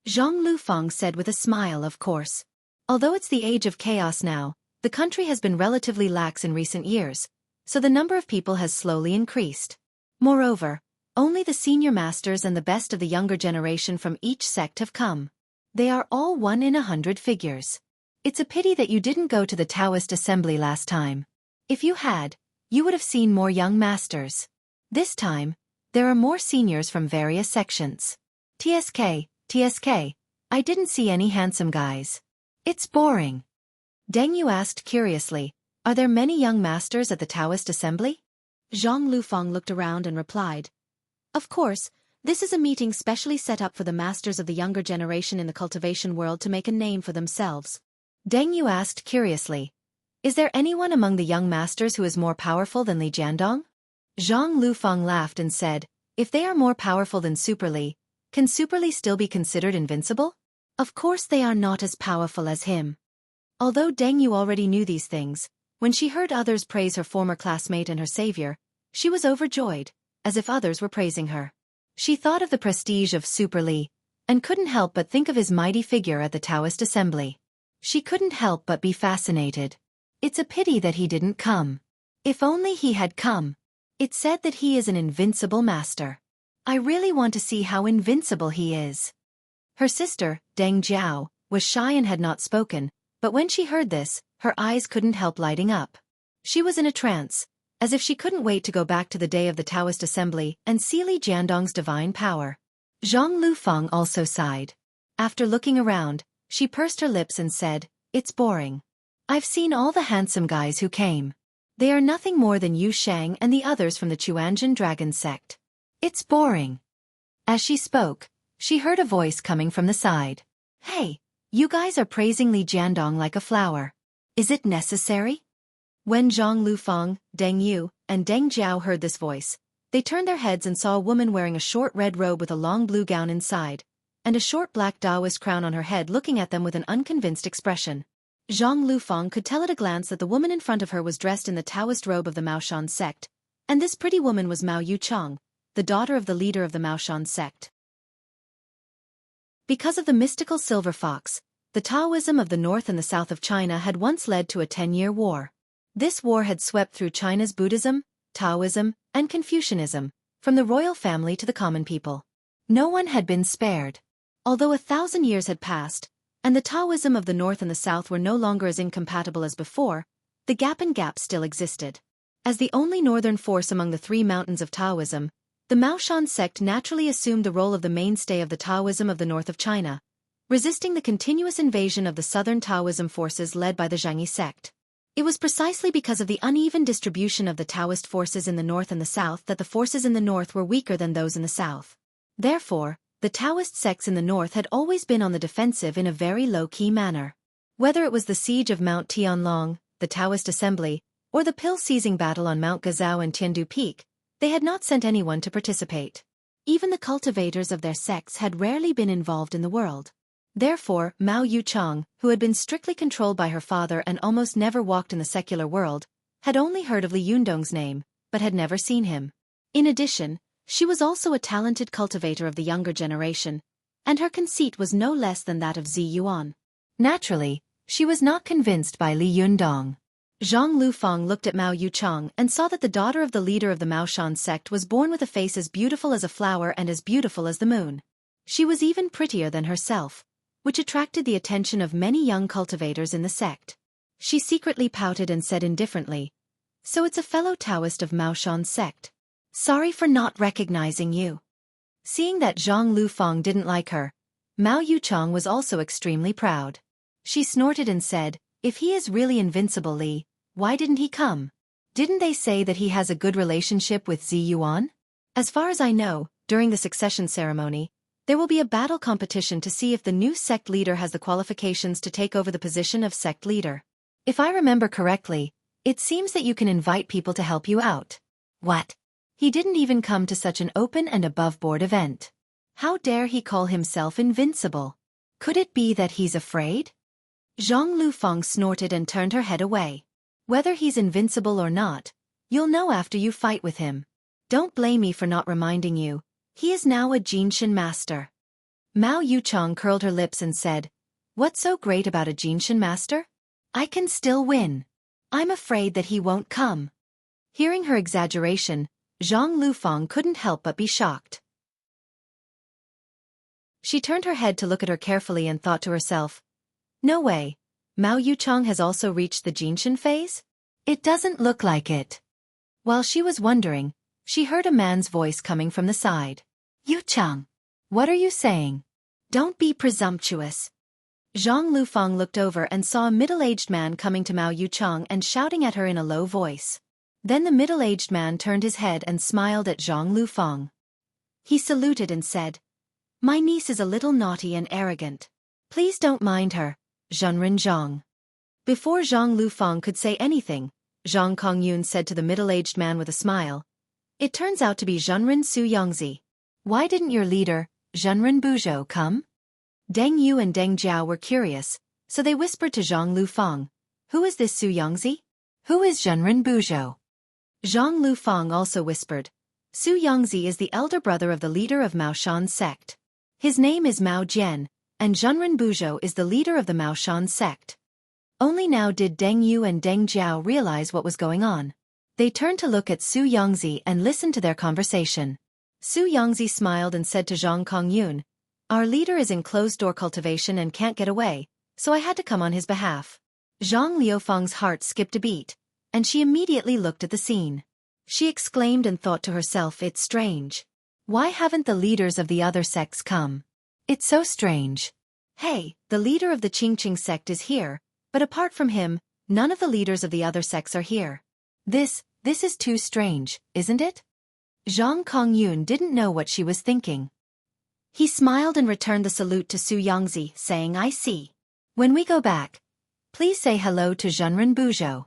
Zhang Lufang said with a smile, "Of course. Although it's the age of chaos now, the country has been relatively lax in recent years, so the number of people has slowly increased. Moreover, only the senior masters and the best of the younger generation from each sect have come. They are all 1 in 100 figures. It's a pity that you didn't go to the Taoist assembly last time. If you had, you would have seen more young masters. This time, there are more seniors from various sections. TSK, I didn't see any handsome guys. It's boring." Deng Yu asked curiously, "Are there many young masters at the Taoist assembly?" Zhang Lufang looked around and replied, "Of course, this is a meeting specially set up for the masters of the younger generation in the cultivation world to make a name for themselves." Deng Yu asked curiously, "Is there anyone among the young masters who is more powerful than Li Jiandong?" Zhang Lufang laughed and said, "If they are more powerful than Super Li, can Super Li still be considered invincible? Of course they are not as powerful as him." Although Deng Yu already knew these things, when she heard others praise her former classmate and her savior, she was overjoyed, as if others were praising her. She thought of the prestige of Super Li, and couldn't help but think of his mighty figure at the Taoist assembly. She couldn't help but be fascinated. It's a pity that he didn't come. If only he had come. It said that he is an invincible master. I really want to see how invincible he is. Her sister, Deng Jiao, was shy and had not spoken, but when she heard this, her eyes couldn't help lighting up. She was in a trance, as if she couldn't wait to go back to the day of the Taoist assembly and see Li Jiandong's divine power. Zhang Lufang also sighed. After looking around, she pursed her lips and said, "It's boring. I've seen all the handsome guys who came. They are nothing more than Yu Shang and the others from the Chuanjin Dragon sect. It's boring." As she spoke, she heard a voice coming from the side. "Hey, you guys are praising Li Jiandong like a flower. Is it necessary?" When Zhang Lufang, Deng Yu, and Deng Jiao heard this voice, they turned their heads and saw a woman wearing a short red robe with a long blue gown inside, and a short black Taoist crown on her head looking at them with an unconvinced expression. Zhang Lufang could tell at a glance that the woman in front of her was dressed in the Taoist robe of the Maoshan sect, and this pretty woman was Mao Yuchang, the daughter of the leader of the Maoshan sect. Because of the mystical silver fox, the Taoism of the north and the south of China had once led to a 10-year war. This war had swept through China's Buddhism, Taoism, and Confucianism, from the royal family to the common people. No one had been spared. Although 1,000 years had passed, and the Taoism of the north and the south were no longer as incompatible as before, the gap still existed. As the only northern force among the 3 mountains of Taoism, the Maoshan sect naturally assumed the role of the mainstay of the Taoism of the north of China, resisting the continuous invasion of the southern Taoism forces led by the Zhangyi sect. It was precisely because of the uneven distribution of the Taoist forces in the north and the south that the forces in the north were weaker than those in the south. Therefore, the Taoist sects in the north had always been on the defensive in a very low-key manner. Whether it was the siege of Mount Tianlong, the Taoist assembly, or the pill-seizing battle on Mount Gazao and Tiandu Peak, they had not sent anyone to participate. Even the cultivators of their sects had rarely been involved in the world. Therefore, Mao Yuchang, who had been strictly controlled by her father and almost never walked in the secular world, had only heard of Li Yundong's name, but had never seen him. In addition, she was also a talented cultivator of the younger generation, and her conceit was no less than that of Zi Yuan. Naturally, she was not convinced by Li Yundong. Zhang Lufang looked at Mao Yuchang and saw that the daughter of the leader of the Maoshan sect was born with a face as beautiful as a flower and as beautiful as the moon. She was even prettier than herself, which attracted the attention of many young cultivators in the sect. She secretly pouted and said indifferently, "So it's a fellow Taoist of Mao Shan's sect. Sorry for not recognizing you." Seeing that Zhang Lufang didn't like her, Mao Yuchang was also extremely proud. She snorted and said, "If he is really invincible, Li, why didn't he come? Didn't they say that he has a good relationship with Zi Yuan? As far as I know, during the succession ceremony, there will be a battle competition to see if the new sect leader has the qualifications to take over the position of sect leader. If I remember correctly, it seems that you can invite people to help you out." What? He didn't even come to such an open and above-board event. How dare he call himself invincible? Could it be that he's afraid? Zhang Lufang snorted and turned her head away. "Whether he's invincible or not, you'll know after you fight with him. Don't blame me for not reminding you. He is now a Jinshin master." Mao Yuchang curled her lips and said, "What's so great about a Jinshin master? I can still win. I'm afraid that he won't come." Hearing her exaggeration, Zhang Lufang couldn't help but be shocked. She turned her head to look at her carefully and thought to herself, "No way, Mao Yuchang has also reached the Jinshin phase? It doesn't look like it." While she was wondering, she heard a man's voice coming from the side. "Yuchang, what are you saying? Don't be presumptuous." Zhang Lufang looked over and saw a middle-aged man coming to Mao Yuchang and shouting at her in a low voice. Then the middle-aged man turned his head and smiled at Zhang Lufang. He saluted and said, "My niece is a little naughty and arrogant. Please don't mind her, Zhenren Zhang." Before Zhang Lufang could say anything, Zhang Kongyun said to the middle-aged man with a smile, "It turns out to be Zhenren Su Yongzi. Why didn't your leader, Zhenren Buzhou, come?" Deng Yu and Deng Jiao were curious, so they whispered to Zhang Lufang, "Who is this Su Yongzi? Who is Zhenren Buzhou?" Zhang Lufang also whispered, "Su Yongzi is the elder brother of the leader of Mao Shan's sect. His name is Mao Jian, and Zhenren Buzhou is the leader of the Mao Shan sect." Only now did Deng Yu and Deng Jiao realize what was going on. They turned to look at Su Yongzi and listened to their conversation. Su Yongzi smiled and said to Zhang Kongyun, "Our leader is in closed-door cultivation and can't get away, so I had to come on his behalf." Zhang Liufang's heart skipped a beat, and she immediately looked at the scene. She exclaimed and thought to herself, "It's strange. Why haven't the leaders of the other sects come? It's so strange. Hey, the leader of the Qingqing sect is here, but apart from him, none of the leaders of the other sects are here. This is too strange, isn't it?" Zhang Kongyun didn't know what she was thinking. He smiled and returned the salute to Su Yongzi, saying, "I see. When we go back, please say hello to Zhenren Buzhou."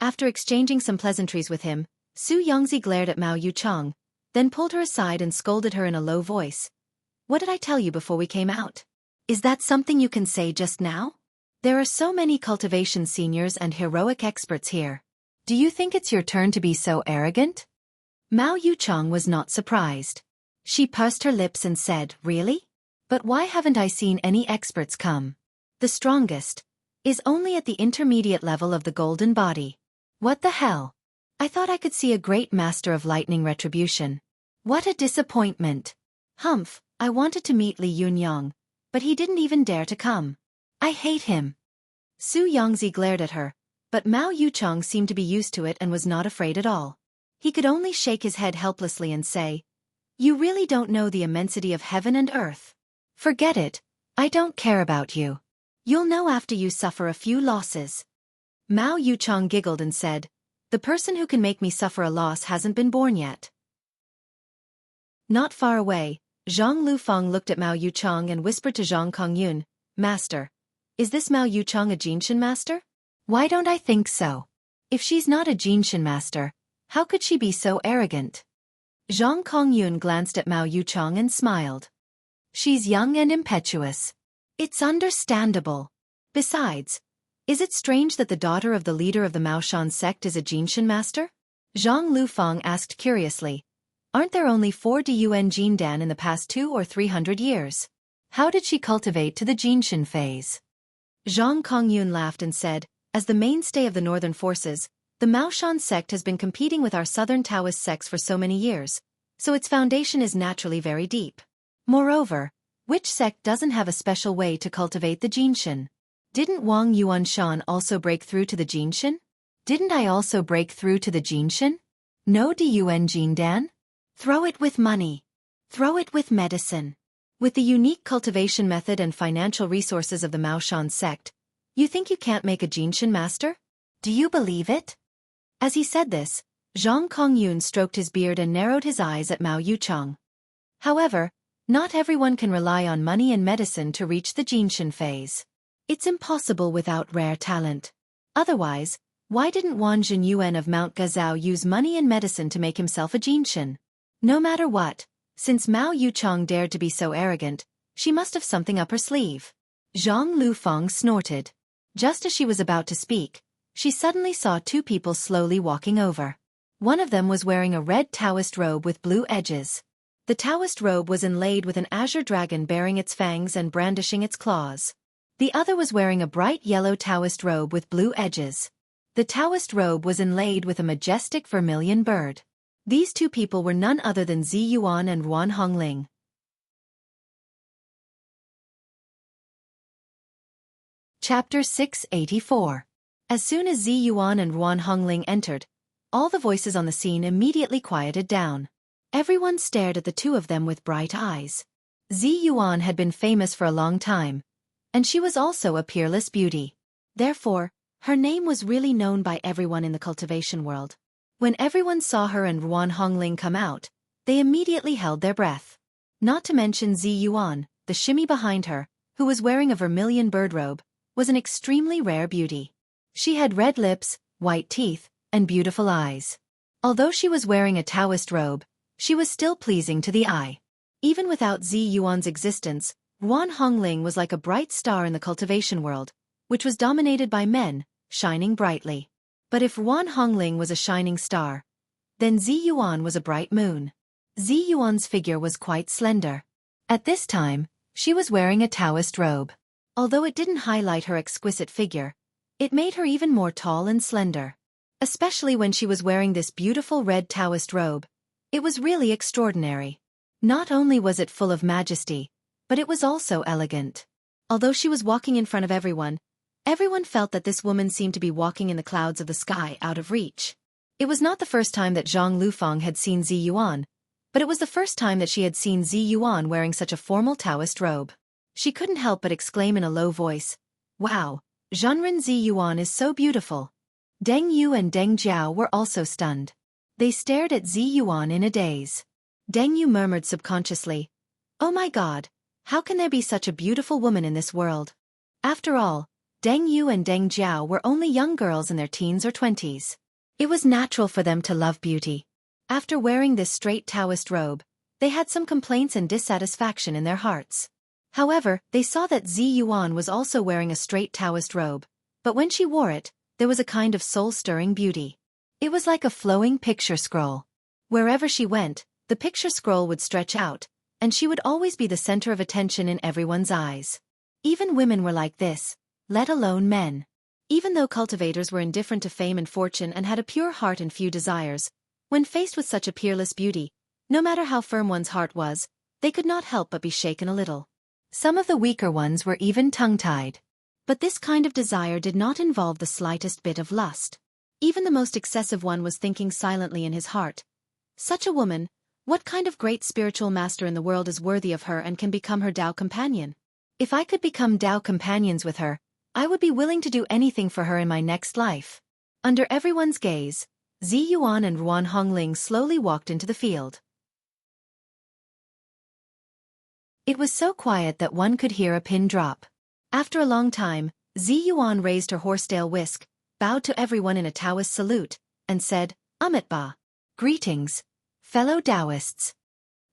After exchanging some pleasantries with him, Su Yongzi glared at Mao Yuchang, then pulled her aside and scolded her in a low voice. "What did I tell you before we came out? Is that something you can say just now? There are so many cultivation seniors and heroic experts here. Do you think it's your turn to be so arrogant?" Mao Yuchang was not surprised. She pursed her lips and said, "Really? But why haven't I seen any experts come? The strongest is only at the intermediate level of the golden body. What the hell? I thought I could see a great master of lightning retribution. What a disappointment. Humph, I wanted to meet Li Yunyang, but he didn't even dare to come. I hate him." Su Yongzi glared at her, but Mao Yuchang seemed to be used to it and was not afraid at all. He could only shake his head helplessly and say, "You really don't know the immensity of heaven and earth. Forget it, I don't care about you. You'll know after you suffer a few losses." Mao Yuchang giggled and said, "The person who can make me suffer a loss hasn't been born yet." Not far away, Zhang Lufang looked at Mao Yuchang and whispered to Zhang Kongyun, "Master, is this Mao Yuchang a Jinshin master? Why don't I think so? If she's not a Jinshin master, how could she be so arrogant?" Zhang Kongyun glanced at Mao Yuchang and smiled. "She's young and impetuous. It's understandable. Besides, is it strange that the daughter of the leader of the Mao Shan sect is a Jinshin master?" Zhang Lufang asked curiously. "Aren't there only 4 Dun Jindan in the past 200 or 300 years? How did she cultivate to the Jinshin phase?" Zhang Kongyun laughed and said, "As the mainstay of the northern forces, the Mao Shan sect has been competing with our southern Taoist sects for so many years, so its foundation is naturally very deep. Moreover, Which sect doesn't have a special way to cultivate the Jinshin? Didn't Wang Yuanshan also break through to the Jinshin? Didn't I also break through to the Jinshin? No Dun Jindan? Throw it with money. Throw it with medicine. With the unique cultivation method and financial resources of the Maoshan sect, you think you can't make a Jinshin master? Do you believe it? As he said this, Zhang Kongyun stroked his beard and narrowed his eyes at Mao Yucheng. However, not everyone can rely on money and medicine to reach the Jinshin phase. It's impossible without rare talent. Otherwise, why didn't Wan Zhenyuan of Mount Gazao use money and medicine to make himself a Jinshin? No matter what, since Mao Yucheng dared to be so arrogant, she must have something up her sleeve. Zhang Lufeng snorted. Just as she was about to speak, she suddenly saw two people slowly walking over. One of them was wearing a red Taoist robe with blue edges. The Taoist robe was inlaid with an azure dragon bearing its fangs and brandishing its claws. The other was wearing a bright yellow Taoist robe with blue edges. The Taoist robe was inlaid with a majestic vermilion bird. These two people were none other than Zi Yuan and Ruan Hongling. Chapter 684. As soon as Zi Yuan and Ruan Hongling entered, all the voices on the scene immediately quieted down. Everyone stared at the two of them with bright eyes. Zi Yuan had been famous for a long time, and she was also a peerless beauty. Therefore, her name was really known by everyone in the cultivation world. When everyone saw her and Ruan Hongling come out, they immediately held their breath. Not to mention Zi Yuan, the shimmy behind her, who was wearing a vermilion bird robe, was an extremely rare beauty. She had red lips, white teeth, and beautiful eyes. Although she was wearing a Taoist robe, she was still pleasing to the eye. Even without Zi Yuan's existence, Ruan Hongling was like a bright star in the cultivation world, which was dominated by men, shining brightly. But if Ruan Hongling was a shining star, then Zi Yuan was a bright moon. Zi Yuan's figure was quite slender. At this time, she was wearing a Taoist robe. Although it didn't highlight her exquisite figure, it made her even more tall and slender. Especially when she was wearing this beautiful red Taoist robe, it was really extraordinary. Not only was it full of majesty, but it was also elegant. Although she was walking in front of everyone felt that this woman seemed to be walking in the clouds of the sky out of reach. It was not the first time that Zhang Lufeng had seen Zi Yuan, but it was the first time that she had seen Zi Yuan wearing such a formal Taoist robe. She couldn't help but exclaim in a low voice, "Wow, Zhenren Zi Yuan is so beautiful." Deng Yu and Deng Jiao were also stunned. They stared at Zi Yuan in a daze. Deng Yu murmured subconsciously, "Oh my God, how can there be such a beautiful woman in this world?" After all, Deng Yu and Deng Jiao were only young girls in their teens or 20s. It was natural for them to love beauty. After wearing this straight Taoist robe, they had some complaints and dissatisfaction in their hearts. However, they saw that Zi Yuan was also wearing a straight Taoist robe, but when she wore it, there was a kind of soul-stirring beauty. It was like a flowing picture scroll. Wherever she went, the picture scroll would stretch out, and she would always be the center of attention in everyone's eyes. Even women were like this, let alone men. Even though cultivators were indifferent to fame and fortune and had a pure heart and few desires, when faced with such a peerless beauty, no matter how firm one's heart was, they could not help but be shaken a little. Some of the weaker ones were even tongue-tied. But this kind of desire did not involve the slightest bit of lust. Even the most excessive one was thinking silently in his heart, "Such a woman, what kind of great spiritual master in the world is worthy of her and can become her Tao companion? If I could become Tao companions with her, I would be willing to do anything for her in my next life." Under everyone's gaze, Zi Yuan and Ruan Hongling slowly walked into the field. It was so quiet that one could hear a pin drop. After a long time, Zi Yuan raised her horsetail whisk, bowed to everyone in a Taoist salute, and said, "Amitba. Greetings, fellow Taoists."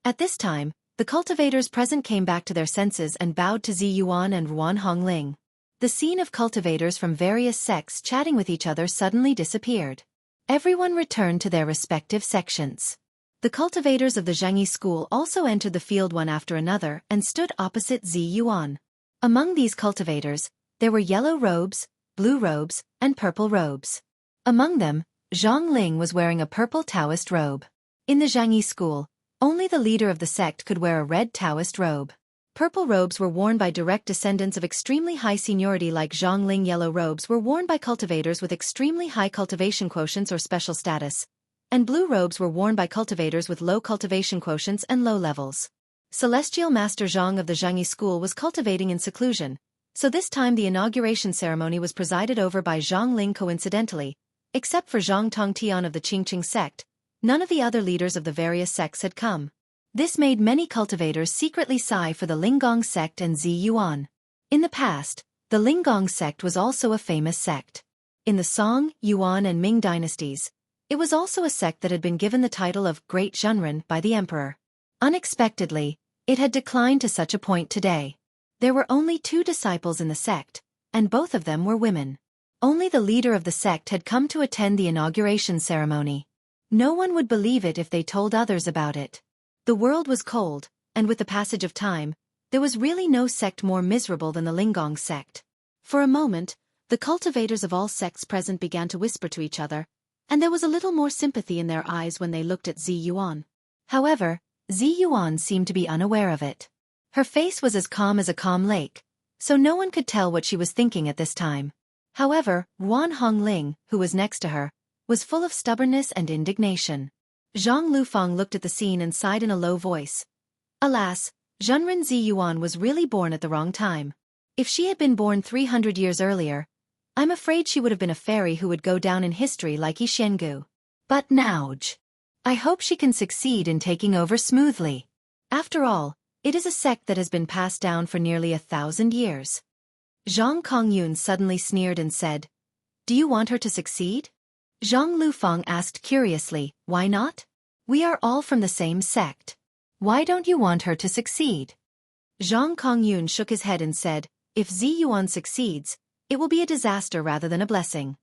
At this time, the cultivators present came back to their senses and bowed to Zi Yuan and Ruan Hongling. The scene of cultivators from various sects chatting with each other suddenly disappeared. Everyone returned to their respective sections. The cultivators of the Zhengyi school also entered the field one after another and stood opposite Zi Yuan. Among these cultivators, there were yellow robes, blue robes, and purple robes. Among them, Zhang Ling was wearing a purple Taoist robe. In the Zhengyi school, only the leader of the sect could wear a red Taoist robe. Purple robes were worn by direct descendants of extremely high seniority like Zhang Ling. Yellow robes were worn by cultivators with extremely high cultivation quotients or special status. And blue robes were worn by cultivators with low cultivation quotients and low levels. Celestial Master Zhang of the Xueqi school was cultivating in seclusion, so this time the inauguration ceremony was presided over by Zhang Ling coincidentally, except for Zhang Tongtian of the Qingqing sect. None of the other leaders of the various sects had come. This made many cultivators secretly sigh for the Linggong sect and Zi Yuan. In the past, the Linggong sect was also a famous sect. In the Song, Yuan and Ming dynasties, it was also a sect that had been given the title of Great Zhenren by the emperor. Unexpectedly, it had declined to such a point today. There were only 2 disciples in the sect, and both of them were women. Only the leader of the sect had come to attend the inauguration ceremony. No one would believe it if they told others about it. The world was cold, and with the passage of time, there was really no sect more miserable than the Linggong sect. For a moment, the cultivators of all sects present began to whisper to each other, and there was a little more sympathy in their eyes when they looked at Zi Yuan. However, Zi Yuan seemed to be unaware of it. Her face was as calm as a calm lake, so no one could tell what she was thinking at this time. However, Wan Hongling, who was next to her, was full of stubbornness and indignation. Zhang Lufang looked at the scene and sighed in a low voice. Alas, Zhenren Zi Yuan was really born at the wrong time. If she had been born 300 years earlier, I'm afraid she would have been a fairy who would go down in history like Yi Xiangu. But nouj. I hope she can succeed in taking over smoothly. After all, it is a sect that has been passed down for nearly 1,000 years. Zhang Kongyun suddenly sneered and said, "Do you want her to succeed?" Zhang Lufang asked curiously, "Why not? We are all from the same sect. Why don't you want her to succeed?" Zhang Kongyun shook his head and said, "If Zi Yuan succeeds, it will be a disaster rather than a blessing.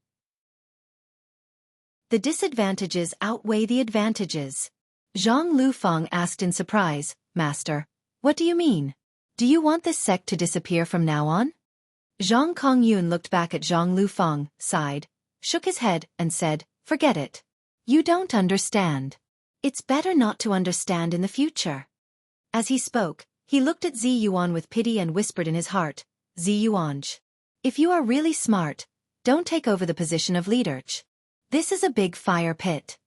The disadvantages outweigh the advantages." Zhang Lufang asked in surprise, "Master, what do you mean? Do you want this sect to disappear from now on?" Zhang Kongyun looked back at Zhang Lufang, sighed, shook his head, and said, "Forget it. You don't understand. It's better not to understand in the future." As he spoke, he looked at Zi Yuan with pity and whispered in his heart, "Zi Yuanj, if you are really smart, don't take over the position of leader. This is a big fire pit."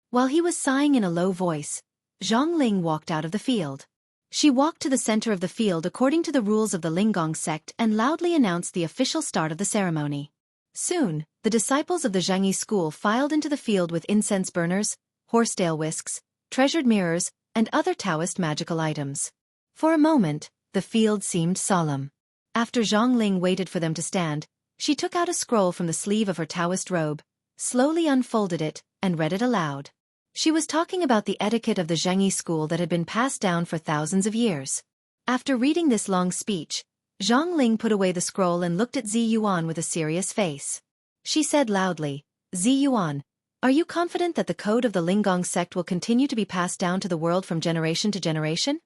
While he was sighing in a low voice, Zhang Ling walked out of the field. She walked to the center of the field according to the rules of the Linggong sect and loudly announced the official start of the ceremony. Soon, the disciples of the Xueqi school filed into the field with incense burners, horsetail whisks, treasured mirrors, and other Taoist magical items. For a moment, the field seemed solemn. After Zhang Ling waited for them to stand, she took out a scroll from the sleeve of her Taoist robe, slowly unfolded it, and read it aloud. She was talking about the etiquette of the Xueqi school that had been passed down for thousands of years. After reading this long speech, Zhang Ling put away the scroll and looked at Zi Yuan with a serious face. She said loudly, "Zi Yuan, are you confident that the code of the Linggong sect will continue to be passed down to the world from generation to generation?"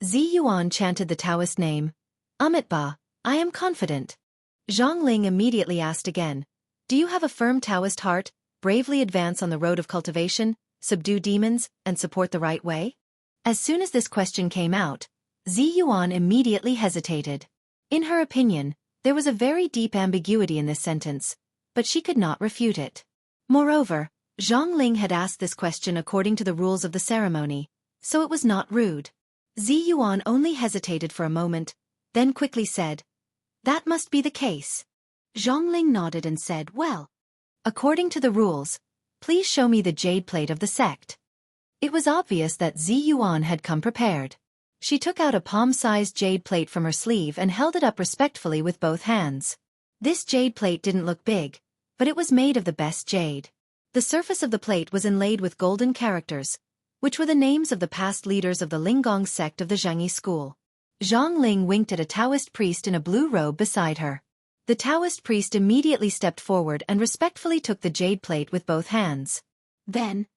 Zi Yuan chanted the Taoist name, "Amitba, I am confident." Zhang Ling immediately asked again, "Do you have a firm Taoist heart, bravely advance on the road of cultivation, subdue demons, and support the right way?" As soon as this question came out, Zi Yuan immediately hesitated. In her opinion, there was a very deep ambiguity in this sentence, but she could not refute it. Moreover, Zhang Ling had asked this question according to the rules of the ceremony, so it was not rude. Zi Yuan only hesitated for a moment, then quickly said, "That must be the case." Zhang Ling nodded and said, "Well, according to the rules, please show me the jade plate of the sect." It was obvious that Zi Yuan had come prepared. She took out a palm-sized jade plate from her sleeve and held it up respectfully with both hands. This jade plate didn't look big, but it was made of the best jade. The surface of the plate was inlaid with golden characters, which were the names of the past leaders of the Linggong sect of the Xueqi school. Zhang Ling winked at a Taoist priest in a blue robe beside her. The Taoist priest immediately stepped forward and respectfully took the jade plate with both hands. Then,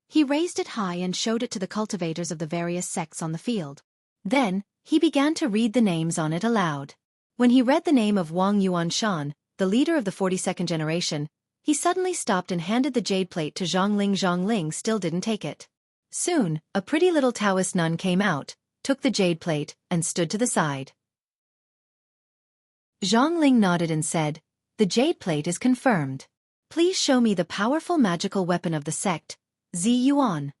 he raised it high and showed it to the cultivators of the various sects on the field. Then, he began to read the names on it aloud. When he read the name of Wang Yuanshan, the leader of the 42nd generation, he suddenly stopped and handed the jade plate to Zhang Ling. Zhang Ling still didn't take it. Soon, a pretty little Taoist nun came out, took the jade plate, and stood to the side. Zhang Ling nodded and said, "The jade plate is confirmed. Please show me the powerful magical weapon of the sect, Zi Yuan."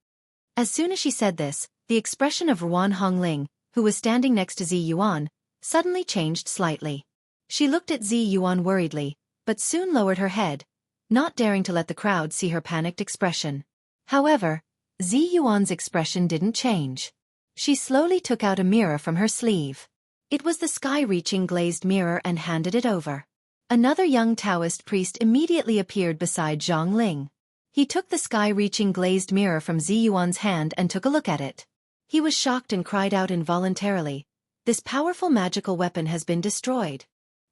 As soon as she said this, the expression of Ruan Hongling, who was standing next to Zi Yuan, suddenly changed slightly. She looked at Zi Yuan worriedly, but soon lowered her head, not daring to let the crowd see her panicked expression. However, Zi Yuan's expression didn't change. She slowly took out a mirror from her sleeve. It was the sky-reaching glazed mirror and handed it over. Another young Taoist priest immediately appeared beside Zhang Ling. He took the sky-reaching glazed mirror from Zi Yuan's hand and took a look at it. He was shocked and cried out involuntarily, "This powerful magical weapon has been destroyed."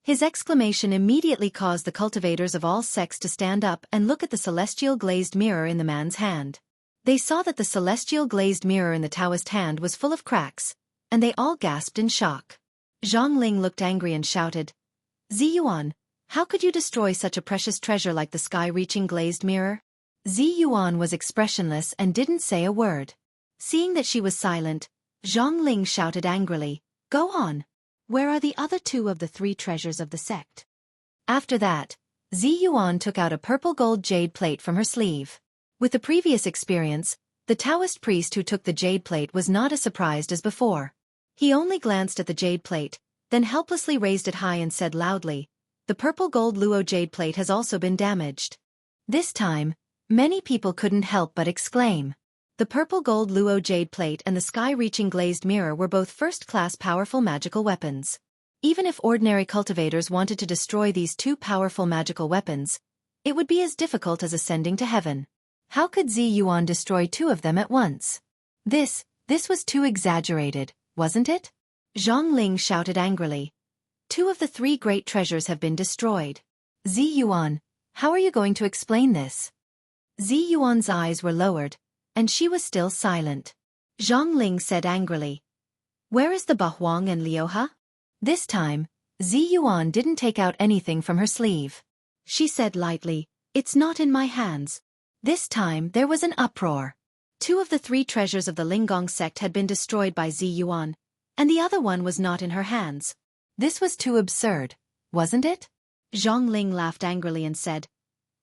His exclamation immediately caused the cultivators of all sects to stand up and look at the celestial glazed mirror in the man's hand. They saw that the celestial glazed mirror in the Taoist hand was full of cracks, and they all gasped in shock. Zhang Ling looked angry and shouted, "Zi Yuan, how could you destroy such a precious treasure like the sky-reaching glazed mirror?" Zi Yuan was expressionless and didn't say a word. Seeing that she was silent, Zhang Ling shouted angrily, "Go on. Where are the other two of the three treasures of the sect?" After that, Zi Yuan took out a purple gold jade plate from her sleeve. With the previous experience, the Taoist priest who took the jade plate was not as surprised as before. He only glanced at the jade plate, then helplessly raised it high and said loudly, "The purple gold luo jade plate has also been damaged." This time, many people couldn't help but exclaim. The purple gold luo jade plate and the sky-reaching glazed mirror were both first-class powerful magical weapons. Even if ordinary cultivators wanted to destroy these two powerful magical weapons, it would be as difficult as ascending to heaven. How could Zi Yuan destroy two of them at once? This was too exaggerated, wasn't it? Zhang Ling shouted angrily. "Two of the three great treasures have been destroyed. Zi Yuan, how are you going to explain this?" Zi Yuan's eyes were lowered, and she was still silent. Zhang Ling said angrily, "Where is the Bahuang and Liuha?" This time, Zi Yuan didn't take out anything from her sleeve. She said lightly, "It's not in my hands." This time there was an uproar. Two of the three treasures of the Linggong sect had been destroyed by Zi Yuan, and the other one was not in her hands. This was too absurd, wasn't it? Zhang Ling laughed angrily and said,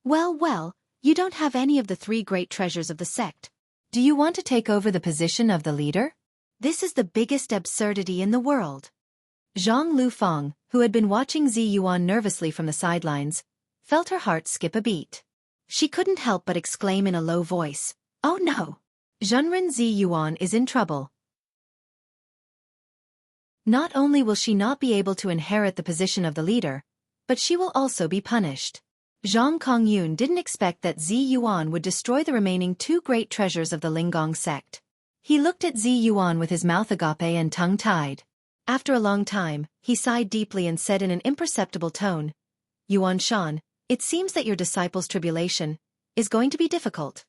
Well, you don't have any of the three great treasures of the sect. Do you want to take over the position of the leader? This is the biggest absurdity in the world." Zhang Lufeng, who had been watching Zi Yuan nervously from the sidelines, felt her heart skip a beat. She couldn't help but exclaim in a low voice, "Oh no! Zhenren Zi Yuan is in trouble. Not only will she not be able to inherit the position of the leader, but she will also be punished." Zhang Kongyun didn't expect that Zi Yuan would destroy the remaining two great treasures of the Linggong sect. He looked at Zi Yuan with his mouth agape and tongue tied. After a long time, he sighed deeply and said in an imperceptible tone, "Yuan Shan, it seems that your disciple's tribulation is going to be difficult.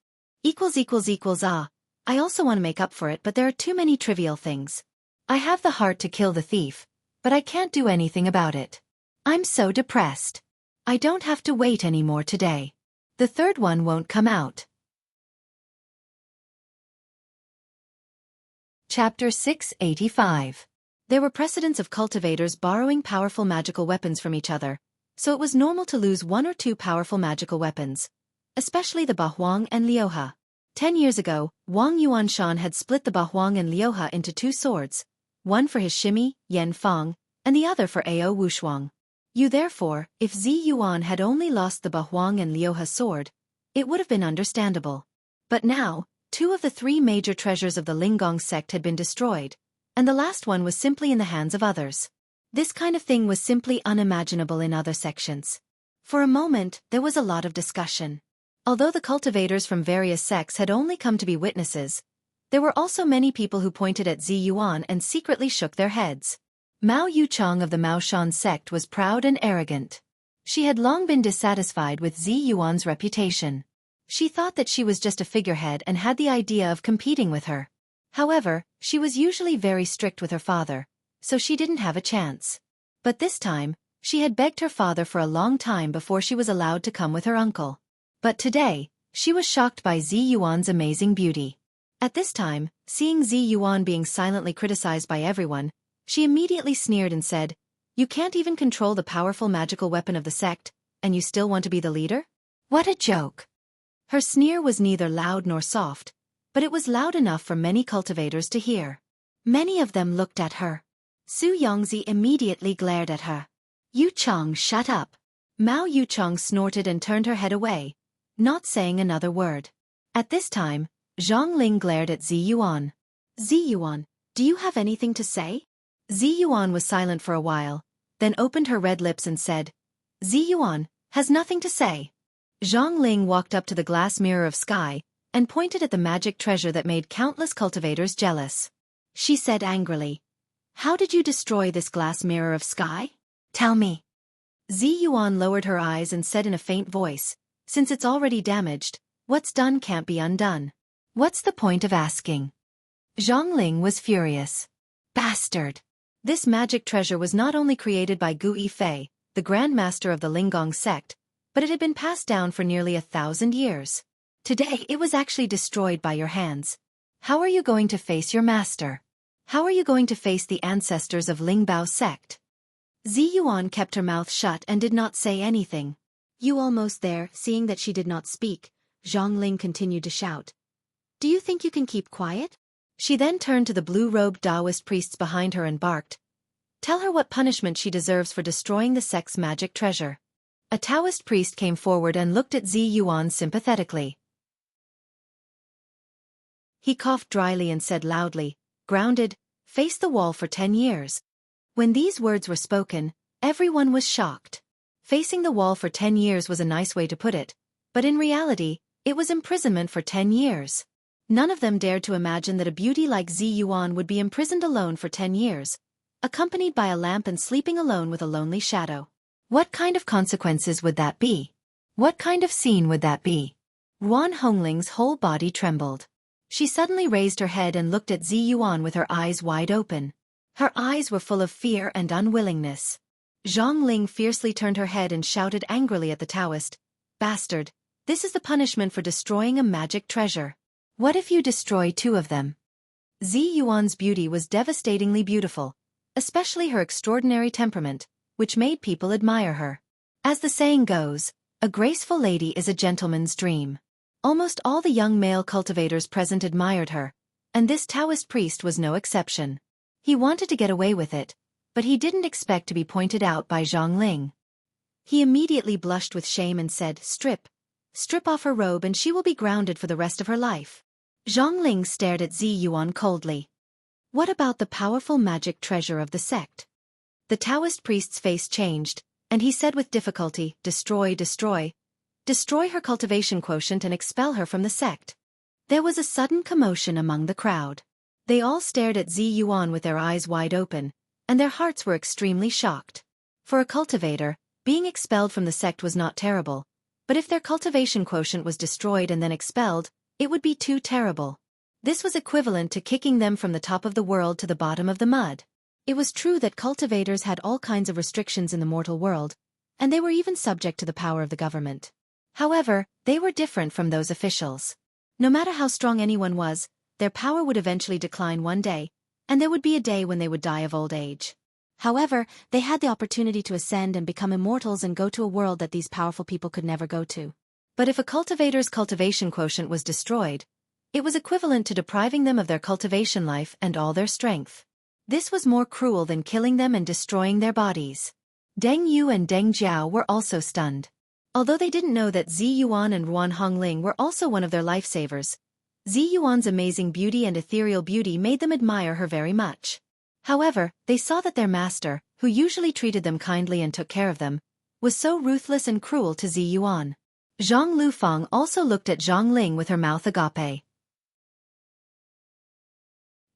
I also want to make up for it, but there are too many trivial things. I have the heart to kill the thief, but I can't do anything about it. I'm so depressed. I don't have to wait anymore today. The third one won't come out." Chapter 685. There were precedents of cultivators borrowing powerful magical weapons from each other, so it was normal to lose one or two powerful magical weapons, especially the Bahuang and Liuha. 10 years ago, Wang Yuanshan had split the Bahuang and Liuha into two swords, one for his shimi, Yan Fang, and the other for Ao Wushuang. Therefore, if Zi Yuan had only lost the Bahuang and Liuha sword, it would have been understandable. But now, two of the three major treasures of the Linggong sect had been destroyed, and the last one was simply in the hands of others. This kind of thing was simply unimaginable in other sections. For a moment, there was a lot of discussion. Although the cultivators from various sects had only come to be witnesses, there were also many people who pointed at Zi Yuan and secretly shook their heads. Mao Yuchang of the Maoshan sect was proud and arrogant. She had long been dissatisfied with Zi Yuan's reputation. She thought that she was just a figurehead and had the idea of competing with her. However, she was usually very strict with her father, so she didn't have a chance. But this time, she had begged her father for a long time before she was allowed to come with her uncle. But today, she was shocked by Zi Yuan's amazing beauty. At this time, seeing Zi Yuan being silently criticized by everyone, she immediately sneered and said, "You can't even control the powerful magical weapon of the sect, and you still want to be the leader? What a joke!" Her sneer was neither loud nor soft, but it was loud enough for many cultivators to hear. Many of them looked at her. Su Yongzi immediately glared at her. "Yu Chong, shut up." Mao Yuchong snorted and turned her head away, not saying another word. At this time, Zhang Ling glared at Zi Yuan. "Zi Yuan, do you have anything to say?" Zi Yuan was silent for a while, then opened her red lips and said, "Zi Yuan has nothing to say." Zhang Ling walked up to the glass mirror of sky and pointed at the magic treasure that made countless cultivators jealous. She said angrily, "How did you destroy this glass mirror of sky? Tell me." Zi Yuan lowered her eyes and said in a faint voice, "Since it's already damaged, what's done can't be undone. What's the point of asking?" Zhang Ling was furious. "Bastard!" This magic treasure was not only created by Gu Yifei, the Grand Master of the Linggong sect, but it had been passed down for nearly 1,000 years. Today it was actually destroyed by your hands. How are you going to face your master? How are you going to face the ancestors of Lingbao sect? Zi Yuan kept her mouth shut and did not say anything. "You almost there?" Seeing that she did not speak, Zhang Ling continued to shout, "Do you think you can keep quiet?" She then turned to the blue-robed Taoist priests behind her and barked, "Tell her what punishment she deserves for destroying the sect's magic treasure." A Taoist priest came forward and looked at Zi Yuan sympathetically. He coughed dryly and said loudly, "Grounded, face the wall for 10 years. When these words were spoken, everyone was shocked. Facing the wall for 10 years was a nice way to put it, but in reality, it was imprisonment for 10 years. None of them dared to imagine that a beauty like Zi Yuan would be imprisoned alone for 10 years, accompanied by a lamp and sleeping alone with a lonely shadow. What kind of consequences would that be? What kind of scene would that be? Ruan Hongling's whole body trembled. She suddenly raised her head and looked at Zi Yuan with her eyes wide open. Her eyes were full of fear and unwillingness. Zhang Ling fiercely turned her head and shouted angrily at the Taoist, "Bastard, this is the punishment for destroying a magic treasure. What if you destroy 2 of them?" Zi Yuan's beauty was devastatingly beautiful, especially her extraordinary temperament, which made people admire her. As the saying goes, a graceful lady is a gentleman's dream. Almost all the young male cultivators present admired her, and this Taoist priest was no exception. He wanted to get away with it, but he didn't expect to be pointed out by Zhang Ling. He immediately blushed with shame and said, Strip off her robe and she will be grounded for the rest of her life." Zhang Ling stared at Zi Yuan coldly. "What about the powerful magic treasure of the sect?" The Taoist priest's face changed, and he said with difficulty, "Destroy, destroy. Destroy her cultivation quotient and expel her from the sect." There was a sudden commotion among the crowd. They all stared at Zi Yuan with their eyes wide open, and their hearts were extremely shocked. For a cultivator, being expelled from the sect was not terrible, but if their cultivation quotient was destroyed and then expelled, it would be too terrible. This was equivalent to kicking them from the top of the world to the bottom of the mud. It was true that cultivators had all kinds of restrictions in the mortal world, and they were even subject to the power of the government. However, they were different from those officials. No matter how strong anyone was, their power would eventually decline one day, and there would be a day when they would die of old age. However, they had the opportunity to ascend and become immortals and go to a world that these powerful people could never go to. But if a cultivator's cultivation quotient was destroyed, it was equivalent to depriving them of their cultivation life and all their strength. This was more cruel than killing them and destroying their bodies. Deng Yu and Deng Jiao were also stunned. Although they didn't know that Zi Yuan and Ruan Hongling were also one of their lifesavers, Zi Yuan's amazing beauty and ethereal beauty made them admire her very much. However, they saw that their master, who usually treated them kindly and took care of them, was so ruthless and cruel to Zi Yuan. Zhang Lufang also looked at Zhang Ling with her mouth agape.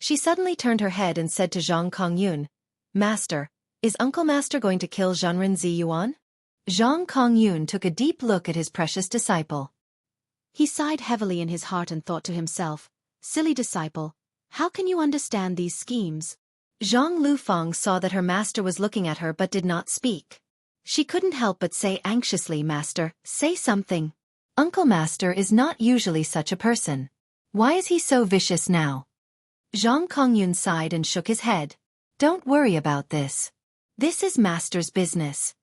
She suddenly turned her head and said to Zhang Kongyun, "Master, is Uncle Master going to kill Zhenren Zi Yuan?" Zhang Kongyun took a deep look at his precious disciple. He sighed heavily in his heart and thought to himself, "Silly disciple, how can you understand these schemes?" Zhang Lufang saw that her master was looking at her but did not speak. She couldn't help but say anxiously, "Master, say something. Uncle Master is not usually such a person." Why is he so vicious now? Zhang Kongyun sighed and shook his head. Don't worry about this. This is master's business.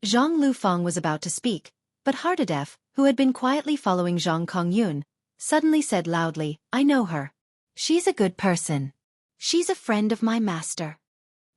Zhang Lufang was about to speak, but Hardadef, who had been quietly following Zhang Kongyun, suddenly said loudly, I know her. She's a good person. She's a friend of my master.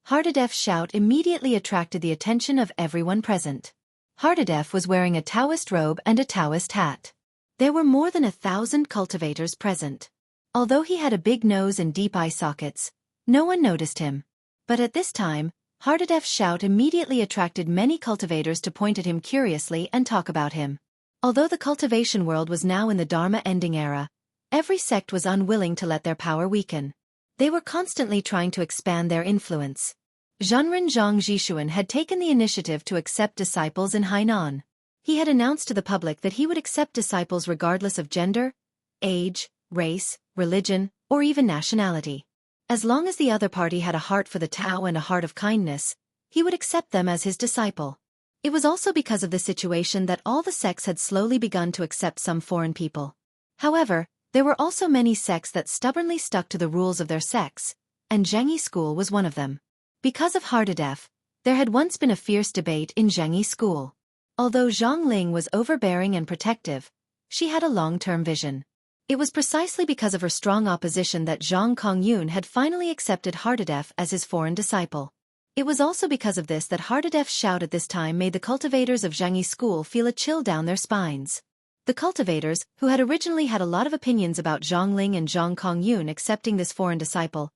Hardadef's shout immediately attracted the attention of everyone present. Hardadef was wearing a Taoist robe and a Taoist hat. There were more than 1,000 cultivators present. Although he had a big nose and deep eye sockets, no one noticed him. But at this time, Hardadef's shout immediately attracted many cultivators to point at him curiously and talk about him. Although the cultivation world was now in the Dharma ending era, every sect was unwilling to let their power weaken. They were constantly trying to expand their influence. Zhenren Zhang Zhishuan had taken the initiative to accept disciples in Hainan. He had announced to the public that he would accept disciples regardless of gender, age, race, religion, or even nationality. As long as the other party had a heart for the Tao and a heart of kindness, he would accept them as his disciple. It was also because of the situation that all the sects had slowly begun to accept some foreign people. However, there were also many sects that stubbornly stuck to the rules of their sects, and Zhengyi school was one of them. Because of Hardadef, there had once been a fierce debate in Zhengyi school. Although Zhang Ling was overbearing and protective, she had a long-term vision. It was precisely because of her strong opposition that Zhang Kongyun had finally accepted Hardadef as his foreign disciple. It was also because of this that Hardadef's shout at this time made the cultivators of Zhengyi school feel a chill down their spines. The cultivators, who had originally had a lot of opinions about Zhang Ling and Zhang Kongyun accepting this foreign disciple,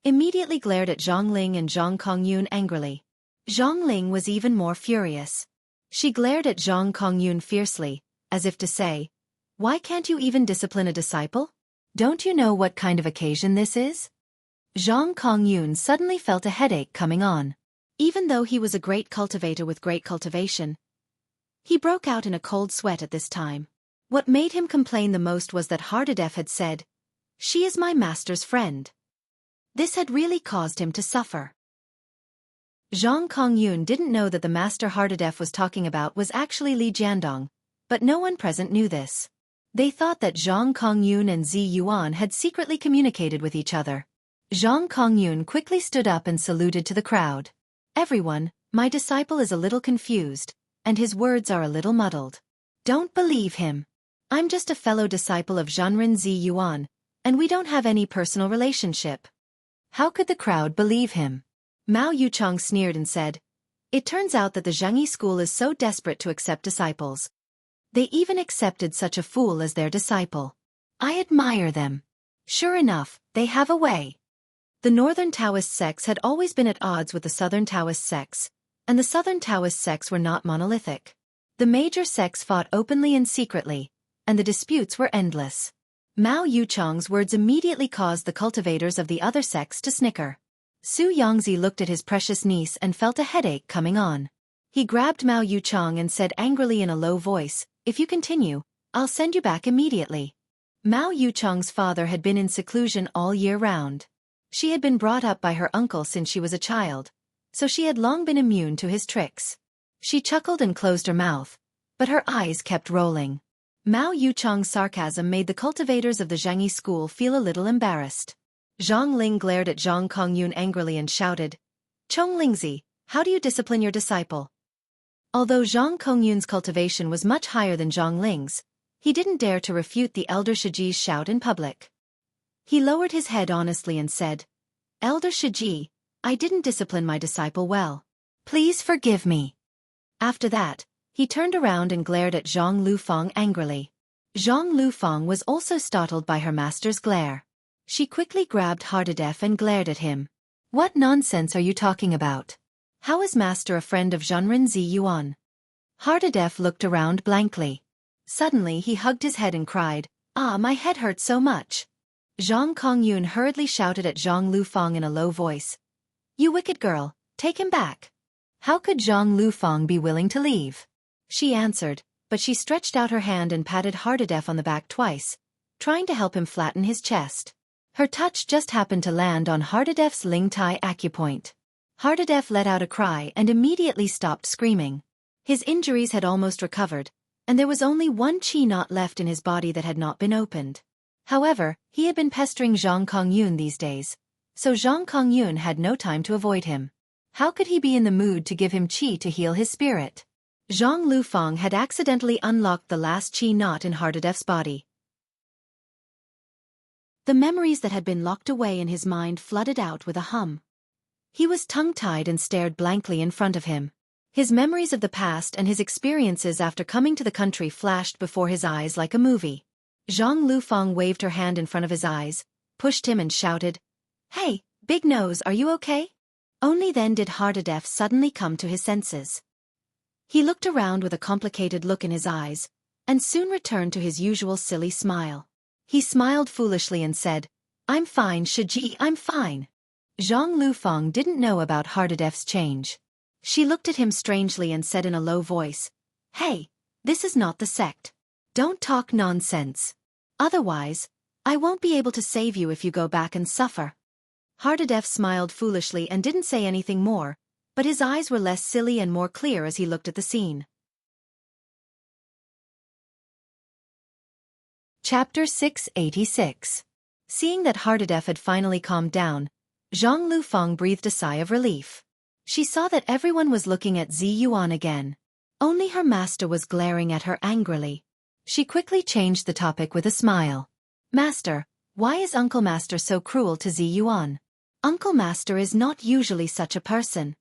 immediately glared at Zhang Ling and Zhang Kongyun angrily. Zhang Ling was even more furious. She glared at Zhang Kongyun fiercely, as if to say, why can't you even discipline a disciple? Don't you know what kind of occasion this is? Zhang Kongyun suddenly felt a headache coming on. Even though he was a great cultivator with great cultivation, he broke out in a cold sweat at this time. What made him complain the most was that Hardadef had said, she is my master's friend. This had really caused him to suffer. Zhang Kongyun didn't know that the master Hardadef was talking about was actually Li Jiandong, but no one present knew this. They thought that Zhang Kongyun and Zi Yuan had secretly communicated with each other. Zhang Kongyun quickly stood up and saluted to the crowd. Everyone, my disciple is a little confused, and his words are a little muddled. Don't believe him. I'm just a fellow disciple of Zhenren Zi Yuan, and we don't have any personal relationship. How could the crowd believe him? Mao Yuchong sneered and said, it turns out that the Zhengyi school is so desperate to accept disciples. They even accepted such a fool as their disciple. I admire them. Sure enough, they have a way. The northern Taoist sects had always been at odds with the southern Taoist sects, and the southern Taoist sects were not monolithic. The major sects fought openly and secretly, and the disputes were endless. Mao Yuchong's words immediately caused the cultivators of the other sects to snicker. Su Yongzi looked at his precious niece and felt a headache coming on. He grabbed Mao Yuchong and said angrily in a low voice, if you continue, I'll send you back immediately. Mao Yuchong's father had been in seclusion all year round. She had been brought up by her uncle since she was a child, so she had long been immune to his tricks. She chuckled and closed her mouth, but her eyes kept rolling. Mao Yuchong's sarcasm made the cultivators of the Zhengyi school feel a little embarrassed. Zhang Ling glared at Zhang Kongyun angrily and shouted, Chong Lingzi, how do you discipline your disciple? Although Zhang Kongyun's cultivation was much higher than Zhang Ling's, he didn't dare to refute the elder Shiji's shout in public. He lowered his head honestly and said, Elder Shiji, I didn't discipline my disciple well. Please forgive me. After that, he turned around and glared at Zhang Lufang angrily. Zhang Lufang was also startled by her master's glare. She quickly grabbed Hardadef and glared at him. What nonsense are you talking about? How is master a friend of Zhenren Zi Yuan? Hardadef looked around blankly. Suddenly he hugged his head and cried, ah, my head hurts so much. Zhang Kongyun hurriedly shouted at Zhang Lufang in a low voice. You wicked girl, take him back. How could Zhang Lufang be willing to leave? She answered, but she stretched out her hand and patted Hardadef on the back twice, trying to help him flatten his chest. Her touch just happened to land on Hardadef's Ling Tai acupoint. Hardadef let out a cry and immediately stopped screaming. His injuries had almost recovered, and there was only one chi knot left in his body that had not been opened. However, he had been pestering Zhang Kongyun these days, so Zhang Kongyun had no time to avoid him. How could he be in the mood to give him qi to heal his spirit? Zhang Lufeng had accidentally unlocked the last qi knot in Hardadef's body. The memories that had been locked away in his mind flooded out with a hum. He was tongue-tied and stared blankly in front of him. His memories of the past and his experiences after coming to the country flashed before his eyes like a movie. Zhang Lufeng waved her hand in front of his eyes, pushed him and shouted, "Hey, Big Nose, are you okay?" Only then did Hardadef suddenly come to his senses. He looked around with a complicated look in his eyes, and soon returned to his usual silly smile. He smiled foolishly and said, "I'm fine, Xueqi, I'm fine." Zhang Lufeng didn't know about Hardadef's change. She looked at him strangely and said in a low voice, "Hey, this is not the sect. Don't talk nonsense. Otherwise, I won't be able to save you if you go back and suffer." Hardadef smiled foolishly and didn't say anything more, but his eyes were less silly and more clear as he looked at the scene. Chapter 686. Seeing that Hardadef had finally calmed down, Zhang Lufeng breathed a sigh of relief. She saw that everyone was looking at Zi Yuan again. Only her master was glaring at her angrily. She quickly changed the topic with a smile. "Master, why is Uncle Master so cruel to Zi Yuan? Uncle Master is not usually such a person."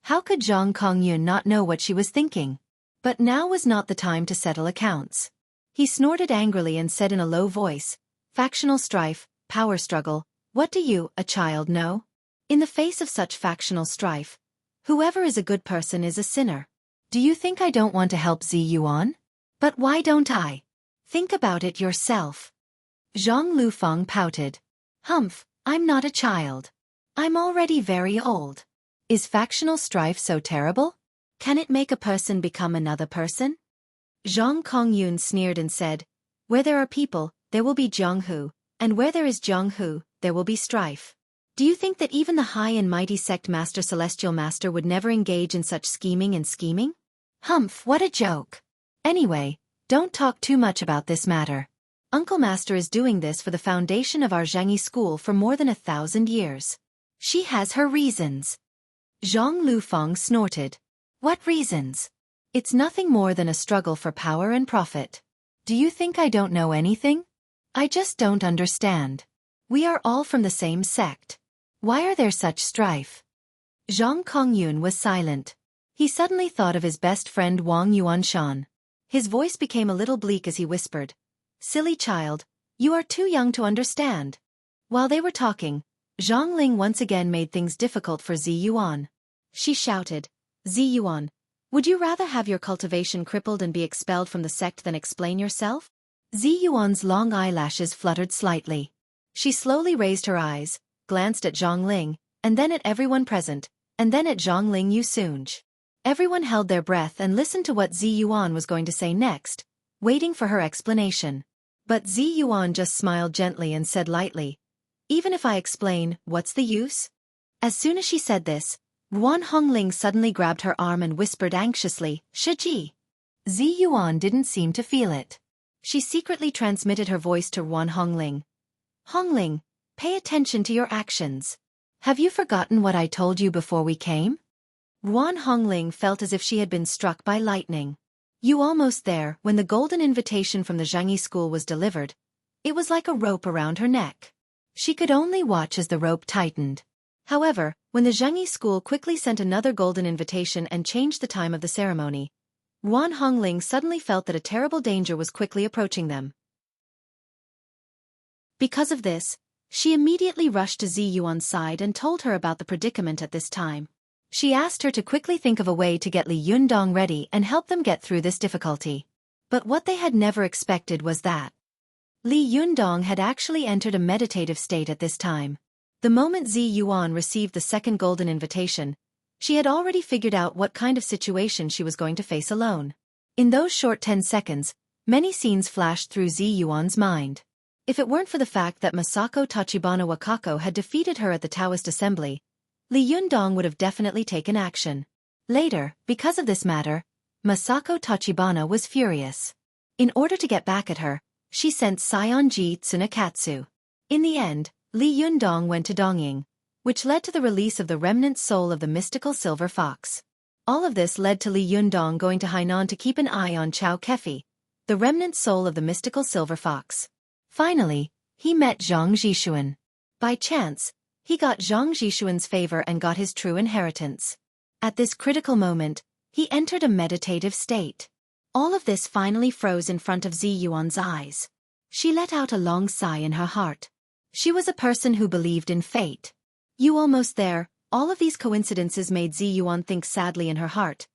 How could Zhang Kongyun not know what she was thinking? But now was not the time to settle accounts. He snorted angrily and said in a low voice, "Factional strife, power struggle, what do you, a child, know? In the face of such factional strife, whoever is a good person is a sinner. Do you think I don't want to help Zi Yuan? But why don't I? Think about it yourself." Zhang Lufeng pouted. "Humph, I'm not a child. I'm already very old. Is factional strife so terrible? Can it make a person become another person?" Zhang Kongyun sneered and said, "Where there are people, there will be Jianghu, and where there is Jianghu, there will be strife. Do you think that even the high and mighty sect master Celestial Master would never engage in such scheming? Humph, what a joke. Anyway, don't talk too much about this matter. Uncle Master is doing this for the foundation of our Zhangyi school for more than 1,000 years. She has her reasons." Zhang Lufeng snorted. "What reasons? It's nothing more than a struggle for power and profit. Do you think I don't know anything? I just don't understand. We are all from the same sect. Why are there such strife?" Zhang Kongyun was silent. He suddenly thought of his best friend Wang Yuanshan. His voice became a little bleak as he whispered, "Silly child, you are too young to understand." While they were talking, Zhang Ling once again made things difficult for Zi Yuan. She shouted, "Zi Yuan, would you rather have your cultivation crippled and be expelled from the sect than explain yourself?" Zi Yuan's long eyelashes fluttered slightly. She slowly raised her eyes, glanced at Zhang Ling, and then at everyone present, and then at Zhang Ling Yusunj. Everyone held their breath and listened to what Zi Yuan was going to say next, waiting for her explanation. But Zi Yuan just smiled gently and said lightly, "Even if I explain, what's the use?" As soon as she said this, Guan Hongling suddenly grabbed her arm and whispered anxiously, "Xueqi." Zi Yuan didn't seem to feel it. She secretly transmitted her voice to Guan Hongling. "Hongling, pay attention to your actions. Have you forgotten what I told you before we came?" Guan Hongling felt as if she had been struck by lightning. You almost there, when the golden invitation from the Zhangyi school was delivered. It was like a rope around her neck. She could only watch as the rope tightened. However, when the Zhangyi school quickly sent another golden invitation and changed the time of the ceremony, Guan Hongling suddenly felt that a terrible danger was quickly approaching them. Because of this, she immediately rushed to Zi Yuan's side and told her about the predicament at this time. She asked her to quickly think of a way to get Li Yundong ready and help them get through this difficulty. But what they had never expected was that Li Yundong had actually entered a meditative state at this time. The moment Zi Yuan received the second golden invitation, she had already figured out what kind of situation she was going to face alone. In those short 10 seconds, many scenes flashed through Zi Yuan's mind. If it weren't for the fact that Masako Tachibana Wakako had defeated her at the Taoist assembly, Li Yundong would have definitely taken action. Later, because of this matter, Masako Tachibana was furious. In order to get back at her, she sent Sionji Tsunakatsu. In the end, Li Yundong went to Dongying, which led to the release of the remnant soul of the mystical silver fox. All of this led to Li Yundong going to Hainan to keep an eye on Xueqi, the remnant soul of the mystical silver fox. Finally, he met Zhang Zhishuan. By chance, he got Zhang Zhishuan's favor and got his true inheritance. At this critical moment, he entered a meditative state. All of this finally froze in front of Zi Yuan's eyes. She let out a long sigh in her heart. She was a person who believed in fate. You almost there, all of these coincidences made Zi Yuan think sadly in her heart.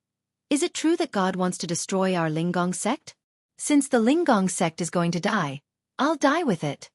Is it true that God wants to destroy our Linggong sect? Since the Linggong sect is going to die, I'll die with it.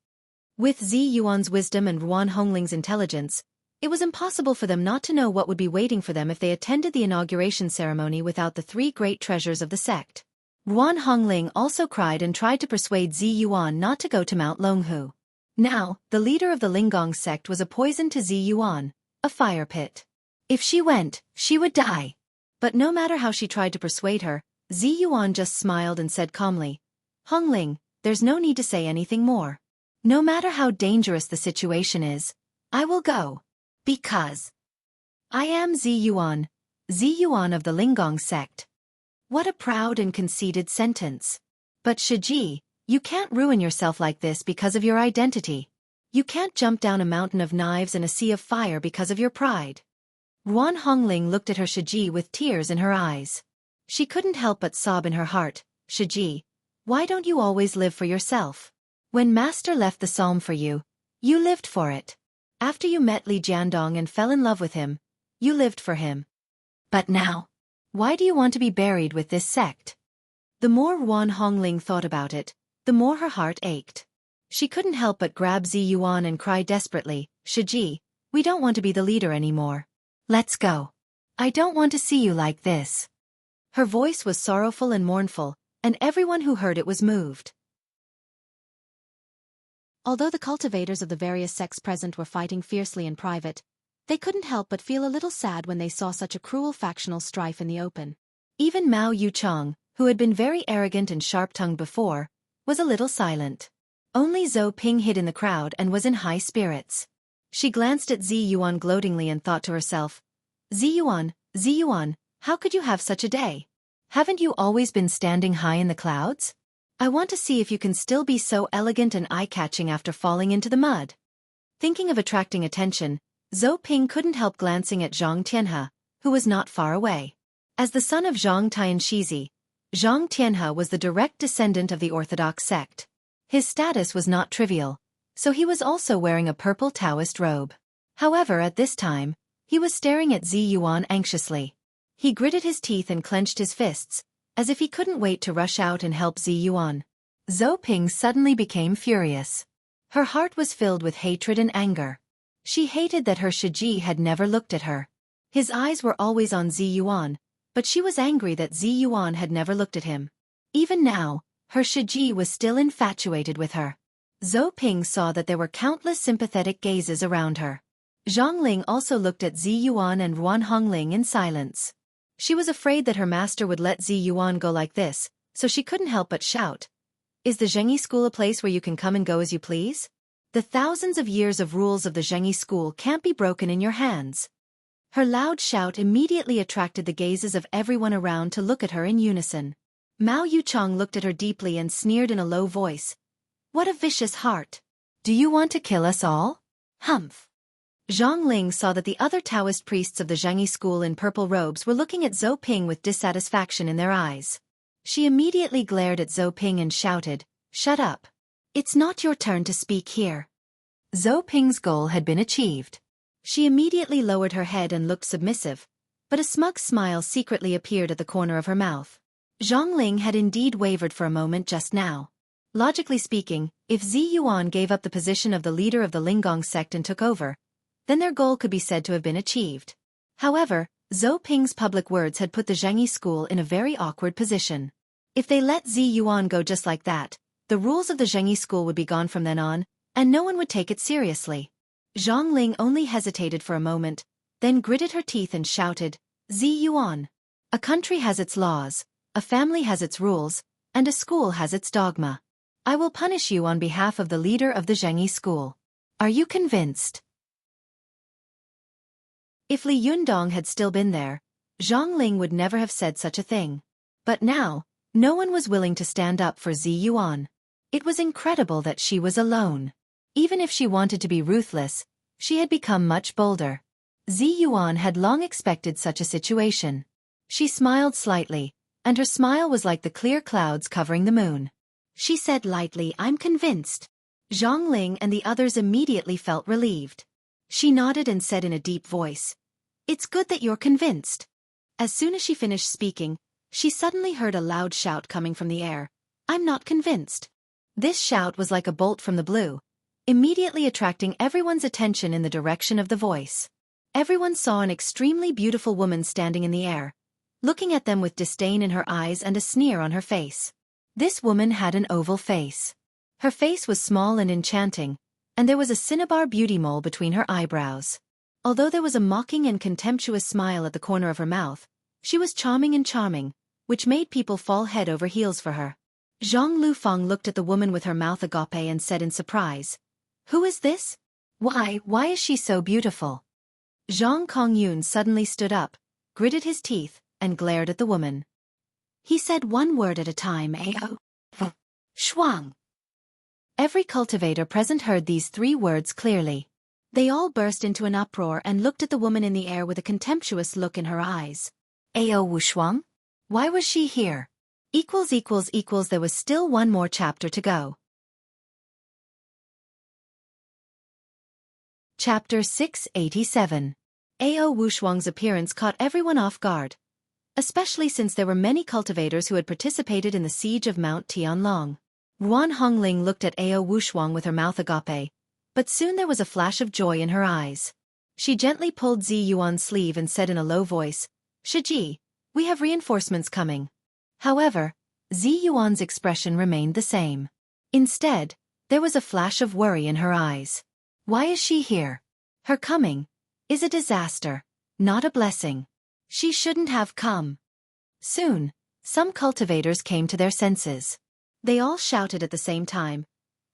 With Zi Yuan's wisdom and Ruan Hongling's intelligence, it was impossible for them not to know what would be waiting for them if they attended the inauguration ceremony without the three great treasures of the sect. Ruan Hongling also cried and tried to persuade Zi Yuan not to go to Mount Longhu. Now, the leader of the Linggong sect was a poison to Zi Yuan, a fire pit. If she went, she would die. But no matter how she tried to persuade her, Zi Yuan just smiled and said calmly, Hongling, there's no need to say anything more. No matter how dangerous the situation is, I will go. Because I am Zi Yuan of the Linggong sect. What a proud and conceited sentence. But Shiji, you can't ruin yourself like this because of your identity. You can't jump down a mountain of knives and a sea of fire because of your pride. Ruan Hongling looked at her Shiji with tears in her eyes. She couldn't help but sob in her heart. Shiji, why don't you always live for yourself? When Master left the psalm for you, you lived for it. After you met Li Jiandong and fell in love with him, you lived for him. But now, why do you want to be buried with this sect? The more Ruan Hongling thought about it, the more her heart ached. She couldn't help but grab Zi Yuan and cry desperately, Shiji, we don't want to be the leader anymore. Let's go. I don't want to see you like this. Her voice was sorrowful and mournful, and everyone who heard it was moved. Although the cultivators of the various sects present were fighting fiercely in private, they couldn't help but feel a little sad when they saw such a cruel factional strife in the open. Even Mao Yuchong, who had been very arrogant and sharp-tongued before, was a little silent. Only Zhou Ping hid in the crowd and was in high spirits. She glanced at Zi Yuan gloatingly and thought to herself, Zi Yuan, how could you have such a day? Haven't you always been standing high in the clouds? I want to see if you can still be so elegant and eye-catching after falling into the mud. Thinking of attracting attention, Zhou Ping couldn't help glancing at Zhang Tianhe, who was not far away. As the son of Zhang Tianshizi, Zhang Tianhe was the direct descendant of the Orthodox sect. His status was not trivial, so he was also wearing a purple Taoist robe. However, at this time, he was staring at Zi Yuan anxiously. He gritted his teeth and clenched his fists, as if he couldn't wait to rush out and help Zi Yuan. Zhou Ping suddenly became furious. Her heart was filled with hatred and anger. She hated that her Shiji had never looked at her. His eyes were always on Zi Yuan, but she was angry that Zi Yuan had never looked at him. Even now, her Shiji was still infatuated with her. Zhou Ping saw that there were countless sympathetic gazes around her. Zhang Ling also looked at Zi Yuan and Ruan Hongling in silence. She was afraid that her master would let Zi Yuan go like this, so she couldn't help but shout, Is the Zhengyi school a place where you can come and go as you please? The thousands of years of rules of the Zhengyi school can't be broken in your hands. Her loud shout immediately attracted the gazes of everyone around to look at her in unison. Mao Yuchong looked at her deeply and sneered in a low voice. What a vicious heart! Do you want to kill us all? Humph! Zhang Ling saw that the other Taoist priests of the Zhengyi school in purple robes were looking at Zhou Ping with dissatisfaction in their eyes. She immediately glared at Zhou Ping and shouted, Shut up! It's not your turn to speak here. Zhou Ping's goal had been achieved. She immediately lowered her head and looked submissive, but a smug smile secretly appeared at the corner of her mouth. Zhang Ling had indeed wavered for a moment just now. Logically speaking, if Zi Yuan gave up the position of the leader of the Linggong sect and took over, then their goal could be said to have been achieved. However, Zhou Ping's public words had put the Zhengyi school in a very awkward position. If they let Zi Yuan go just like that, the rules of the Zhengyi school would be gone from then on, and no one would take it seriously. Zhang Ling only hesitated for a moment, then gritted her teeth and shouted, Zi Yuan. A country has its laws, a family has its rules, and a school has its dogma. I will punish you on behalf of the leader of the Xueqi school. Are you convinced? If Li Yundong had still been there, Zhang Ling would never have said such a thing. But now, no one was willing to stand up for Zi Yuan. It was incredible that she was alone. Even if she wanted to be ruthless, she had become much bolder. Zi Yuan had long expected such a situation. She smiled slightly, and her smile was like the clear clouds covering the moon. She said lightly, "I'm convinced." Zhang Ling and the others immediately felt relieved. She nodded and said in a deep voice, "It's good that you're convinced." As soon as she finished speaking, she suddenly heard a loud shout coming from the air. "I'm not convinced." This shout was like a bolt from the blue, immediately attracting everyone's attention in the direction of the voice. Everyone saw an extremely beautiful woman standing in the air, looking at them with disdain in her eyes and a sneer on her face. This woman had an oval face. Her face was small and enchanting, and there was a cinnabar beauty mole between her eyebrows. Although there was a mocking and contemptuous smile at the corner of her mouth, she was charming, which made people fall head over heels for her. Zhang Lufeng looked at the woman with her mouth agape and said in surprise, "Who is this? Why is she so beautiful?" Zhang Kongyun suddenly stood up, gritted his teeth, and glared at the woman. He said one word at a time, "Ao. Shuang." Every cultivator present heard these 3 words clearly. They all burst into an uproar and looked at the woman in the air with a contemptuous look in her eyes. Ao Wu Shuang? Why was she here? There was still one more chapter to go. Chapter 687. Ao Wu Shuang's appearance caught everyone off guard, especially since there were many cultivators who had participated in the siege of Mount Tianlong. Ruan Hongling looked at Ao Wu Shuang with her mouth agape, but soon there was a flash of joy in her eyes. She gently pulled Zi Yuan's sleeve and said in a low voice, "Shiji, we have reinforcements coming." However, Zi Yuan's expression remained the same. Instead, there was a flash of worry in her eyes. Why is she here? Her coming is a disaster, not a blessing. She shouldn't have come. Soon, some cultivators came to their senses. They all shouted at the same time,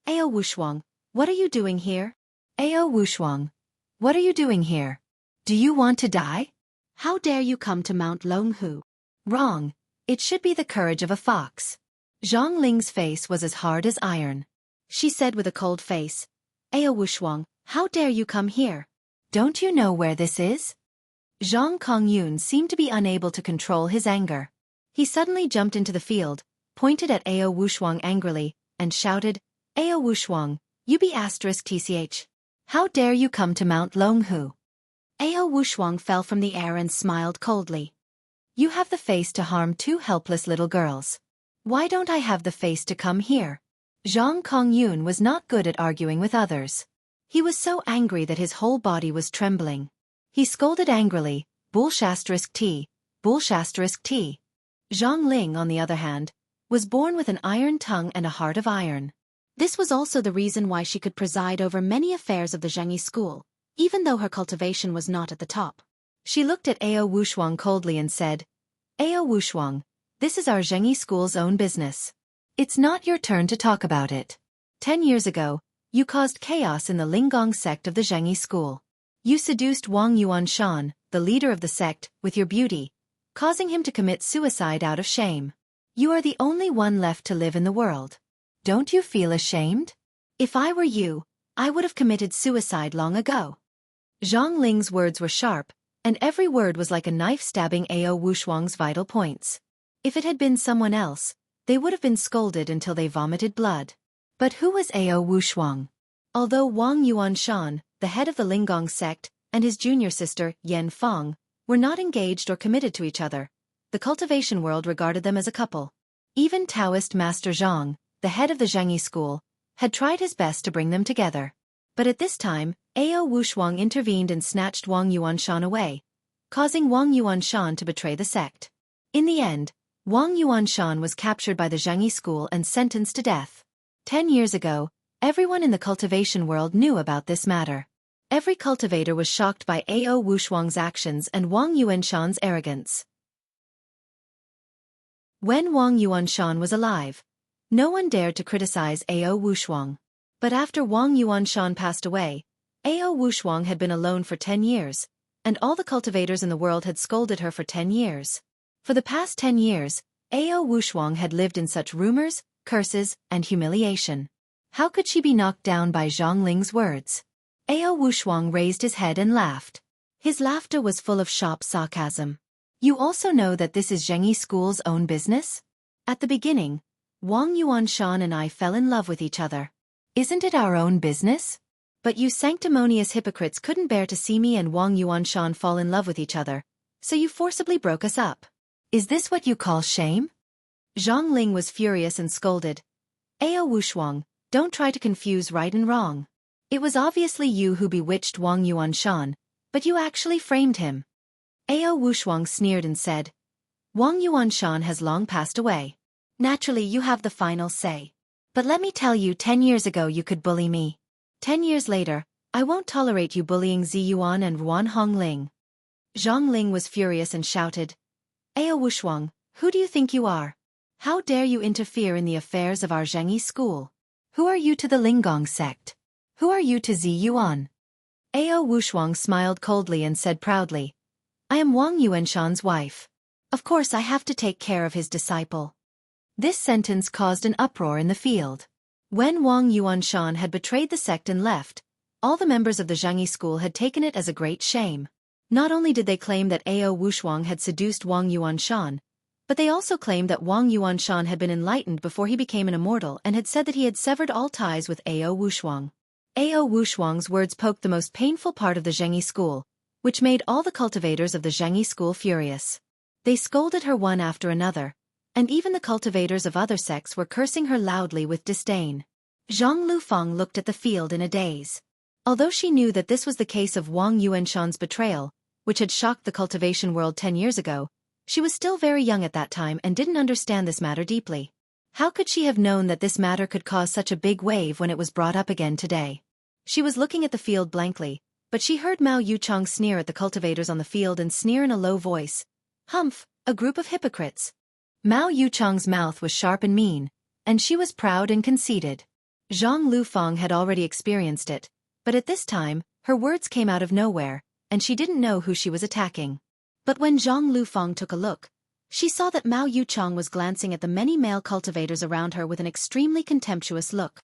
"Ao Wu Shuang, what are you doing here? Ao Wu Shuang, what are you doing here? Do you want to die? How dare you come to Mount Longhu? Wrong. It should be the courage of a fox." Zhang Ling's face was as hard as iron. She said with a cold face, "Ao Wu Shuang, how dare you come here? Don't you know where this is?" Zhang Kongyun seemed to be unable to control his anger. He suddenly jumped into the field, pointed at Ao Wu Shuang angrily, and shouted, "Ao Wu Shuang, you be *tch. How dare you come to Mount Longhu?" Ao Wu Shuang fell from the air and smiled coldly. "You have the face to harm 2 helpless little girls. Why don't I have the face to come here?" Zhang Kongyun was not good at arguing with others. He was so angry that his whole body was trembling. He scolded angrily, "*T, T." Zhang Ling, on the other hand, was born with an iron tongue and a heart of iron. This was also the reason why she could preside over many affairs of the Xueqi school, even though her cultivation was not at the top. She looked at Ao Wu Shuang coldly and said, "Ao Wu Shuang, this is our Xueqi school's own business. It's not your turn to talk about it. 10 years ago, you caused chaos in the Linggong sect of the Xueqi school. You seduced Wang Yuanshan, the leader of the sect, with your beauty, causing him to commit suicide out of shame. You are the only one left to live in the world. Don't you feel ashamed? If I were you, I would have committed suicide long ago." Zhang Ling's words were sharp, and every word was like a knife stabbing Ao Wu Shuang's vital points. If it had been someone else, they would have been scolded until they vomited blood. But who was Ao Wu Shuang? Although Wang Yuanshan, the head of the Linggong sect, and his junior sister, Yan Feng, were not engaged or committed to each other, the cultivation world regarded them as a couple. Even Taoist Master Zhang, the head of the Xueqi school, had tried his best to bring them together. But at this time, Ao Wu Shuang intervened and snatched Wang Yuanshan away, causing Wang Yuanshan to betray the sect. In the end, Wang Yuanshan was captured by the Xueqi school and sentenced to death. 10 years ago, everyone in the cultivation world knew about this matter. Every cultivator was shocked by Ao Wu Shuang's actions and Wang Yuanshan's arrogance. When Wang Yuanshan was alive, No one dared to criticize Ao Wushuang. But after Wang Yuanshan passed away, Ao Wushuang had been alone for 10 years, and all the cultivators in the world had scolded her for 10 years. For the past 10 years, Ao Wushuang had lived in such rumors, curses, and humiliation. How could she be knocked down by Zhang Ling's words? Ao Wushuang raised his head and laughed. His laughter was full of sharp sarcasm. You also know that this is Xueqi School's own business? At the beginning, Wang Yuanshan and I fell in love with each other. Isn't it our own business? But you sanctimonious hypocrites couldn't bear to see me and Wang Yuanshan fall in love with each other, so you forcibly broke us up. Is this what you call shame? Zhang Ling was furious and scolded. Ao Wushuang, don't try to confuse right and wrong. It was obviously you who bewitched Wang Yuanshan, but you actually framed him. Ao Wushuang sneered and said, Wang Yuanshan has long passed away. Naturally you have the final say. But let me tell you, 10 years ago you could bully me. 10 years later, I won't tolerate you bullying Zi Yuan and Wan Hongling. Zhang Ling was furious and shouted, Ao Wushuang, who do you think you are? How dare you interfere in the affairs of our Xueqi school? Who are you to the Linggong sect? Who are you to Zi Yuan? Ao Wushuang smiled coldly and said proudly, I am Wang Yuanshan's wife. Of course I have to take care of his disciple. This sentence caused an uproar in the field. When Wang Yuanshan had betrayed the sect and left, all the members of the Xueqi school had taken it as a great shame. Not only did they claim that Ao Wushuang had seduced Wang Yuanshan, but they also claimed that Wang Yuanshan had been enlightened before he became an immortal and had said that he had severed all ties with Ao Wushuang. Ao Wushuang's words poked the most painful part of the Xueqi school, which made all the cultivators of the Xueqi school furious. They scolded her one after another, and even the cultivators of other sects were cursing her loudly with disdain. Zhang Lufeng looked at the field in a daze. Although she knew that this was the case of Wang Yuanshan's betrayal, which had shocked the cultivation world 10 years ago, she was still very young at that time and didn't understand this matter deeply. How could she have known that this matter could cause such a big wave when it was brought up again today? She was looking at the field blankly, but she heard Mao Yuchang sneer at the cultivators on the field and sneer in a low voice. Humph, a group of hypocrites. Mao Yuchang's mouth was sharp and mean, and she was proud and conceited. Zhang Lufeng had already experienced it, but at this time, her words came out of nowhere, and she didn't know who she was attacking. But when Zhang Lufeng took a look, she saw that Mao Yuchang was glancing at the many male cultivators around her with an extremely contemptuous look.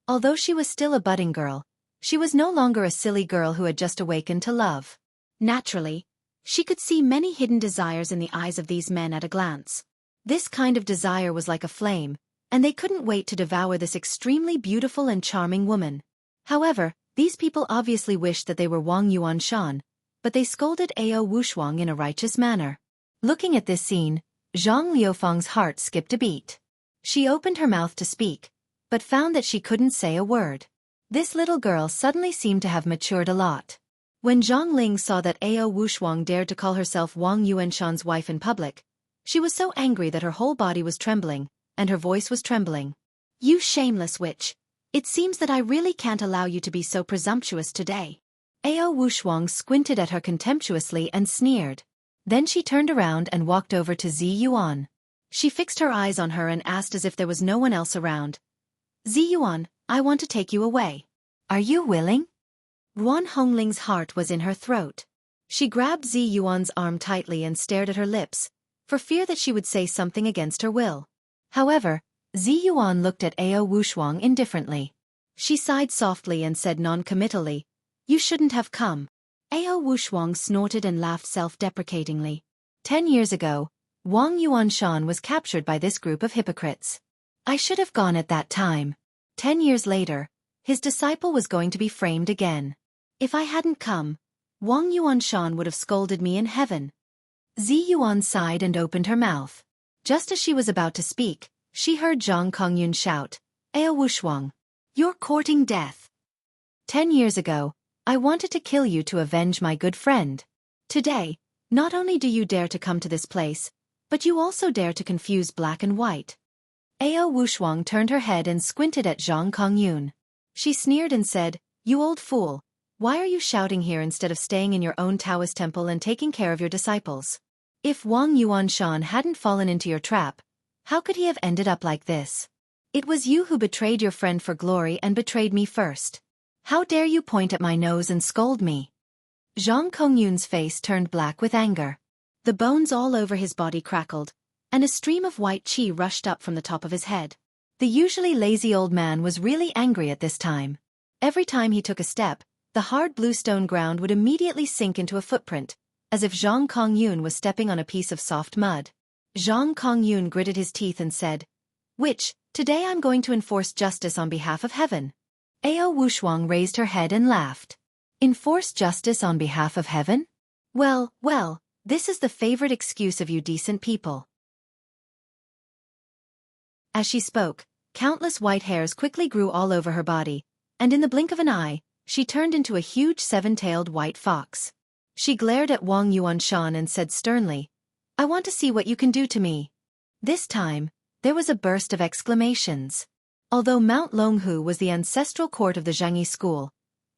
Although she was still a budding girl, she was no longer a silly girl who had just awakened to love. Naturally, she could see many hidden desires in the eyes of these men at a glance. This kind of desire was like a flame, and they couldn't wait to devour this extremely beautiful and charming woman. However, these people obviously wished that they were Wang Yuanshan, but they scolded Ao Wushuang in a righteous manner. Looking at this scene, Zhang Liufeng's heart skipped a beat. She opened her mouth to speak, but found that she couldn't say a word. This little girl suddenly seemed to have matured a lot. When Zhang Ling saw that Ao Wushuang dared to call herself Wang Yuanshan's wife in public, she was so angry that her whole body was trembling, and her voice was trembling. You shameless witch! It seems that I really can't allow you to be so presumptuous today. Ao Wushuang squinted at her contemptuously and sneered. Then she turned around and walked over to Zi Yuan. She fixed her eyes on her and asked as if there was no one else around. Zi Yuan, I want to take you away. Are you willing? Wan Hongling's heart was in her throat. She grabbed Zi Yuan's arm tightly and stared at her lips, for fear that she would say something against her will. However, Zi Yuan looked at Ao Wushuang indifferently. She sighed softly and said non-committally, You shouldn't have come. Ao Wushuang snorted and laughed self-deprecatingly. 10 years ago, Wang Yuanshan was captured by this group of hypocrites. I should have gone at that time. 10 years later, his disciple was going to be framed again. If I hadn't come, Wang Yuanshan would have scolded me in heaven. Zi Yuan sighed and opened her mouth. Just as she was about to speak, she heard Zhang Kongyun shout, Ao Wushuang, you're courting death. 10 years ago, I wanted to kill you to avenge my good friend. Today, not only do you dare to come to this place, but you also dare to confuse black and white. Ao Wushuang turned her head and squinted at Zhang Kongyun. She sneered and said, You old fool, why are you shouting here instead of staying in your own Taoist temple and taking care of your disciples? If Wang Yuanshan hadn't fallen into your trap, How could he have ended up like this? It was you who betrayed your friend for glory and betrayed me first. How dare you point at my nose and scold me? Zhang Kongyun's face turned black with anger. The bones all over his body crackled, and a stream of white qi rushed up from the top of his head. The usually lazy old man was really angry at this time. Every time he took a step, the hard blue stone ground would immediately sink into a footprint, as if Zhang Kongyun was stepping on a piece of soft mud. Zhang Kongyun gritted his teeth and said, Today I'm going to enforce justice on behalf of heaven. Ao Wushuang raised her head and laughed. Enforce justice on behalf of heaven? Well, this is the favorite excuse of you decent people. As she spoke, countless white hairs quickly grew all over her body, and in the blink of an eye, she turned into a huge seven-tailed white fox. She glared at Wang Yuanshan and said sternly, I want to see what you can do to me. This time, there was a burst of exclamations. Although Mount Longhu was the ancestral court of the Zhangyi school,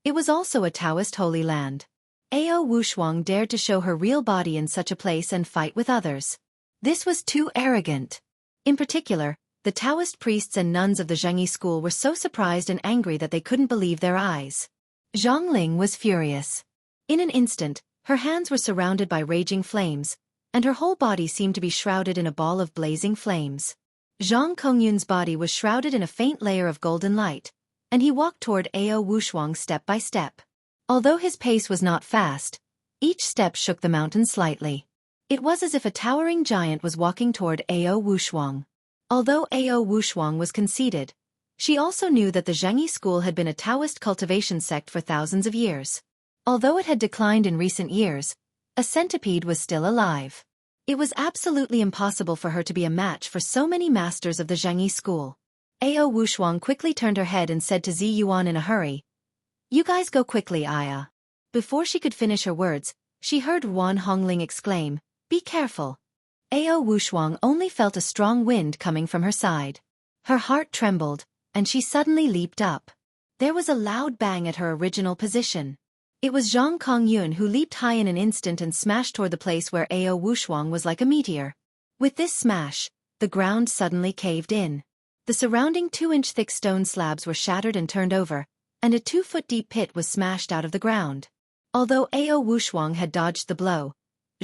it was also a Taoist holy land. Ao Wushuang dared to show her real body in such a place and fight with others. This was too arrogant. In particular, the Taoist priests and nuns of the Zhangyi school were so surprised and angry that they couldn't believe their eyes. Zhang Ling was furious. In an instant, her hands were surrounded by raging flames, and her whole body seemed to be shrouded in a ball of blazing flames. Zhang Kongyun's body was shrouded in a faint layer of golden light, and he walked toward Ao Wushuang step by step. Although his pace was not fast, each step shook the mountain slightly. It was as if a towering giant was walking toward Ao Wushuang. Although Ao Wushuang was conceited, she also knew that the Zhangyi school had been a Taoist cultivation sect for thousands of years. Although it had declined in recent years, a centipede was still alive. It was absolutely impossible for her to be a match for so many masters of the Zhangyi school. Ao Wushuang quickly turned her head and said to Zi Yuan in a hurry, You guys go quickly, Aya. Before she could finish her words, she heard Wan Hongling exclaim, Be careful. Ao Wushuang only felt a strong wind coming from her side. Her heart trembled, and she suddenly leaped up. There was a loud bang at her original position. It was Zhang Kongyun who leaped high in an instant and smashed toward the place where Ao Wushuang was like a meteor. With this smash, the ground suddenly caved in. The surrounding 2-inch thick stone slabs were shattered and turned over, and a 2-foot-deep pit was smashed out of the ground. Although Ao Wushuang had dodged the blow,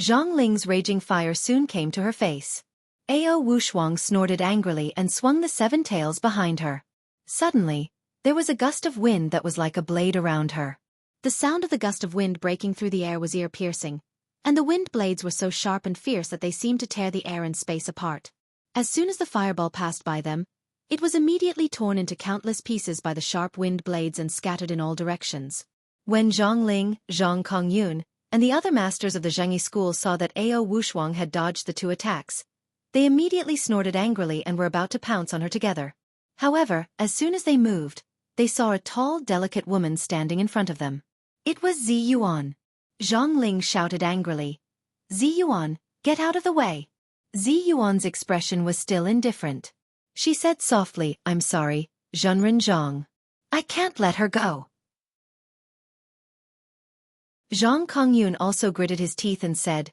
Zhang Ling's raging fire soon came to her face. Ao Wushuang snorted angrily and swung the 7 tails behind her. Suddenly, there was a gust of wind that was like a blade around her. The sound of the gust of wind breaking through the air was ear-piercing, and the wind blades were so sharp and fierce that they seemed to tear the air and space apart. As soon as the fireball passed by them, it was immediately torn into countless pieces by the sharp wind blades and scattered in all directions. When Zhang Ling, Zhang Kongyun, and the other masters of the Zhangyi school saw that Ao Wushuang had dodged the 2 attacks, they immediately snorted angrily and were about to pounce on her together. However, as soon as they moved, they saw a tall, delicate woman standing in front of them. It was Zi Yuan. Zhang Ling shouted angrily, Zi Yuan, get out of the way. Zi Yuan's expression was still indifferent. She said softly, I'm sorry, Zhenren Zhang. I can't let her go. Zhang Kongyun also gritted his teeth and said,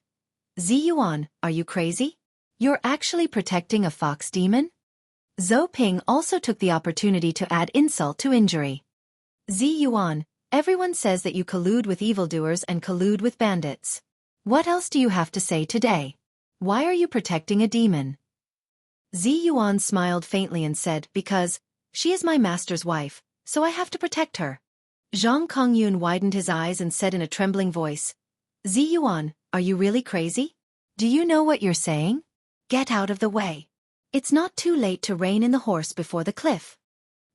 Zi Yuan, are you crazy? You're actually protecting a fox demon? Zhou Ping also took the opportunity to add insult to injury. Zi Yuan, everyone says that you collude with evildoers and collude with bandits. What else do you have to say today? Why are you protecting a demon? Zi Yuan smiled faintly and said, Because she is my master's wife, so I have to protect her. Zhang Kongyun widened his eyes and said in a trembling voice, Zi Yuan, are you really crazy? Do you know what you're saying? Get out of the way. It's not too late to rein in the horse before the cliff.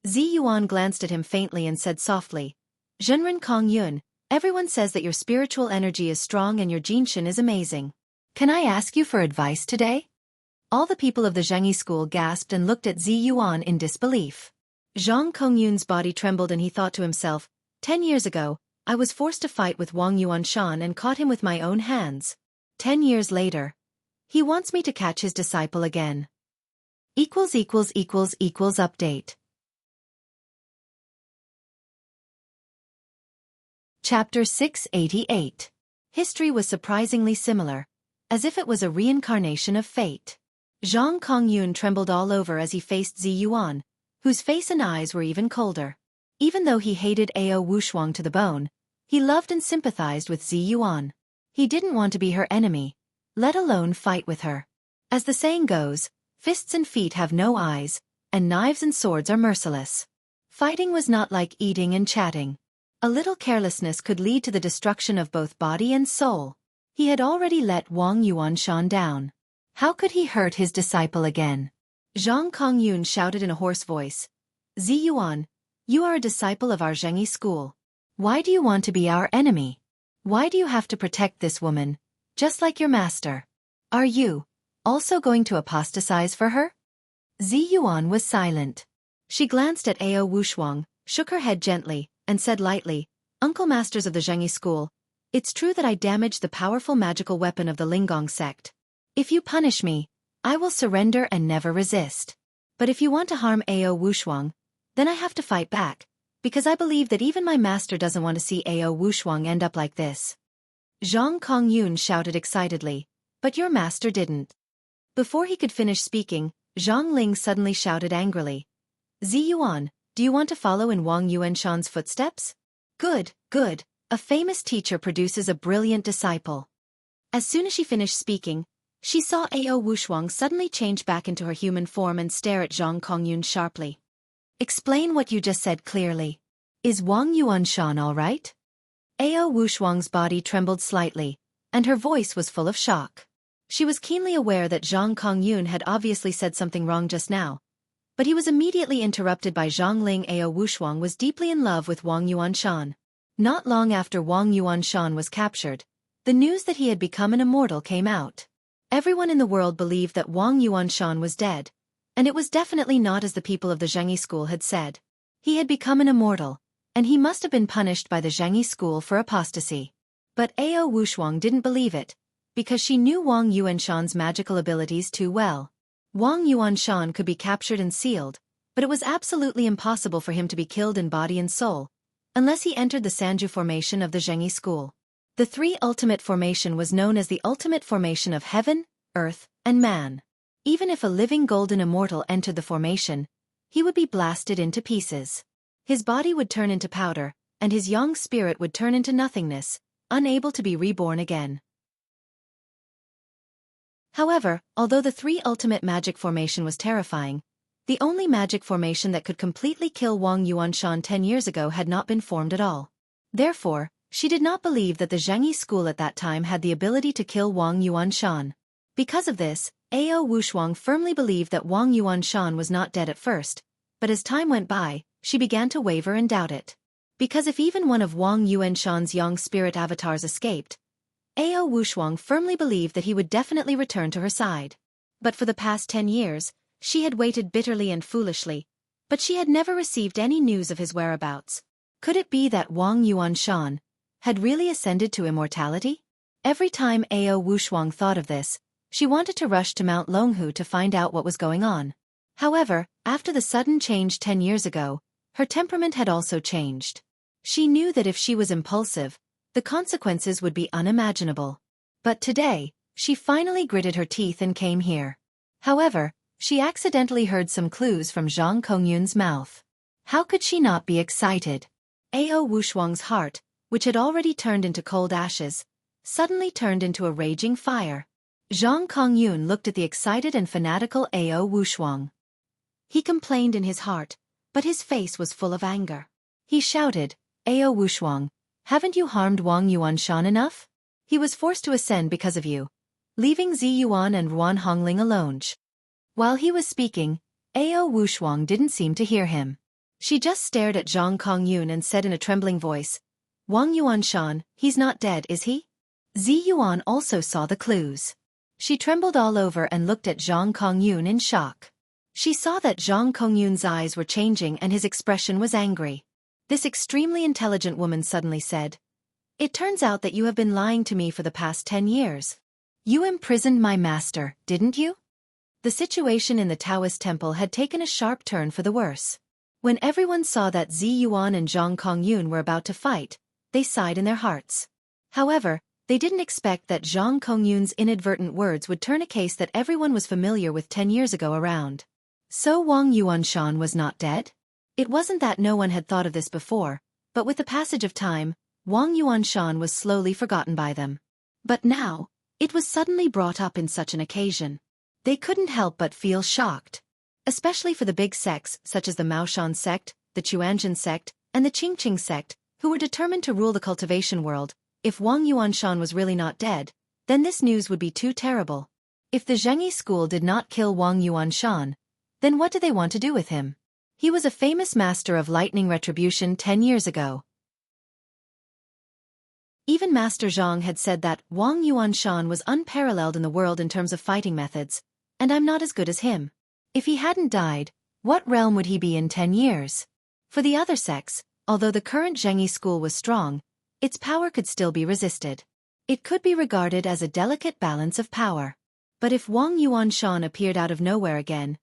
Zi Yuan glanced at him faintly and said softly, Zhenren Kongyun, everyone says that your spiritual energy is strong and your jinshin is amazing. Can I ask you for advice today? All the people of the Zhangyi school gasped and looked at Zi Yuan in disbelief. Zhang Kongyun's body trembled and he thought to himself, 10 years ago, I was forced to fight with Wang Yuanshan and caught him with my own hands. 10 years later, he wants me to catch his disciple again. Update. Chapter 688. History was surprisingly similar, as if it was a reincarnation of fate. Zhang Kongyun trembled all over as he faced Zi Yuan, whose face and eyes were even colder. Even though he hated Ao Wushuang to the bone, he loved and sympathized with Zi Yuan. He didn't want to be her enemy, let alone fight with her. As the saying goes, fists and feet have no eyes, and knives and swords are merciless. Fighting was not like eating and chatting. A little carelessness could lead to the destruction of both body and soul. He had already let Wang Yuanshan down. How could he hurt his disciple again? Zhang Kongyun shouted in a hoarse voice. Zi Yuan, you are a disciple of our Xueqi school. Why do you want to be our enemy? Why do you have to protect this woman, just like your master? Are you also going to apostatize for her? Zi Yuan was silent. She glanced at Ao Wushuang, shook her head gently, and said lightly, Uncle Masters of the Xueqi school, it's true that I damaged the powerful magical weapon of the Linggong sect. If you punish me, I will surrender and never resist. But if you want to harm Ao Wushuang, then I have to fight back, because I believe that even my master doesn't want to see Ao Wushuang end up like this. Zhang Kongyun shouted excitedly, but your master didn't. Before he could finish speaking, Zhang Ling suddenly shouted angrily. Zi Yuan, do you want to follow in Wang Yuanshan's footsteps? Good, good, a famous teacher produces a brilliant disciple. As soon as she finished speaking, she saw Ao Wushuang suddenly change back into her human form and stare at Zhang Kongyun sharply. Explain what you just said clearly. Is Wang Yuanshan all right? Ao Wushuang's body trembled slightly, and her voice was full of shock. She was keenly aware that Zhang Kongyun had obviously said something wrong just now, but he was immediately interrupted by Zhang Ling. Ao Wushuang was deeply in love with Wang Yuanshan. Not long after Wang Yuanshan was captured, the news that he had become an immortal came out. Everyone in the world believed that Wang Yuanshan was dead, and it was definitely not as the people of the Xueqi school had said. He had become an immortal, and he must have been punished by the Xueqi school for apostasy. But Ao Wushuang didn't believe it, because she knew Wang Yuanshan's magical abilities too well. Wang Yuanshan could be captured and sealed, but it was absolutely impossible for him to be killed in body and soul, unless he entered the Sanju formation of the Xueqi school. The three ultimate formation was known as the ultimate formation of heaven, earth, and man. Even if a living golden immortal entered the formation, he would be blasted into pieces. His body would turn into powder, and his yang spirit would turn into nothingness, unable to be reborn again. However, although the three ultimate magic formation was terrifying, the only magic formation that could completely kill Wang Yuanshan 10 years ago had not been formed at all. Therefore, she did not believe that the Xueqi school at that time had the ability to kill Wang Yuanshan. Because of this, Ao Wushuang firmly believed that Wang Yuanshan was not dead at first, but as time went by, she began to waver and doubt it. Because if even one of Wang Yuanshan's yang spirit avatars escaped, Ao Wushuang firmly believed that he would definitely return to her side. But for the past 10 years, she had waited bitterly and foolishly, but she had never received any news of his whereabouts. Could it be that Wang Yuanshan had really ascended to immortality? Every time Ao Wushuang thought of this, she wanted to rush to Mount Longhu to find out what was going on. However, after the sudden change 10 years ago, her temperament had also changed. She knew that if she was impulsive, the consequences would be unimaginable. But today, she finally gritted her teeth and came here. However, she accidentally heard some clues from Zhang Kongyun's mouth. How could she not be excited? Ao Wushuang's heart, which had already turned into cold ashes, suddenly turned into a raging fire. Zhang Kongyun looked at the excited and fanatical Ao Wushuang. He complained in his heart, but his face was full of anger. He shouted, Ao Wushuang, haven't you harmed Wang Yuanshan enough? He was forced to ascend because of you, leaving Zi Yuan and Ruan Hongling alone. While he was speaking, Ao Wushuang didn't seem to hear him. She just stared at Zhang Kongyun and said in a trembling voice, Wang Yuanshan, he's not dead, is he? Zi Yuan also saw the clues. She trembled all over and looked at Zhang Kongyun in shock. She saw that Zhang Kongyun's eyes were changing and his expression was angry. This extremely intelligent woman suddenly said, It turns out that you have been lying to me for the past 10 years. You imprisoned my master, didn't you? The situation in the Taoist temple had taken a sharp turn for the worse. When everyone saw that Zi Yuan and Zhang Kongyun were about to fight, they sighed in their hearts. However, They didn't expect that Zhang Kongyun's inadvertent words would turn a case that everyone was familiar with 10 years ago around. So Wang Yuanshan was not dead? It wasn't that no one had thought of this before, but with the passage of time, Wang Yuanshan was slowly forgotten by them. But now, it was suddenly brought up in such an occasion. They couldn't help but feel shocked. Especially for the big sects such as the Maoshan sect, the Chuanjin sect, and the Qingqing sect, who were determined to rule the cultivation world. If Wang Yuanshan was really not dead, then this news would be too terrible. If the Zhengyi school did not kill Wang Yuanshan, then what did they want to do with him? He was a famous master of lightning retribution 10 years ago. Even Master Zhang had said that Wang Yuanshan was unparalleled in the world in terms of fighting methods, and I'm not as good as him. If he hadn't died, what realm would he be in 10 years? For the other sects, although the current Zhengyi school was strong, its power could still be resisted. It could be regarded as a delicate balance of power. But if Wang Yuanshan appeared out of nowhere again,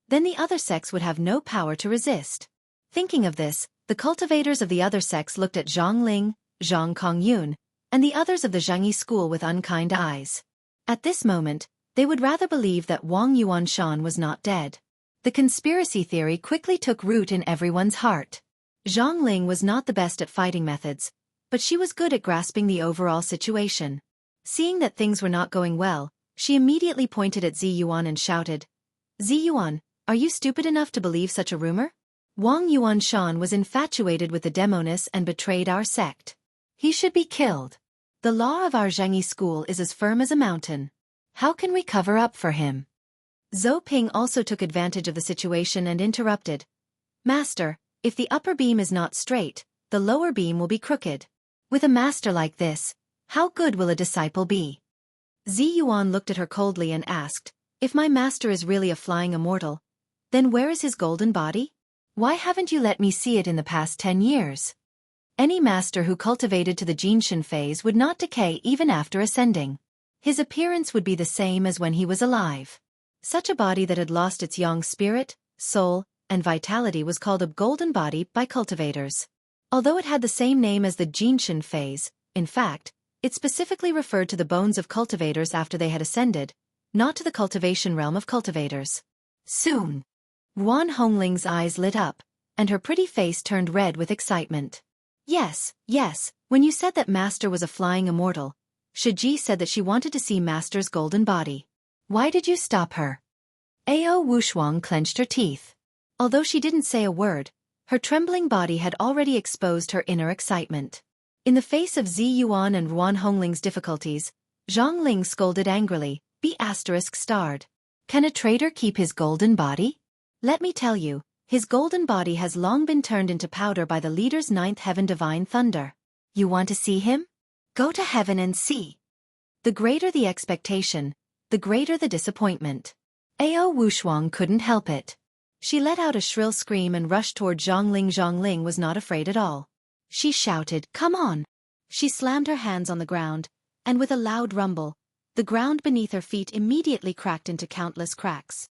then the other sects would have no power to resist. Thinking of this, the cultivators of the other sects looked at Zhang Ling, Zhang Kongyun, and the others of the Zhengyi school with unkind eyes. At this moment, they would rather believe that Wang Yuanshan was not dead. The conspiracy theory quickly took root in everyone's heart. Zhang Ling was not the best at fighting methods, but she was good at grasping the overall situation. Seeing that things were not going well, she immediately pointed at Zi Yuan and shouted, "Zi Yuan, are you stupid enough to believe such a rumor? Wang Yuanshan was infatuated with the demoness and betrayed our sect. He should be killed. The law of our Zhengyi school is as firm as a mountain. How can we cover up for him?" Zhou Ping also took advantage of the situation and interrupted, "Master, if the upper beam is not straight, the lower beam will be crooked. With a master like this, how good will a disciple be?" Zi Yuan looked at her coldly and asked, "If my master is really a flying immortal, then where is his golden body? Why haven't you let me see it in the past 10 years? Any master who cultivated to the Jinshin phase would not decay even after ascending. His appearance would be the same as when he was alive." Such a body that had lost its yang spirit, soul, and vitality was called a golden body by cultivators. Although it had the same name as the Jinshin phase, in fact, it specifically referred to the bones of cultivators after they had ascended, not to the cultivation realm of cultivators. Soon, Ruan Hongling's eyes lit up, and her pretty face turned red with excitement. Yes, when you said that Master was a flying immortal, Xueqi said that she wanted to see Master's golden body. Why did you stop her? Ao Wushuang clenched her teeth. Although she didn't say a word, her trembling body had already exposed her inner excitement. In the face of Zi Yuan and Ruan Hongling's difficulties, Zhang Ling scolded angrily, B****. Can a traitor keep his golden body? Let me tell you, his golden body has long been turned into powder by the leader's ninth heaven divine thunder. You want to see him? Go to heaven and see. The greater the expectation, the greater the disappointment. Ao Wushuang couldn't help it. She let out a shrill scream and rushed toward Zhang Ling. Zhang Ling was not afraid at all. She shouted, "Come on!" She slammed her hands on the ground, and with a loud rumble, the ground beneath her feet immediately cracked into countless cracks.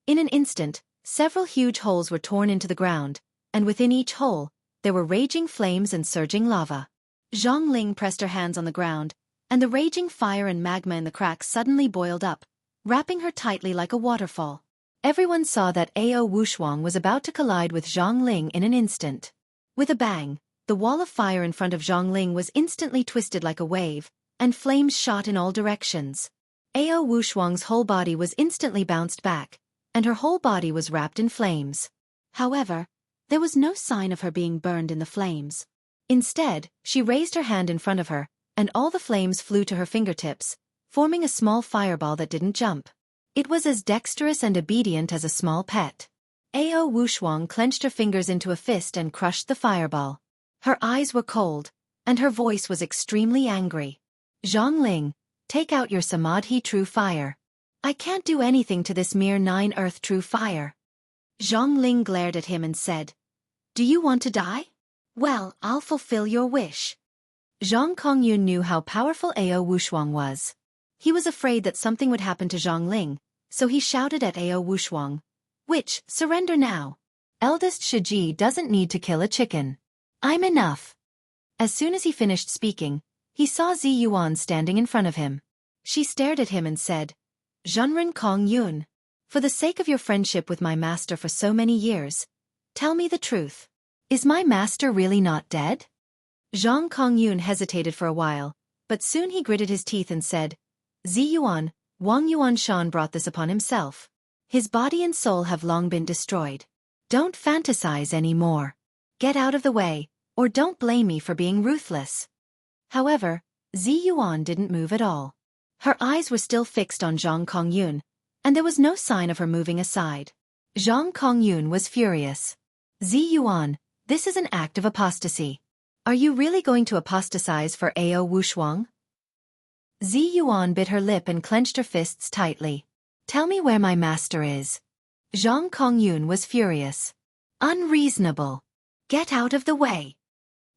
In an instant, several huge holes were torn into the ground, and within each hole, there were raging flames and surging lava. Zhang Ling pressed her hands on the ground, and the raging fire and magma in the cracks suddenly boiled up, wrapping her tightly like a waterfall. Everyone saw that Ao Wushuang was about to collide with Zhang Ling in an instant. With a bang, the wall of fire in front of Zhang Ling was instantly twisted like a wave, and flames shot in all directions. Ao Wushuang's whole body was instantly bounced back, and her whole body was wrapped in flames. However, there was no sign of her being burned in the flames. Instead, she raised her hand in front of her, and all the flames flew to her fingertips, forming a small fireball that didn't jump. It was as dexterous and obedient as a small pet. Ao Wushuang clenched her fingers into a fist and crushed the fireball. Her eyes were cold, and her voice was extremely angry. Zhang Ling, take out your Samadhi true fire. I can't do anything to this mere 9 earth true fire. Zhang Ling glared at him and said, Do you want to die? Well, I'll fulfill your wish. Zhang Kongyun knew how powerful Ao Wushuang was. He was afraid that something would happen to Zhang Ling, so he shouted at Ao Wushuang, Witch, surrender now. Eldest Xueqi doesn't need to kill a chicken. I'm enough. As soon as he finished speaking, He saw Zi Yuan standing in front of him. She stared at him and said, "Zhenren Kong Yun, for the sake of your friendship with my master for so many years, tell me the truth. Is my master really not dead?" Zhang Kongyun hesitated for a while, but soon he gritted his teeth and said, "Zi Yuan, Wang Yuanshan brought this upon himself. His body and soul have long been destroyed. Don't fantasize anymore. Get out of the way, or don't blame me for being ruthless." However, Zi Yuan didn't move at all. Her eyes were still fixed on Zhang Kongyun, and there was no sign of her moving aside. Zhang Kongyun was furious. "Zi Yuan, this is an act of apostasy. Are you really going to apostatize for Ao Wushuang?" Zi Yuan bit her lip and clenched her fists tightly. "Tell me where my master is." Zhang Kongyun was furious. "Unreasonable. Get out of the way."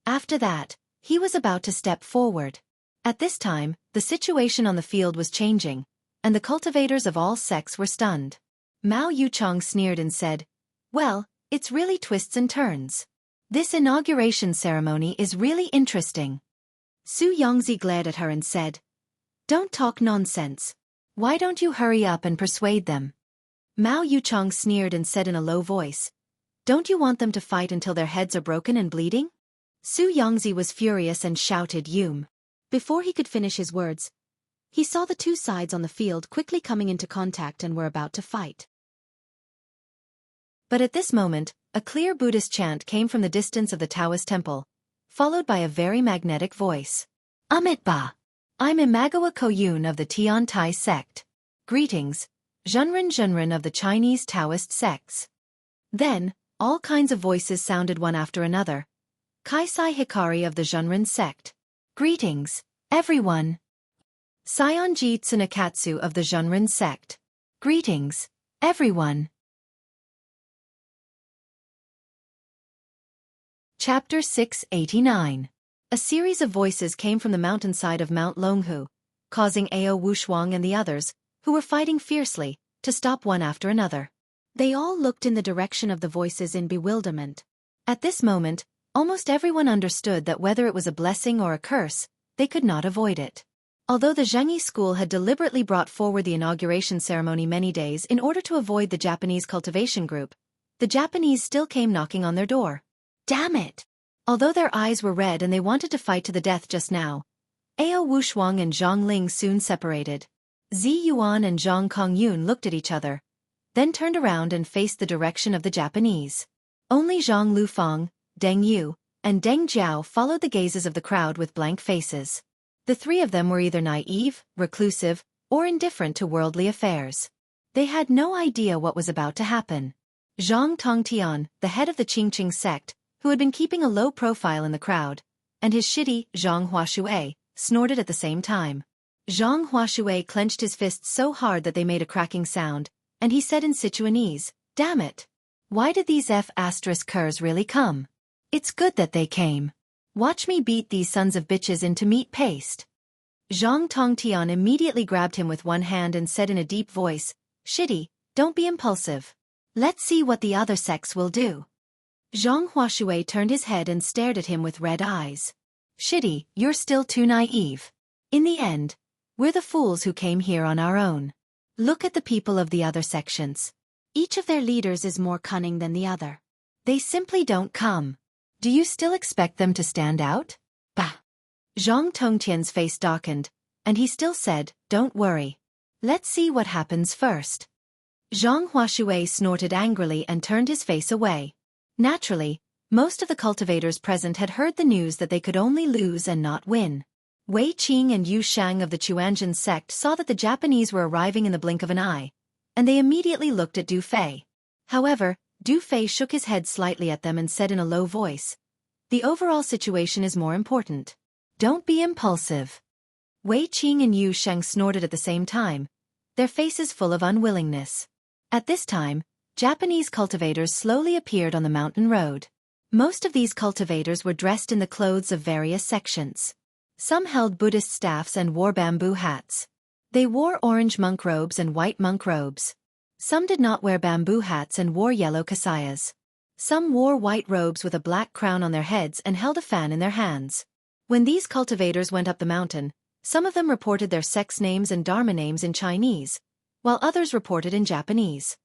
After that, he was about to step forward. At this time, the situation on the field was changing, and the cultivators of all sects were stunned. Mao Yuchong sneered and said, "Well, it's really twists and turns. This inauguration ceremony is really interesting." Su Yongzi glared at her and said, "Don't talk nonsense. Why don't you hurry up and persuade them?" Mao Yuchong sneered and said in a low voice, "Don't you want them to fight until their heads are broken and bleeding?" Su Yongzi was furious and shouted "Yum." Before he could finish his words, he saw the two sides on the field quickly coming into contact and were about to fight. But at this moment, a clear Buddhist chant came from the distance of the Taoist temple, followed by a very magnetic voice. "Amitba! I'm Imagawa Koyun of the Tiantai sect. Greetings, Zhenren of the Chinese Taoist sects." Then, all kinds of voices sounded one after another. Kaisai Hikari of the Zhenren sect. "Greetings, everyone." Sionji Tsunakatsu of the Zhenren sect. "Greetings, everyone." Chapter 689. A series of voices came from the mountainside of Mount Longhu, causing Ao Wushuang and the others, who were fighting fiercely, to stop one after another. They all looked in the direction of the voices in bewilderment. At this moment, almost everyone understood that whether it was a blessing or a curse, they could not avoid it. Although the Zhengyi school had deliberately brought forward the inauguration ceremony many days in order to avoid the Japanese cultivation group, the Japanese still came knocking on their door. Damn it! Although their eyes were red and they wanted to fight to the death just now, Ao Wushuang and Zhang Ling soon separated. Zi Yuan and Zhang Kongyun looked at each other, then turned around and faced the direction of the Japanese. Only Zhang Lufang, Deng Yu, and Deng Jiao followed the gazes of the crowd with blank faces. The three of them were either naive, reclusive, or indifferent to worldly affairs. They had no idea what was about to happen. Zhang Tongtian, the head of the Qingqing sect, who had been keeping a low profile in the crowd, and his shitty Zhang Huashui, snorted at the same time. Zhang Huashui clenched his fists so hard that they made a cracking sound, and he said in Sichuanese, "Damn it! Why did these F***ers really come? It's good that they came. Watch me beat these sons of bitches into meat paste." Zhang Tongtian immediately grabbed him with one hand and said in a deep voice, "Shitty, don't be impulsive. Let's see what the other sects will do." Zhang Huashui turned his head and stared at him with red eyes. "Shitty, you're still too naive. In the end, we're the fools who came here on our own. Look at the people of the other sections. Each of their leaders is more cunning than the other. They simply don't come. Do you still expect them to stand out?" Bah! Zhang Tongtian's face darkened, and he still said, "Don't worry. Let's see what happens first." Zhang Huashui snorted angrily and turned his face away. Naturally, most of the cultivators present had heard the news that they could only lose and not win. Wei Qing and Yu Shang of the Chuanjin sect saw that the Japanese were arriving in the blink of an eye, and they immediately looked at Du Fei. However, Du Fei shook his head slightly at them and said in a low voice, "The overall situation is more important. Don't be impulsive." Wei Qing and Yu Shang snorted at the same time, their faces full of unwillingness. At this time, Japanese cultivators slowly appeared on the mountain road. Most of these cultivators were dressed in the clothes of various sections. Some held Buddhist staffs and wore bamboo hats. They wore orange monk robes and white monk robes. Some did not wear bamboo hats and wore yellow kasayas. Some wore white robes with a black crown on their heads and held a fan in their hands. When these cultivators went up the mountain, some of them reported their sex names and dharma names in Chinese, while others reported in Japanese.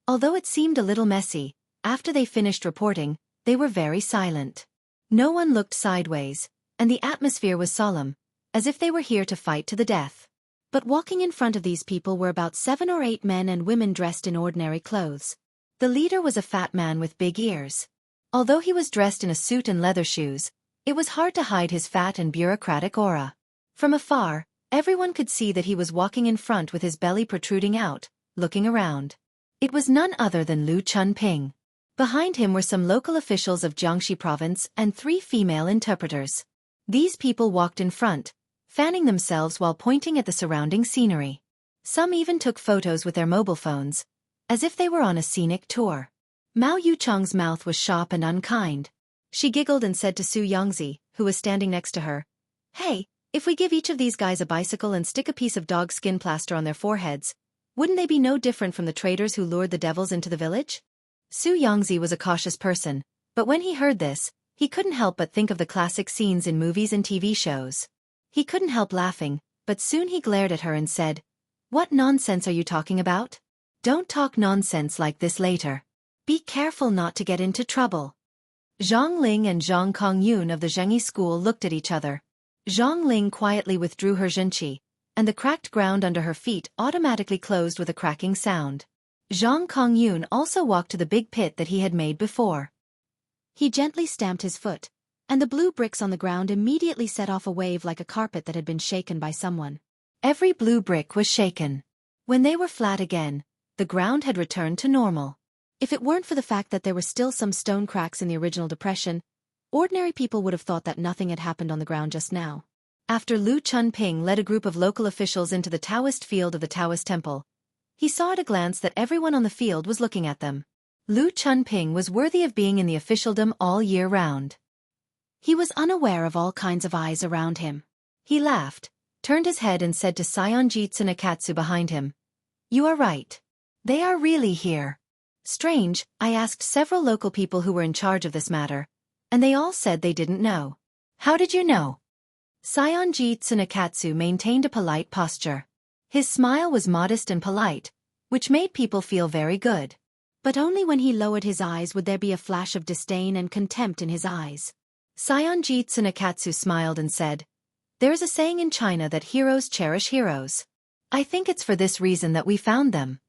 Although it seemed a little messy, after they finished reporting, they were very silent. No one looked sideways, and the atmosphere was solemn, as if they were here to fight to the death. But walking in front of these people were about 7 or 8 men and women dressed in ordinary clothes. The leader was a fat man with big ears. Although he was dressed in a suit and leather shoes, it was hard to hide his fat and bureaucratic aura. From afar, everyone could see that he was walking in front with his belly protruding out, looking around. It was none other than Lu Chunping. Behind him were some local officials of Jiangxi province and 3 female interpreters. These people walked in front, fanning themselves while pointing at the surrounding scenery. Some even took photos with their mobile phones, as if they were on a scenic tour. Mao Yucheng's mouth was sharp and unkind. She giggled and said to Su Yongzi, who was standing next to her, "Hey, if we give each of these guys a bicycle and stick a piece of dog skin plaster on their foreheads, wouldn't they be no different from the traders who lured the devils into the village?" Su Yongzi was a cautious person, but when he heard this, he couldn't help but think of the classic scenes in movies and TV shows. He couldn't help laughing, but soon he glared at her and said, "What nonsense are you talking about? Don't talk nonsense like this later. Be careful not to get into trouble." Zhang Ling and Zhang Kongyun of the Zhengyi school looked at each other. Zhang Ling quietly withdrew her zhenqi, and the cracked ground under her feet automatically closed with a cracking sound. Zhang Kongyun also walked to the big pit that he had made before. He gently stamped his foot, and the blue bricks on the ground immediately set off a wave like a carpet that had been shaken by someone. Every blue brick was shaken. When they were flat again, the ground had returned to normal. If it weren't for the fact that there were still some stone cracks in the original depression, ordinary people would have thought that nothing had happened on the ground just now. After Lu Chunping led a group of local officials into the Taoist field of the Taoist temple, he saw at a glance that everyone on the field was looking at them. Lu Chunping was worthy of being in the officialdom all year round. He was unaware of all kinds of eyes around him. He laughed, turned his head and said to Sayonji Tsunekatsu behind him, "You are right. They are really here." Strange, I asked several local people who were in charge of this matter, and they all said they didn't know. "How did you know?" Sayonji Tsunekatsu maintained a polite posture. His smile was modest and polite, which made people feel very good. But only when he lowered his eyes would there be a flash of disdain and contempt in his eyes. Sayonji Tsunekatsu smiled and said, "There is a saying in China that heroes cherish heroes. I think it's for this reason that we found them."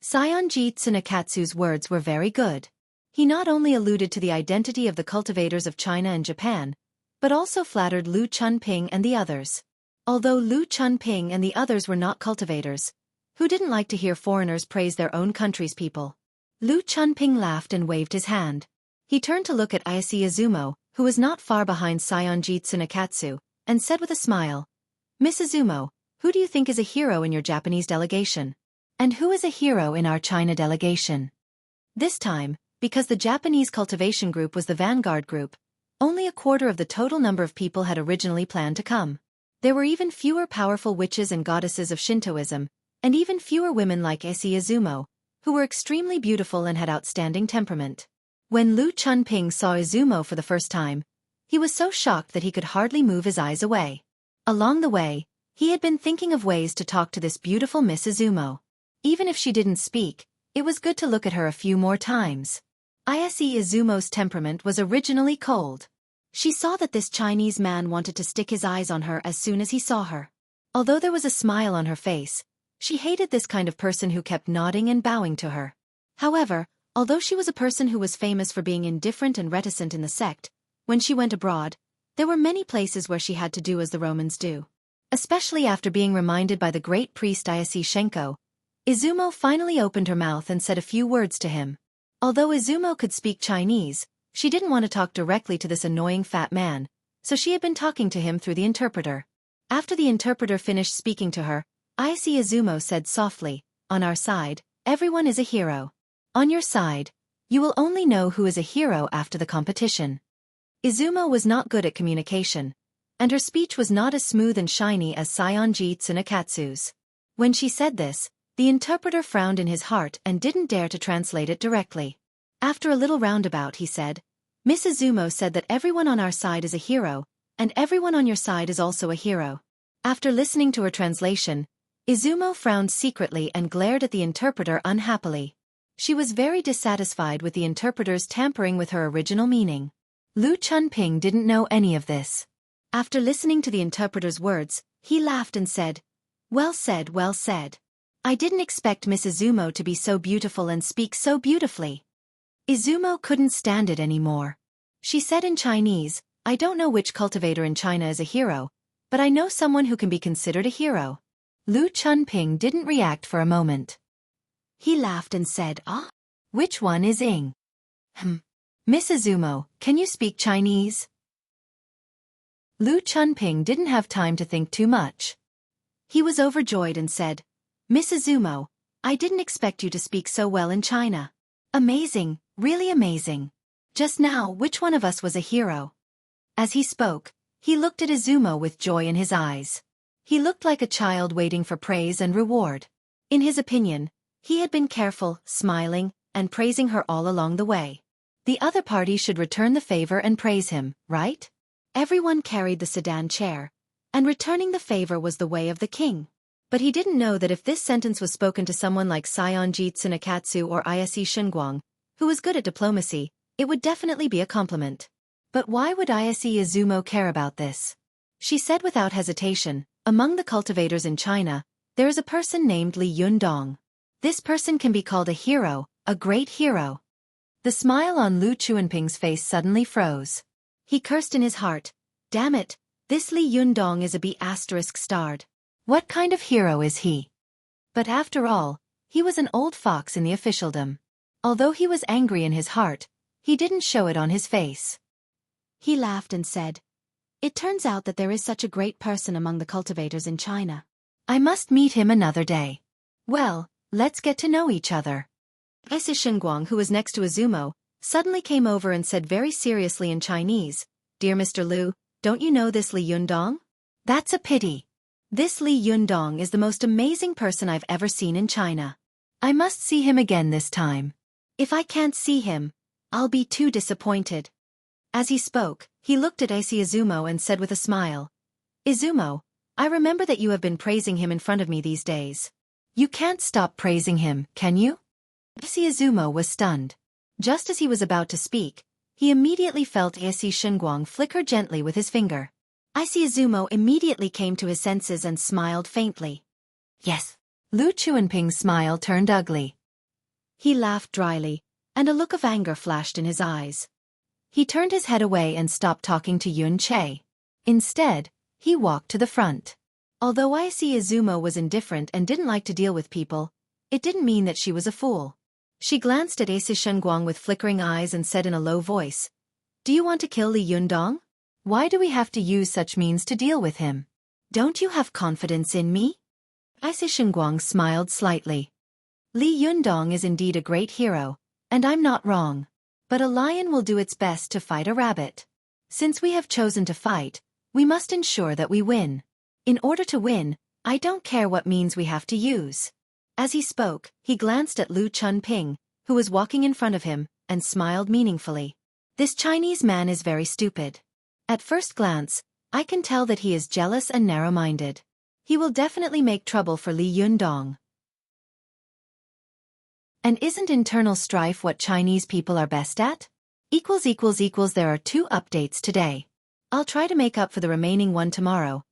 Sayonji Tsunekatsu's words were very good. He not only alluded to the identity of the cultivators of China and Japan, but also flattered Lu Chunping and the others. Although Lu Chunping and the others were not cultivators, who didn't like to hear foreigners praise their own country's people? Lu Chunping laughed and waved his hand. He turned to look at Ayase Izumo, who was not far behind Sayonji Tsunekatsu, and said with a smile, "Miss Izumo, who do you think is a hero in your Japanese delegation? And who is a hero in our China delegation?" This time, because the Japanese cultivation group was the vanguard group, only a quarter of the total number of people had originally planned to come. There were even fewer powerful witches and goddesses of Shintoism, and even fewer women like Ayase Izumo, who were extremely beautiful and had outstanding temperament. When Lu Chunping saw Izumo for the first time, he was so shocked that he could hardly move his eyes away. Along the way, he had been thinking of ways to talk to this beautiful Miss Izumo. Even if she didn't speak, it was good to look at her a few more times. Ayase Izumo's temperament was originally cold. She saw that this Chinese man wanted to stick his eyes on her as soon as he saw her. Although there was a smile on her face, she hated this kind of person who kept nodding and bowing to her. However, although she was a person who was famous for being indifferent and reticent in the sect, when she went abroad, there were many places where she had to do as the Romans do. Especially after being reminded by the great priest Ayase Shenko, Izumo finally opened her mouth and said a few words to him. Although Izumo could speak Chinese, she didn't want to talk directly to this annoying fat man, so she had been talking to him through the interpreter. After the interpreter finished speaking to her, Ayase Izumo said softly, "On our side, everyone is a hero. On your side, you will only know who is a hero after the competition." Izumo was not good at communication, and her speech was not as smooth and shiny as Sayonji Tsunekatsu's. When she said this, the interpreter frowned in his heart and didn't dare to translate it directly. After a little roundabout he said, Miss Izumo said that everyone on our side is a hero, and everyone on your side is also a hero. After listening to her translation, Izumo frowned secretly and glared at the interpreter unhappily. She was very dissatisfied with the interpreter's tampering with her original meaning. Lu Chunping didn't know any of this. After listening to the interpreter's words, he laughed and said, "Well said, well said. I didn't expect Miss Izumo to be so beautiful and speak so beautifully." Izumo couldn't stand it anymore. She said in Chinese, "I don't know which cultivator in China is a hero, but I know someone who can be considered a hero." Lu Chunping didn't react for a moment. He laughed and said, "Ah? Which one is Ing?" Miss Izumo, can you speak Chinese?" Lu Chunping didn't have time to think too much. He was overjoyed and said, "Miss Izumo, I didn't expect you to speak so well in China. Amazing, really amazing. Just now, which one of us was a hero?" As he spoke, he looked at Izumo with joy in his eyes. He looked like a child waiting for praise and reward. In his opinion, he had been careful, smiling, and praising her all along the way. The other party should return the favor and praise him, right? Everyone carried the sedan chair, and returning the favor was the way of the king. But he didn't know that if this sentence was spoken to someone like Saionji Tsunakatsu or Ise Shinguang, who was good at diplomacy, it would definitely be a compliment. But why would Ise Izumo care about this? She said without hesitation, "Among the cultivators in China, there is a person named Li Yundong. This person can be called a hero, a great hero." The smile on Lu Chunping's face suddenly froze. He cursed in his heart, "Damn it, this Li Yundong is a B****starred. What kind of hero is he?" But after all, he was an old fox in the officialdom. Although he was angry in his heart, he didn't show it on his face. He laughed and said, "It turns out that there is such a great person among the cultivators in China. I must meet him another day. Well, let's get to know each other." Ise Shinguang, who was next to Izumo, suddenly came over and said very seriously in Chinese, "Dear Mr. Lu, don't you know this Li Yundong? That's a pity. This Li Yundong is the most amazing person I've ever seen in China. I must see him again this time. If I can't see him, I'll be too disappointed." As he spoke, he looked at Ise Izumo and said with a smile, "Izumo, I remember that you have been praising him in front of me these days. You can't stop praising him, can you?" Ise Izumo was stunned. Just as he was about to speak, he immediately felt Ise Shinguang flicker gently with his finger. Ise Izumo immediately came to his senses and smiled faintly. "Yes." Lu Chunping's smile turned ugly. He laughed dryly, and a look of anger flashed in his eyes. He turned his head away and stopped talking to Yun Che. Instead, he walked to the front. Although Ise Izumo was indifferent and didn't like to deal with people, it didn't mean that she was a fool. She glanced at Ise Shinguang with flickering eyes and said in a low voice, "Do you want to kill Li Yundong? Why do we have to use such means to deal with him? Don't you have confidence in me?" Ise Shinguang smiled slightly. "Li Yundong is indeed a great hero, and I'm not wrong. But a lion will do its best to fight a rabbit. Since we have chosen to fight, we must ensure that we win. In order to win, I don't care what means we have to use." As he spoke, he glanced at Lu Chunping, who was walking in front of him, and smiled meaningfully. "This Chinese man is very stupid. At first glance, I can tell that he is jealous and narrow-minded. He will definitely make trouble for Li Yundong. And isn't internal strife what Chinese people are best at? There are 2 updates today. I'll try to make up for the remaining one tomorrow.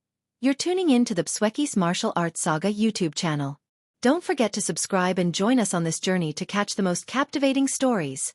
You're tuning in to the Xueqi's Martial Arts Saga YouTube channel. Don't forget to subscribe and join us on this journey to catch the most captivating stories.